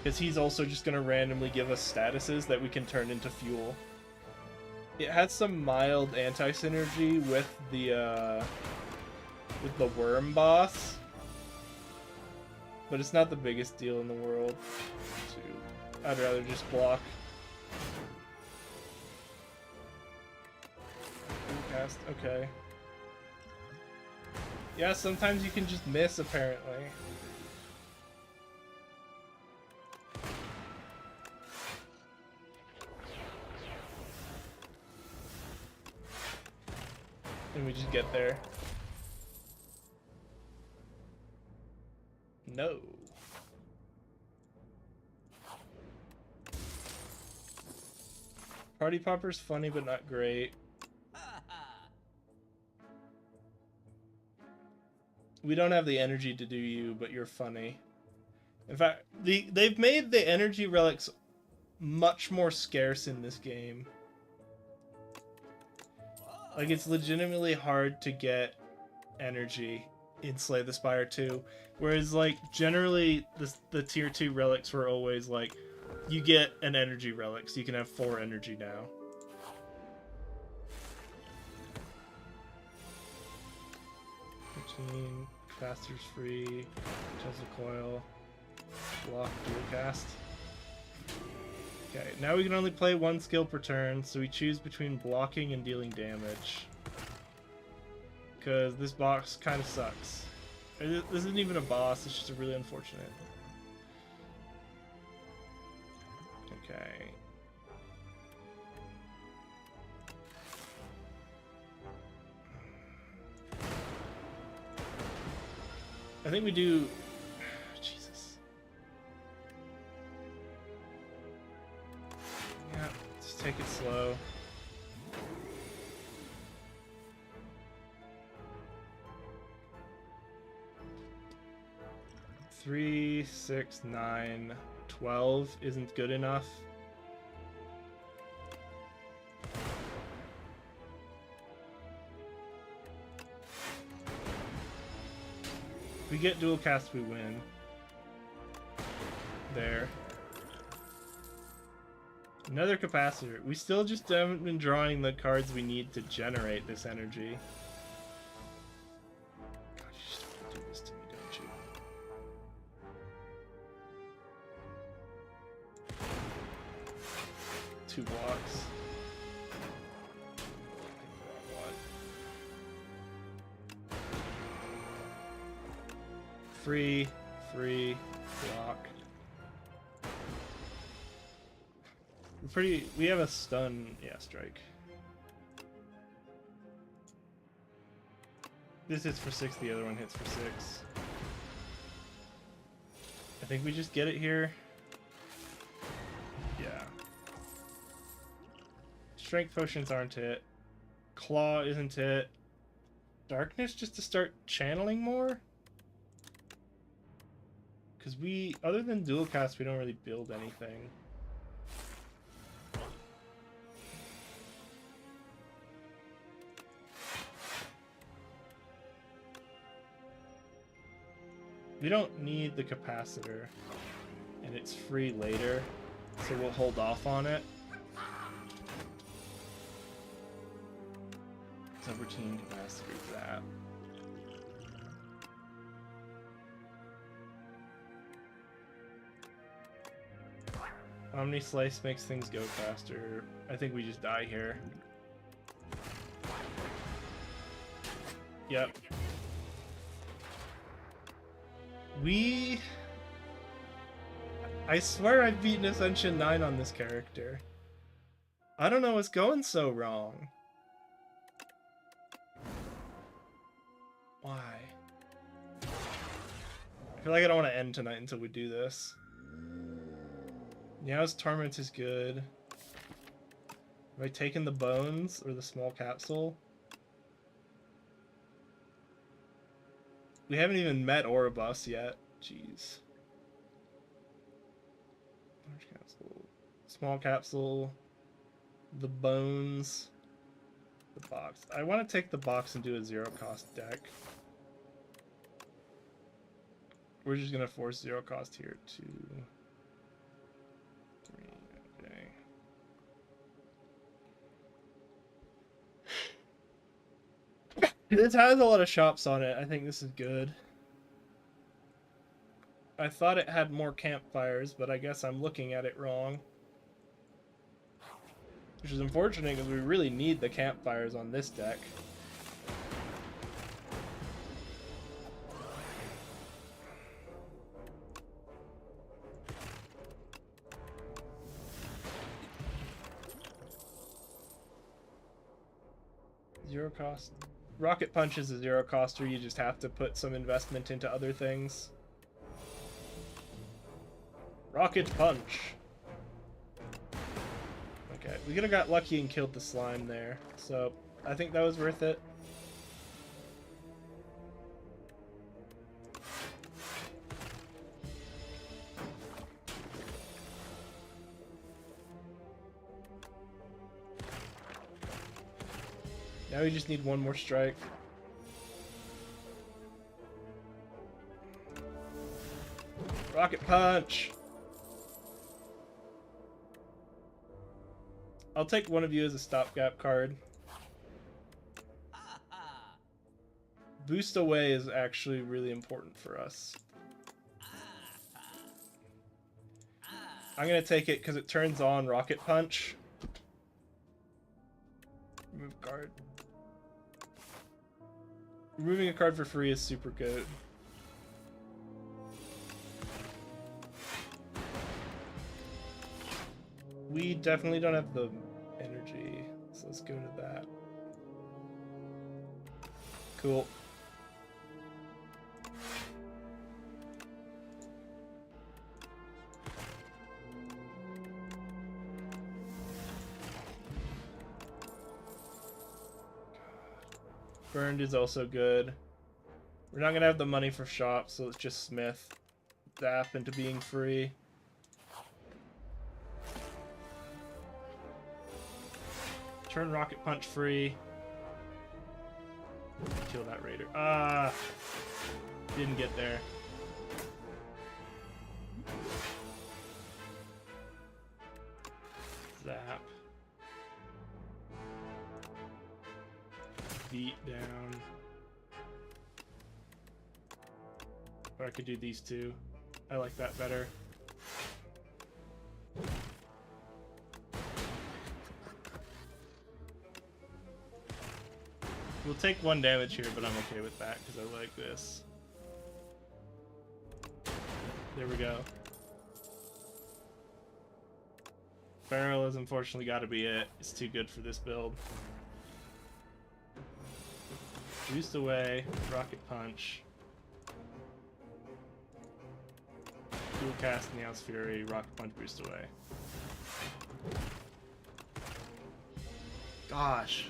Because he's also just going to randomly give us statuses that we can turn into fuel. It has some mild anti-synergy with the worm boss. But it's not the biggest deal in the world. So I'd rather just block. Cast, okay. Yeah, sometimes you can just miss, apparently. And we just get there. No. Party Popper's funny, but not great. We don't have the energy to do you, but you're funny. In fact, they've made the energy relics much more scarce in this game. Like, it's legitimately hard to get energy in Slay the Spire II. Whereas, like, generally, the tier 2 relics were always like, you get an energy relic, so you can have 4 energy now. Capacitor's free, Tesla coil, block, dual cast. Okay, now we can only play 1 skill per turn, so we choose between blocking and dealing damage. Because this boss kind of sucks. This isn't even a boss, it's just a really unfortunate. Okay. I think we do... Jesus. Yeah, just take it slow. Three, 6, 9, 12 isn't good enough. If we get dual cast, we win. There. Another capacitor. We still just haven't been drawing the cards we need to generate this energy. God, you just want to do this to me, don't you? Two blocks. Free, block. We have a stun, yeah, strike. This hits for 6, the other one hits for 6. I think we just get it here. Yeah. Strength potions aren't it. Claw isn't it. Darkness just to start channeling more? Because we, other than dual cast, we don't really build anything. We don't need the capacitor, and it's free later, so we'll hold off on it. Subroutine capacitor is that. Omni Slice makes things go faster. I think we just die here. Yep. I swear I've beaten Ascension 9 on this character. I don't know what's going so wrong. Why? I feel like I don't want to end tonight until we do this. Meow's Torment is good. Have I taken the bones or the small capsule? We haven't even met Oribus yet. Jeez. Large capsule. Small capsule. The bones. The box. I want to take the box and do a 0 cost deck. We're just going to force 0 cost here. 2, 3. Okay. This has a lot of shops on it. I think this is good. I thought it had more campfires, but I guess I'm looking at it wrong. Which is unfortunate because we really need the campfires on this deck. Zero cost. Rocket Punch is a zero coster. You just have to put some investment into other things. Rocket Punch. Okay, we could have got lucky and killed the slime there. So I think that was worth it. Now we just need one more strike. Rocket Punch! I'll take one of you as a stopgap card. Boost away is actually really important for us. I'm gonna take it because it turns on Rocket Punch. Remove card. Removing a card for free is super good. We definitely don't have the energy, so let's go to that. Cool. Burned is also good. We're not gonna have the money for shop, so let's just smith Zap into being free. Turn Rocket Punch free. Kill that raider. Ah! Didn't get there. Zap. Beat down. Or I could do these two. I like that better. We'll take 1 damage here, but I'm okay with that because I like this. There we go. Feral has unfortunately got to be it. It's too good for this build. Boost away, Rocket Punch. Dual cast Neos Fury, Rocket Punch, boost away. Gosh.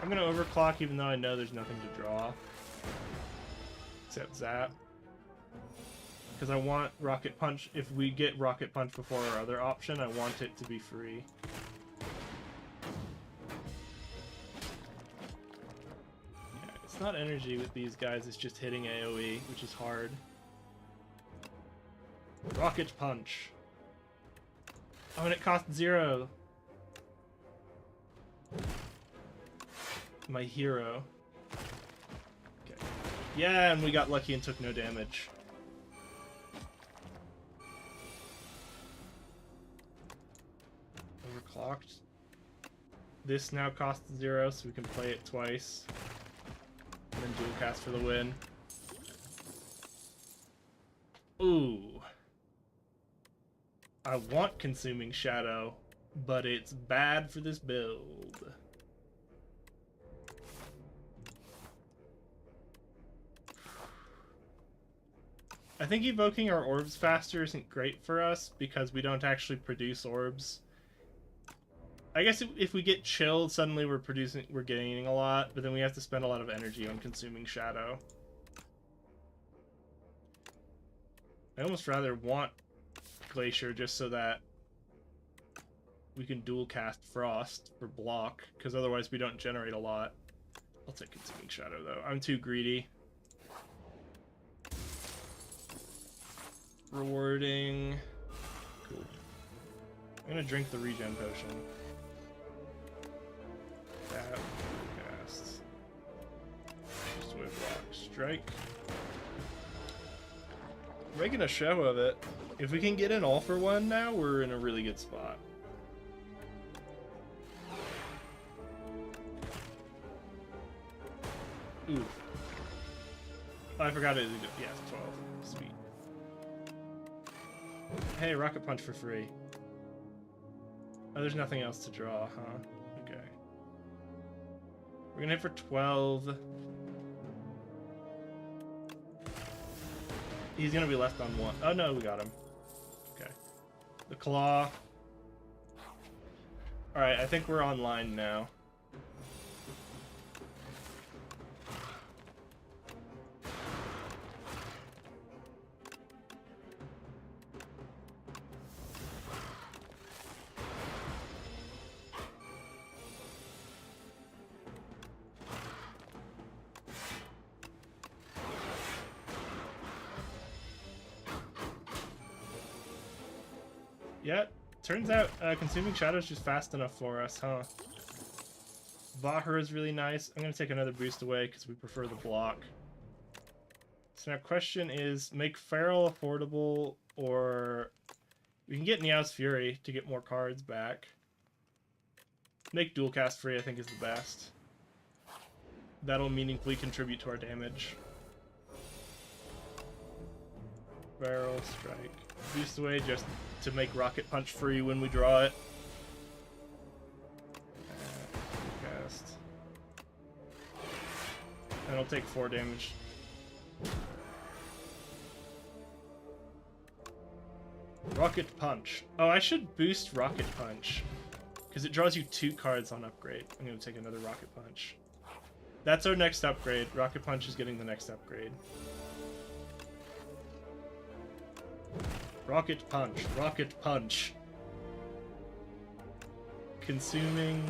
I'm gonna overclock even though I know there's nothing to draw. Except Zap. Because I want Rocket Punch, if we get Rocket Punch before our other option, I want it to be free. Yeah, it's not energy with these guys, it's just hitting AoE, which is hard. Rocket Punch. Oh, and it costs 0. My hero. Okay. Yeah, and we got lucky and took no damage. Overclocked. This now costs 0, so we can play it twice. And then dual cast for the win. Ooh. I want Consuming Shadow, but it's bad for this build. I think evoking our orbs faster isn't great for us because we don't actually produce orbs. I guess if we get chilled, suddenly we're gaining a lot, but then we have to spend a lot of energy on Consuming Shadow. I almost rather want Glacier just so that we can dual cast Frost for block, because otherwise we don't generate a lot. I'll take Consuming Shadow though. I'm too greedy. Rewarding. Cool. I'm gonna drink the regen potion. Tap. Cast. Just away block. Strike. Making a show of it. If we can get an all for one now, we're in a really good spot. Ooh. Oh, I forgot it. Yeah, it's 12. Sweet. Hey, Rocket Punch for free. Oh, there's nothing else to draw, huh? Okay. We're gonna hit for 12. He's gonna be left on 1. Oh no, we got him. Okay. The Claw. Alright, I think we're online now. Yeah, turns out Consuming Shadow is just fast enough for us, huh? Vahra is really nice. I'm going to take another boost away because we prefer the block. So now question is, make Feral affordable, or we can get Niao's Fury to get more cards back. Make dual cast free, I think, is the best. That'll meaningfully contribute to our damage. Feral Strike. Boost away just to make Rocket Punch free when we draw it. Cast. And it'll take 4 damage. Rocket Punch. Oh, I should boost Rocket Punch, because it draws you 2 cards on upgrade. I'm going to take another Rocket Punch. That's our next upgrade. Rocket Punch is getting the next upgrade. Rocket Punch. Rocket Punch. Consuming.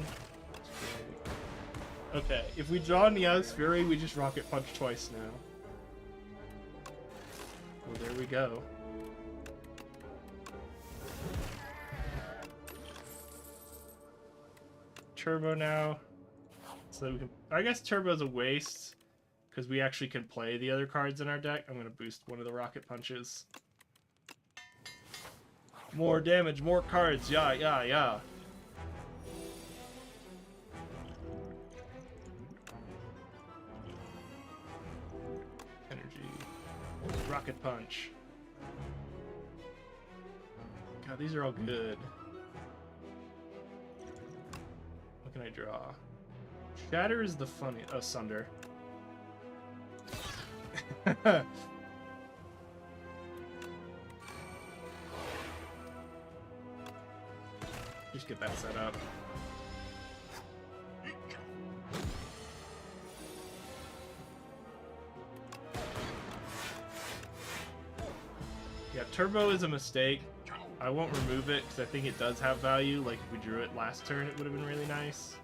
Okay, if we draw Niao's Fury, we just Rocket Punch twice now. Well, there we go. Turbo now. So that we can. I guess Turbo's a waste, because we actually can play the other cards in our deck. I'm going to boost one of the Rocket Punches. More damage, more cards. Yeah, yeah, yeah. Energy. Rocket Punch. God, these are all good. What can I draw? Shatter is the funny. Oh, Sunder. Just get that set up. Yeah, Turbo is a mistake. I won't remove it because I think it does have value. Like if we drew it last turn, it would have been really nice.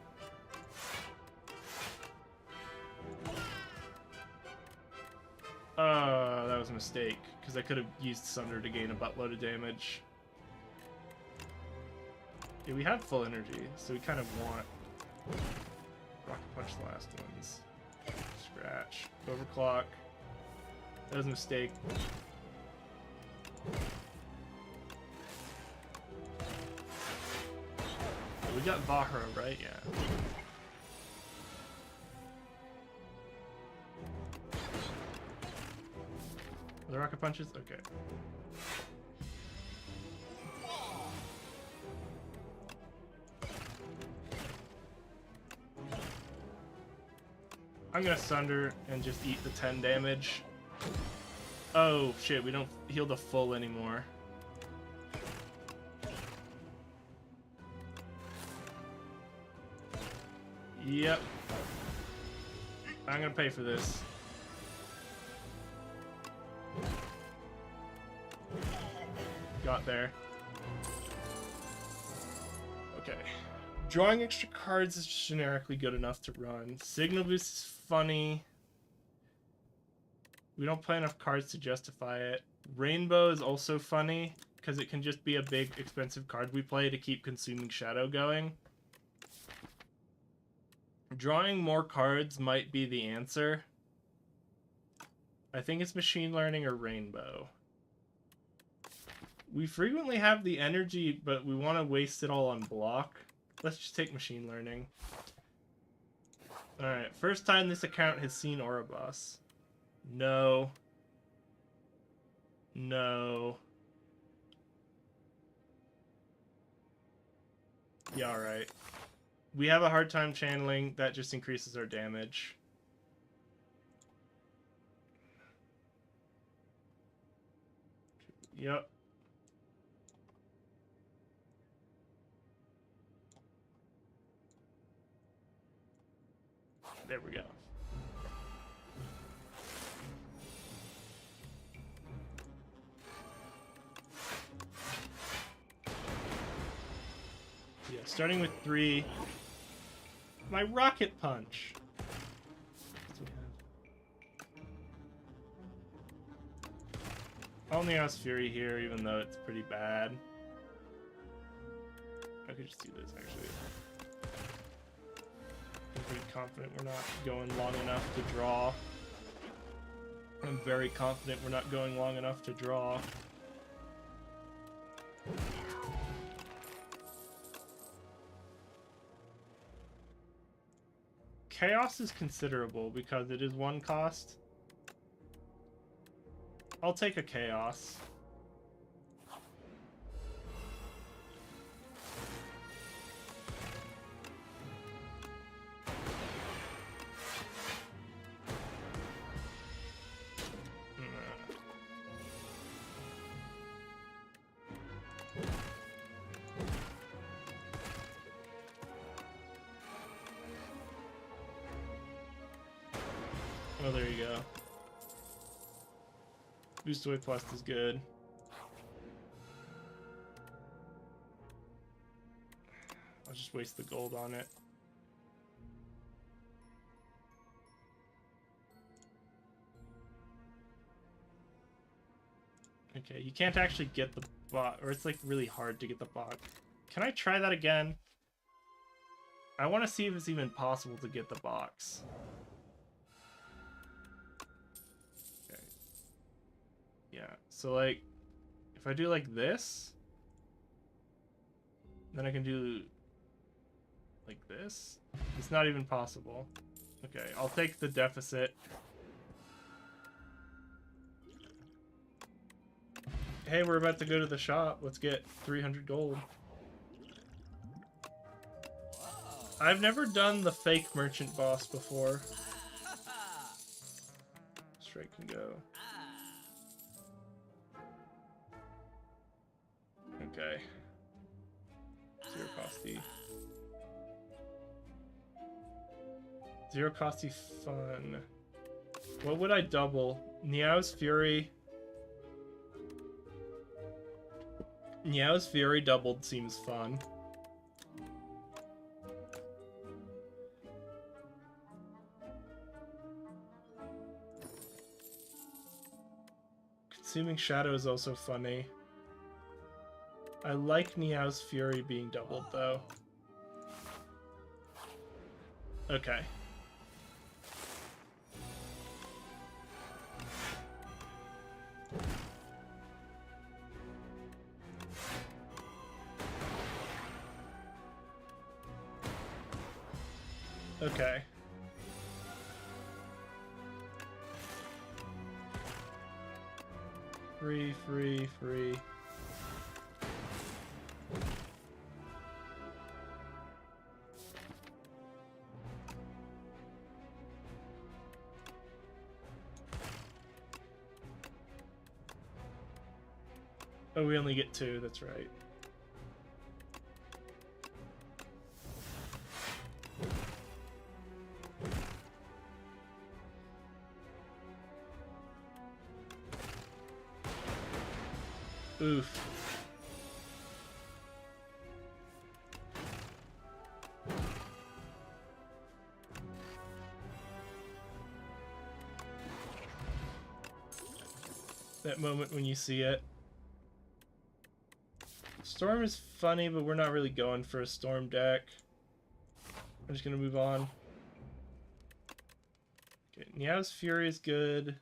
That was a mistake because I could have used Sunder to gain a buttload of damage. Yeah, we have full energy, so we kind of want Rocket Punch the last ones. Scratch. Overclock. That was a mistake. We got Vahra, right? Yeah. The Rocket Punches? Okay. I'm gonna Sunder and just eat the 10 damage. Oh shit, we don't heal the full anymore. Yep. I'm gonna pay for this. Got there. Okay. Drawing extra cards is generically good enough to run. Signal Boost is funny. We don't play enough cards to justify it. Rainbow is also funny, because it can just be a big, expensive card we play to keep Consuming Shadow going. Drawing more cards might be the answer. I think it's Machine Learning or Rainbow. We frequently have the energy, but we want to waste it all on block. Let's just take Machine Learning. Alright, first time this account has seen Ouroboros. No. No. Yeah, alright. We have a hard time channeling. That just increases our damage. Yep. There we go. Yeah, starting with 3. My rocket punch. Only has Fury here, even though it's pretty bad. I could just do this, actually. I'm pretty confident we're not going long enough to draw. I'm very confident we're not going long enough to draw. Chaos is considerable because it is 1 cost. I'll take a Chaos. Oh, there you go. Boost away plus is good. I'll just waste the gold on it. Okay, you can't actually get the bot, or it's like really hard to get the bot. Can I try that again? I want to see if it's even possible to get the box. Okay. Yeah, so like, if I do like this, then I can do like this. It's not even possible. Okay, I'll take the deficit. Hey, we're about to go to the shop. Let's get 300 gold. I've never done the fake merchant boss before. Strike can go. Okay. Zero costy. Zero costy fun. What would I double? Niao's Fury. Niao's Fury doubled seems fun. Consuming Shadow is also funny. I like Niao's Fury being doubled, though. Okay. Okay. Free. Oh, we only get 2, that's right. Oof. That moment when you see it. Storm is funny, but we're not really going for a storm deck. I'm just gonna move on. Okay, Niao's Fury is good.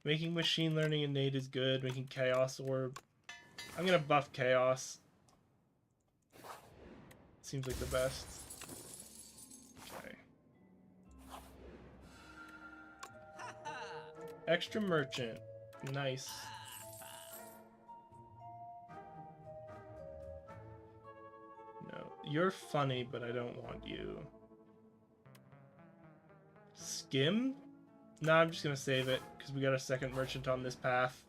Making Machine Learning innate is good. Making Chaos Orb. I'm gonna buff Chaos. Seems like the best. Okay. Extra Merchant. Nice. You're funny, but I don't want you. Skim? No, I'm just gonna save it, because we got a second merchant on this path.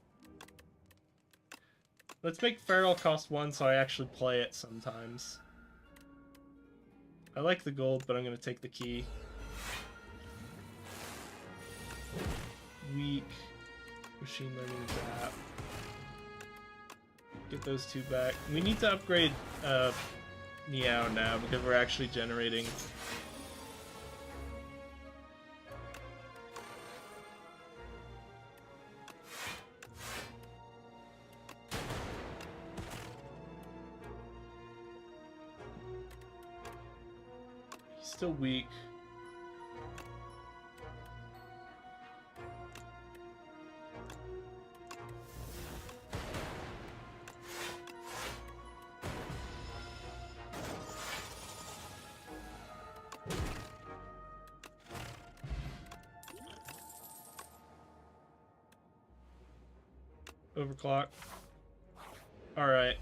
Let's make Feral cost 1 so I actually play it sometimes. I like the gold, but I'm gonna take the key. Weak. Machine learning zap. Get those two back. We need to upgrade Meow now because we're actually generating. He's still weak. Overclock. Alright.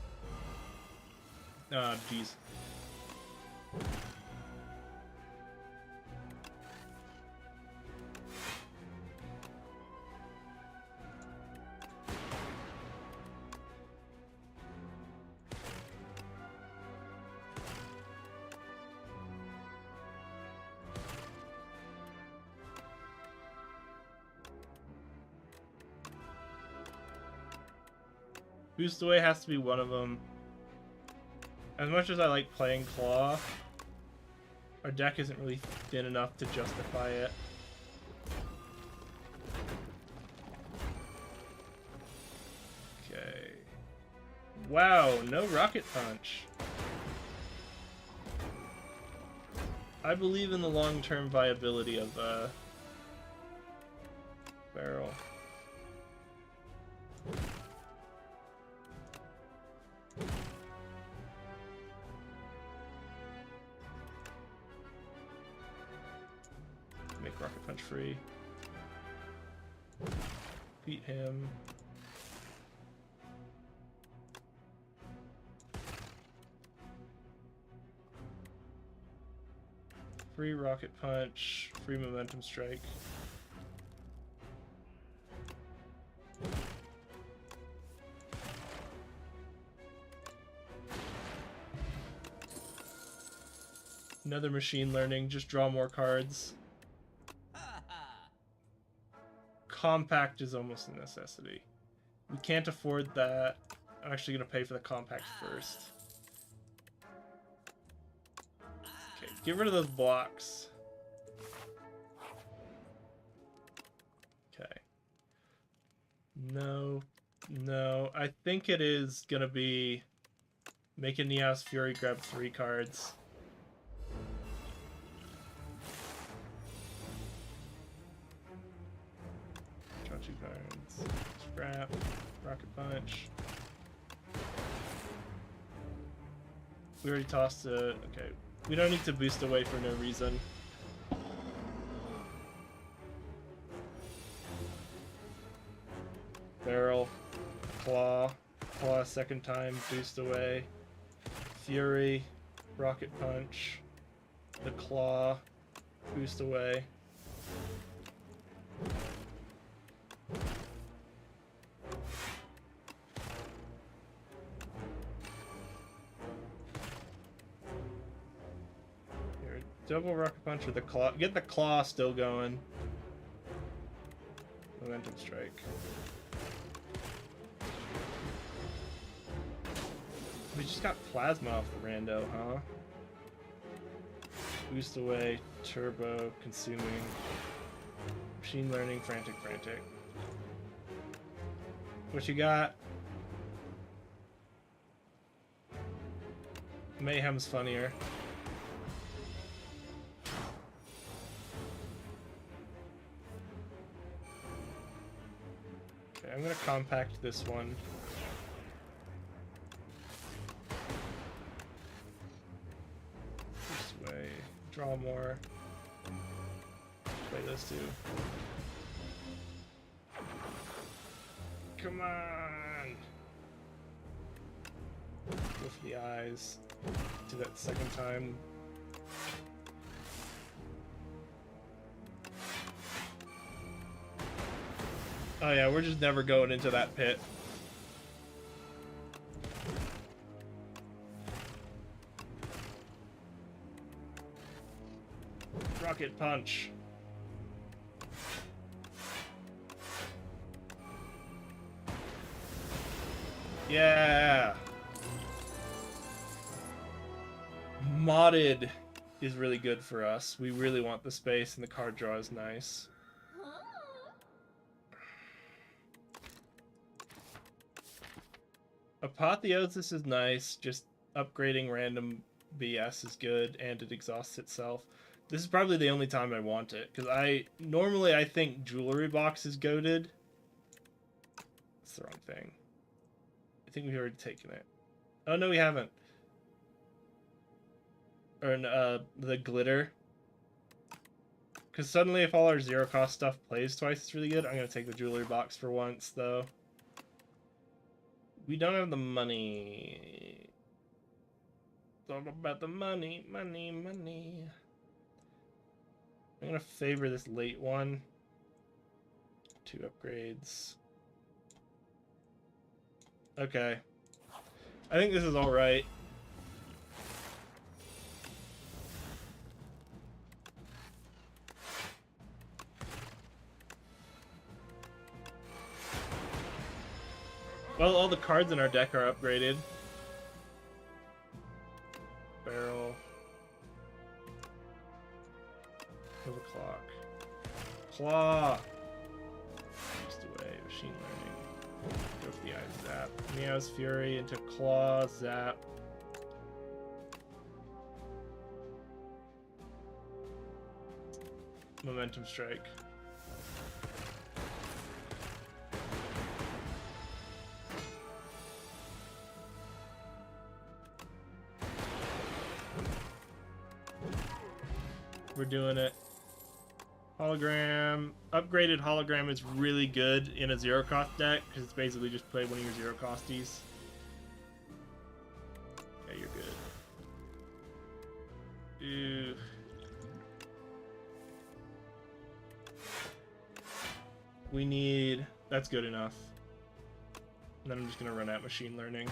Ah, jeez. Boost away has to be one of them. As much as I like playing Claw, our deck isn't really thin enough to justify it. Okay. Wow, no Rocket Punch. I believe in the long-term viability of Barrel. Make Rocket Punch free. Beat him. Free Rocket Punch, free Momentum Strike. Another machine learning, just draw more cards. Compact is almost a necessity. We can't afford that. I'm actually going to pay for the compact first. Okay, get rid of those blocks. Okay. No. No. I think it is going to be make a Neos Fury grab 3 cards. Draw 2 cards. Scrap. Rocket Punch. We already tossed a... Okay. We don't need to boost away for no reason. Barrel. Claw. Claw second time. Boost away. Fury. Rocket Punch. The Claw. Boost away. Here, double Rocket Punch with the Claw. Get the Claw still going. Momentum Strike. We just got Plasma off the rando, huh? Boost away, Turbo, Consuming, Machine Learning, Frantic. What you got? Mayhem's funnier. Okay, I'm gonna compact this one. This way. Draw more. Play those two. Come on! With the eyes. Do that second time. Oh yeah, we're just never going into that pit. Rocket punch. Yeah. Modded is really good for us. We really want the space, and the card draw is nice. Apotheosis is nice. Just upgrading random BS is good, and it exhausts itself. This is probably the only time I want it, because I think Jewelry Box is goated. That's the wrong thing. I think we've already taken it. Oh no, we haven't. Or the glitter. Because suddenly, if all our zero cost stuff plays twice, it's really good. I'm gonna take the Jewelry Box for once, though. We don't have the money. It's all about the money, money, money. I'm gonna favor this late one. 2 upgrades. Okay. I think this is alright. Well, all the cards in our deck are upgraded. Barrel. Overclock. Claw! Just away. Machine learning. Go for the eye zap. Meow's Fury into Claw, zap. Momentum Strike. We're doing it. Hologram. Upgraded hologram is really good in a zero cost deck because it's basically just play one of your zero costies. Yeah, you're good. Ew. We need... That's good enough. And then I'm just gonna run out machine learning.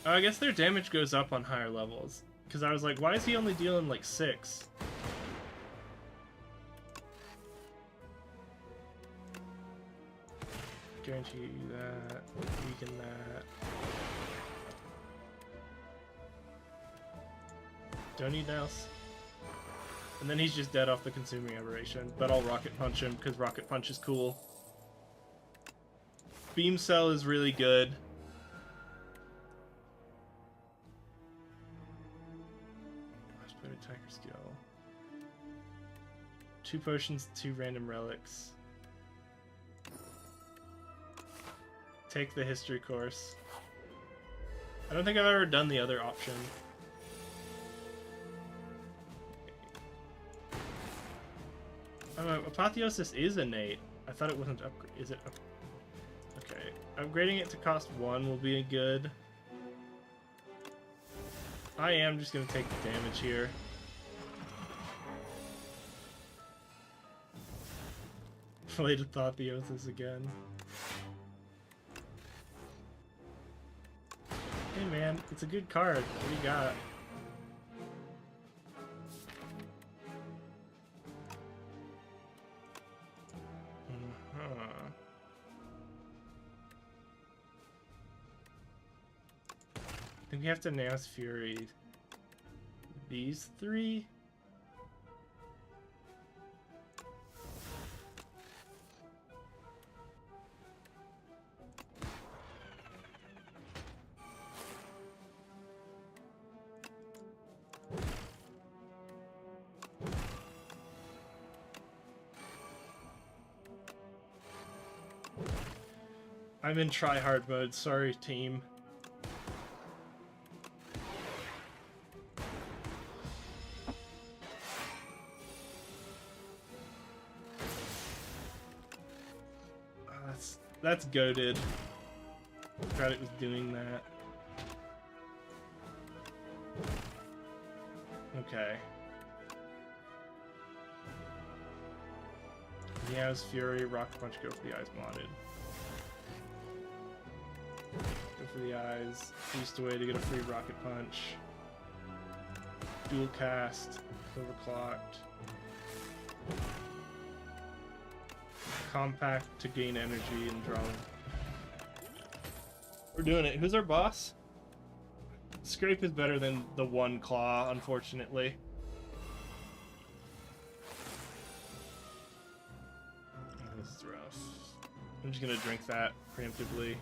I guess their damage goes up on higher levels. Because I was like, why is he only dealing like 6? Guarantee you that. Weaken that. Don't need else. And then he's just dead off the Consuming Aberration. But I'll Rocket Punch him because Rocket Punch is cool. Beam Cell is really good. Attacker skill. 2 potions, 2 random relics. Take the history course. I don't think I've ever done the other option. Apotheosis is innate. I thought it wasn't upgrade. Is it? Okay. Upgrading it to cost 1 will be good. I am just going to take the damage here. Played Apotheosis again. Hey man, it's a good card. What do you got? I think we have to Naos Fury these 3. I'm in try-hard mode, sorry team. That's goated. forgot it was doing that. Okay. Meow's Fury, Rocket Punch, go for the eyes modded. Go for the eyes. Boost away to get a free Rocket Punch. Dual cast. Overclocked. Compact to gain energy and draw. We're doing it. Who's our boss? Scrape is better than the one claw, unfortunately. Oh, this is rough. I'm just gonna drink that preemptively.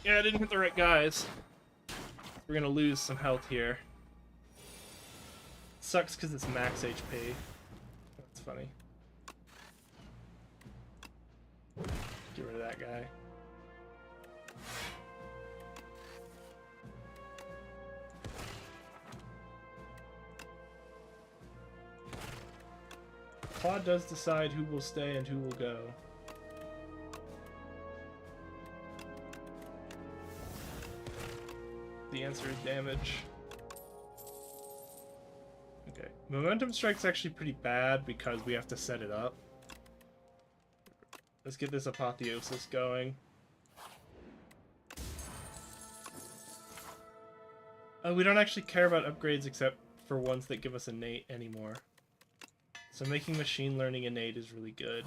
Yeah, I didn't hit the right guys. We're gonna lose some health here. Sucks because it's max HP. That's funny. Get rid of that guy. Claude does decide who will stay and who will go. The answer is damage. Okay. Momentum Strike's actually pretty bad because we have to set it up. Let's get this Apotheosis going. We don't actually care about upgrades except for ones that give us innate anymore. So making machine learning innate is really good.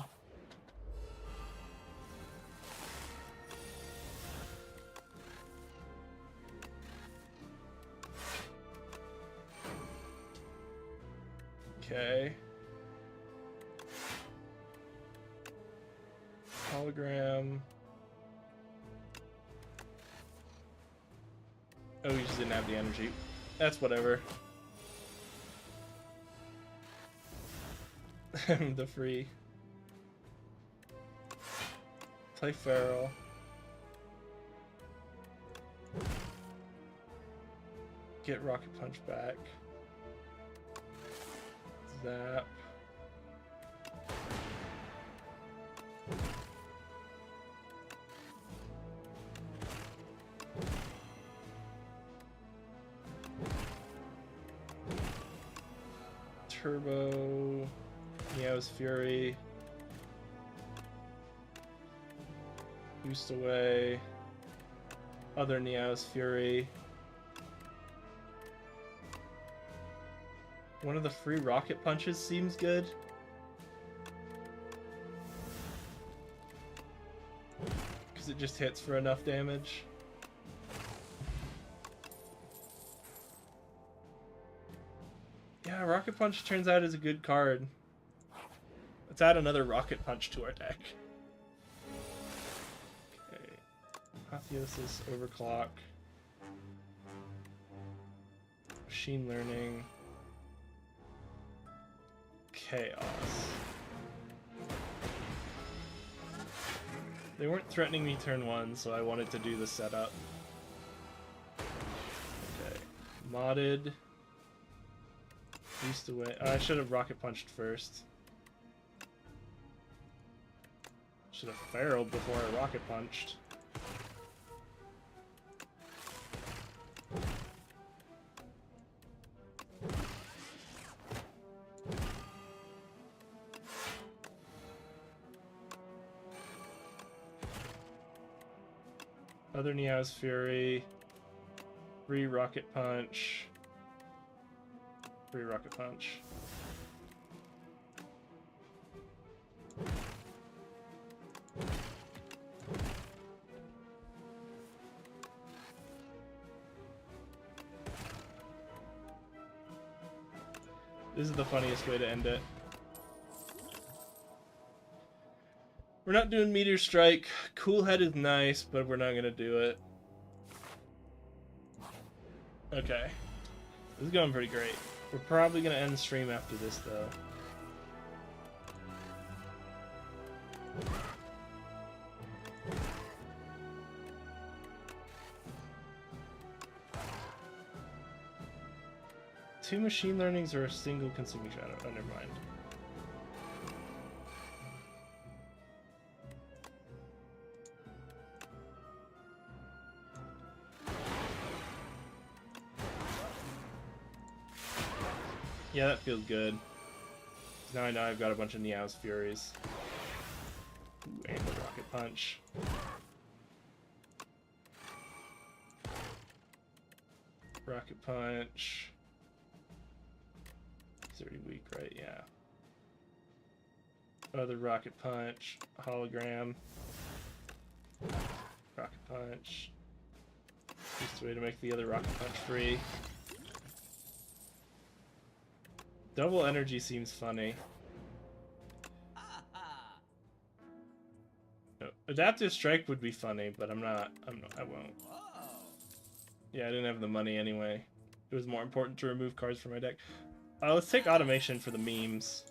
Okay. Hologram. Oh, we just didn't have the energy. That's whatever. The free. Play Feral. Get Rocket Punch back. Zap. Turbo. Meow's Fury. Boost away. Other Meow's Fury. One of the free rocket punches seems good. Because it just hits for enough damage. Yeah, Rocket Punch turns out is a good card. Let's add another Rocket Punch to our deck. Okay. Apotheosis, Overclock. Machine Learning. Chaos. They weren't threatening me turn one, so I wanted to do the setup. Okay. Modded. Boost away. Oh, I should have Rocket Punched first. Should have Feraled before I Rocket Punched. Other Meow's Fury. Free Rocket Punch. Free Rocket Punch. This is the funniest way to end it. We're not doing Meteor Strike. Cool Head is nice, but we're not gonna do it. Okay. This is going pretty great. We're probably gonna end the stream after this, though. 2 machine learnings or a single consuming shadow? Oh, never mind. Yeah, that feels good. Now I know I've got a bunch of Niao's Furies. Ooh, and a Rocket Punch. Rocket Punch. He's already weak, right? Yeah. Other Rocket Punch. Hologram. Rocket Punch. Just a way to make the other Rocket Punch free. Double energy seems funny. No, Adaptive Strike would be funny, but I won't. Yeah, I didn't have the money anyway. It was more important to remove cards from my deck. Let's take Automation for the memes.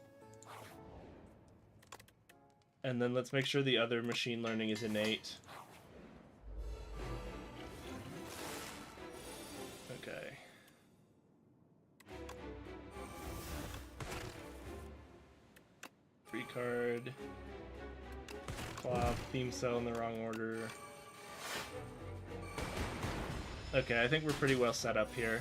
And then let's make sure the other machine learning is innate. Okay. Free card. Claw, Beam Cell in the wrong order. Okay, I think we're pretty well set up here.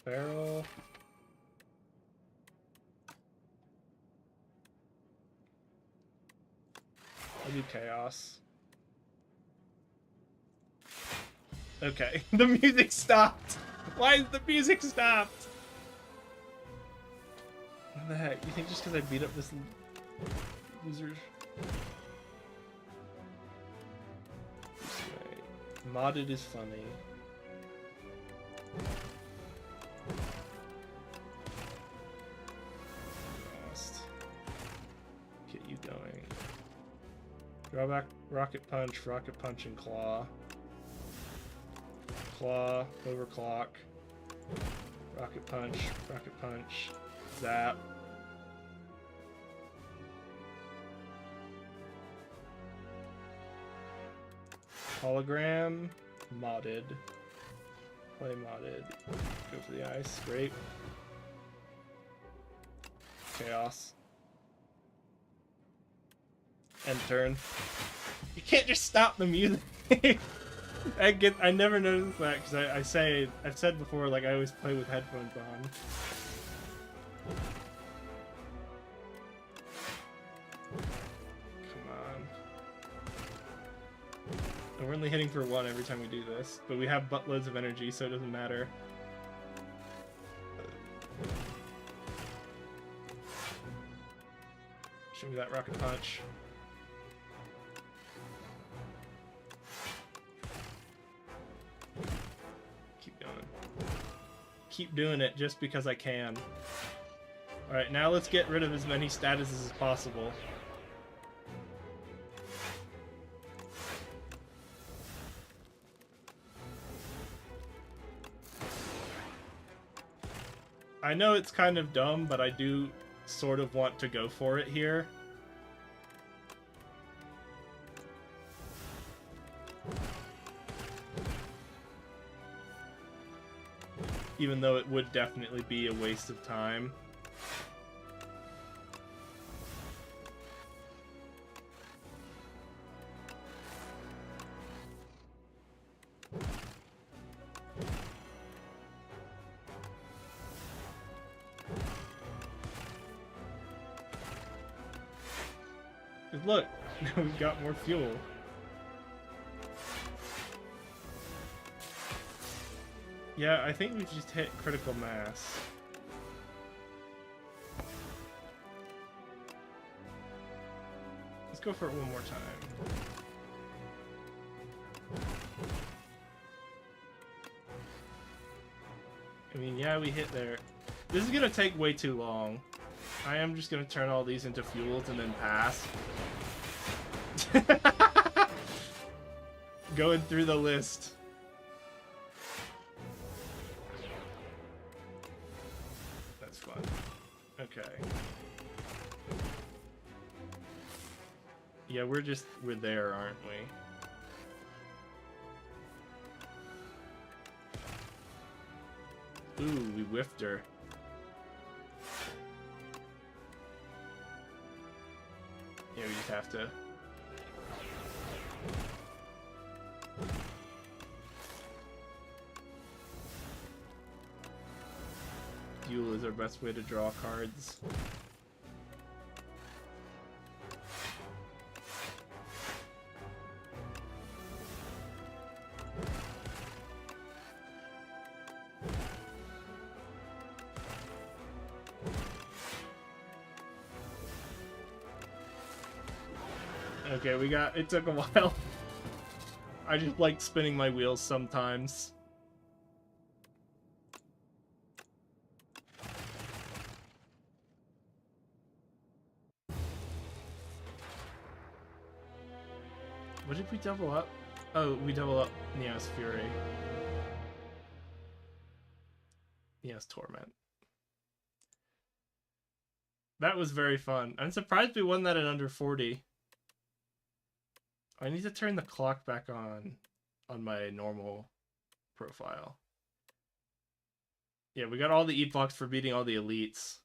Barrel. I'll do Chaos. Okay, the music stopped! Why is the music stopped? What the heck? You think just because I beat up this loser? This way. Modded is funny. Get you going. Drawback, Rocket Punch, and Claw. Claw, Overclock. Rocket Punch, Zap. Hologram, modded. Play modded. Go for the ice, great. Chaos. End turn. You can't just stop the music. I never noticed that because I've said before, like I always play with headphones on. Come on. And we're only hitting for 1 every time we do this, but we have buttloads of energy, so it doesn't matter. Show me that Rocket Punch. Keep doing it just because I can. Alright, now let's get rid of as many statuses as possible. I know it's kind of dumb, but I do sort of want to go for it here. Even though it would definitely be a waste of time. Look, we've got more fuel. Yeah, I think we've just hit critical mass. Let's go for it one more time. I mean, yeah, we hit there. This is gonna take way too long. I am just gonna turn all these into fuels and then pass. Going through the list. That's fun. Okay. Yeah, we're there, aren't we? Ooh, we whiffed her. Yeah, we just have to. Duel is our best way to draw cards. Okay, it took a while. I just like spinning my wheels sometimes. What did we double up? Oh, we double up Neos Fury. Neos Torment. That was very fun. I'm surprised we won that in under 40. I need to turn the clock back on my normal profile. Yeah, we got all the E-blocks for beating all the elites.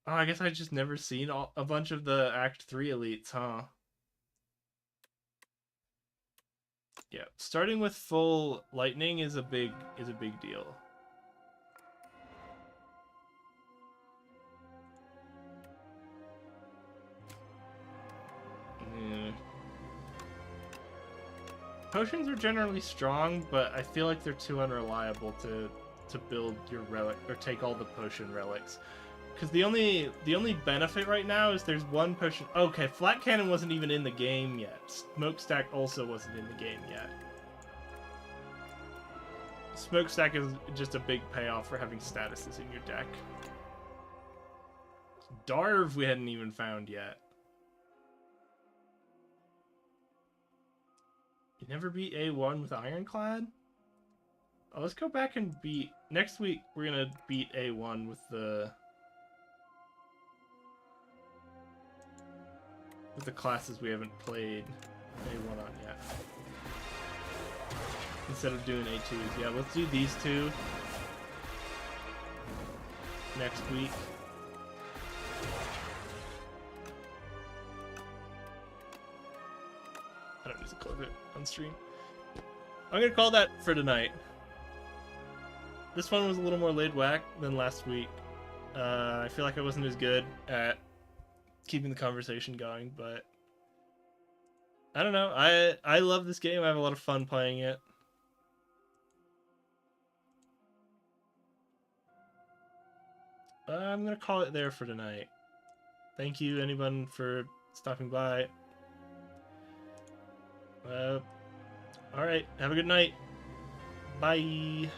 Oh, I guess I just never seen a bunch of the Act 3 elites, huh? Yeah, starting with full lightning is a big deal. Yeah. Potions are generally strong, but I feel like they're too unreliable to build your relic or take all the potion relics. Because the only benefit right now is there's one potion. Okay, Flat Cannon wasn't even in the game yet. Smokestack also wasn't in the game yet. Smokestack is just a big payoff for having statuses in your deck. Darv we hadn't even found yet. You never beat A1 with Ironclad? Oh, let's go back and beat... Next week, we're gonna beat A1 with the classes we haven't played A1 on yet. Instead of doing A2s. Yeah, let's do these two next week. I don't need to close it on stream. I'm gonna call that for tonight. This one was a little more laid back than last week. I feel like I wasn't as good at keeping the conversation going, but I don't know. I love this game. I have a lot of fun playing it. I'm gonna call it there for tonight. Thank you, anyone, for stopping by. Alright, have a good night. Bye.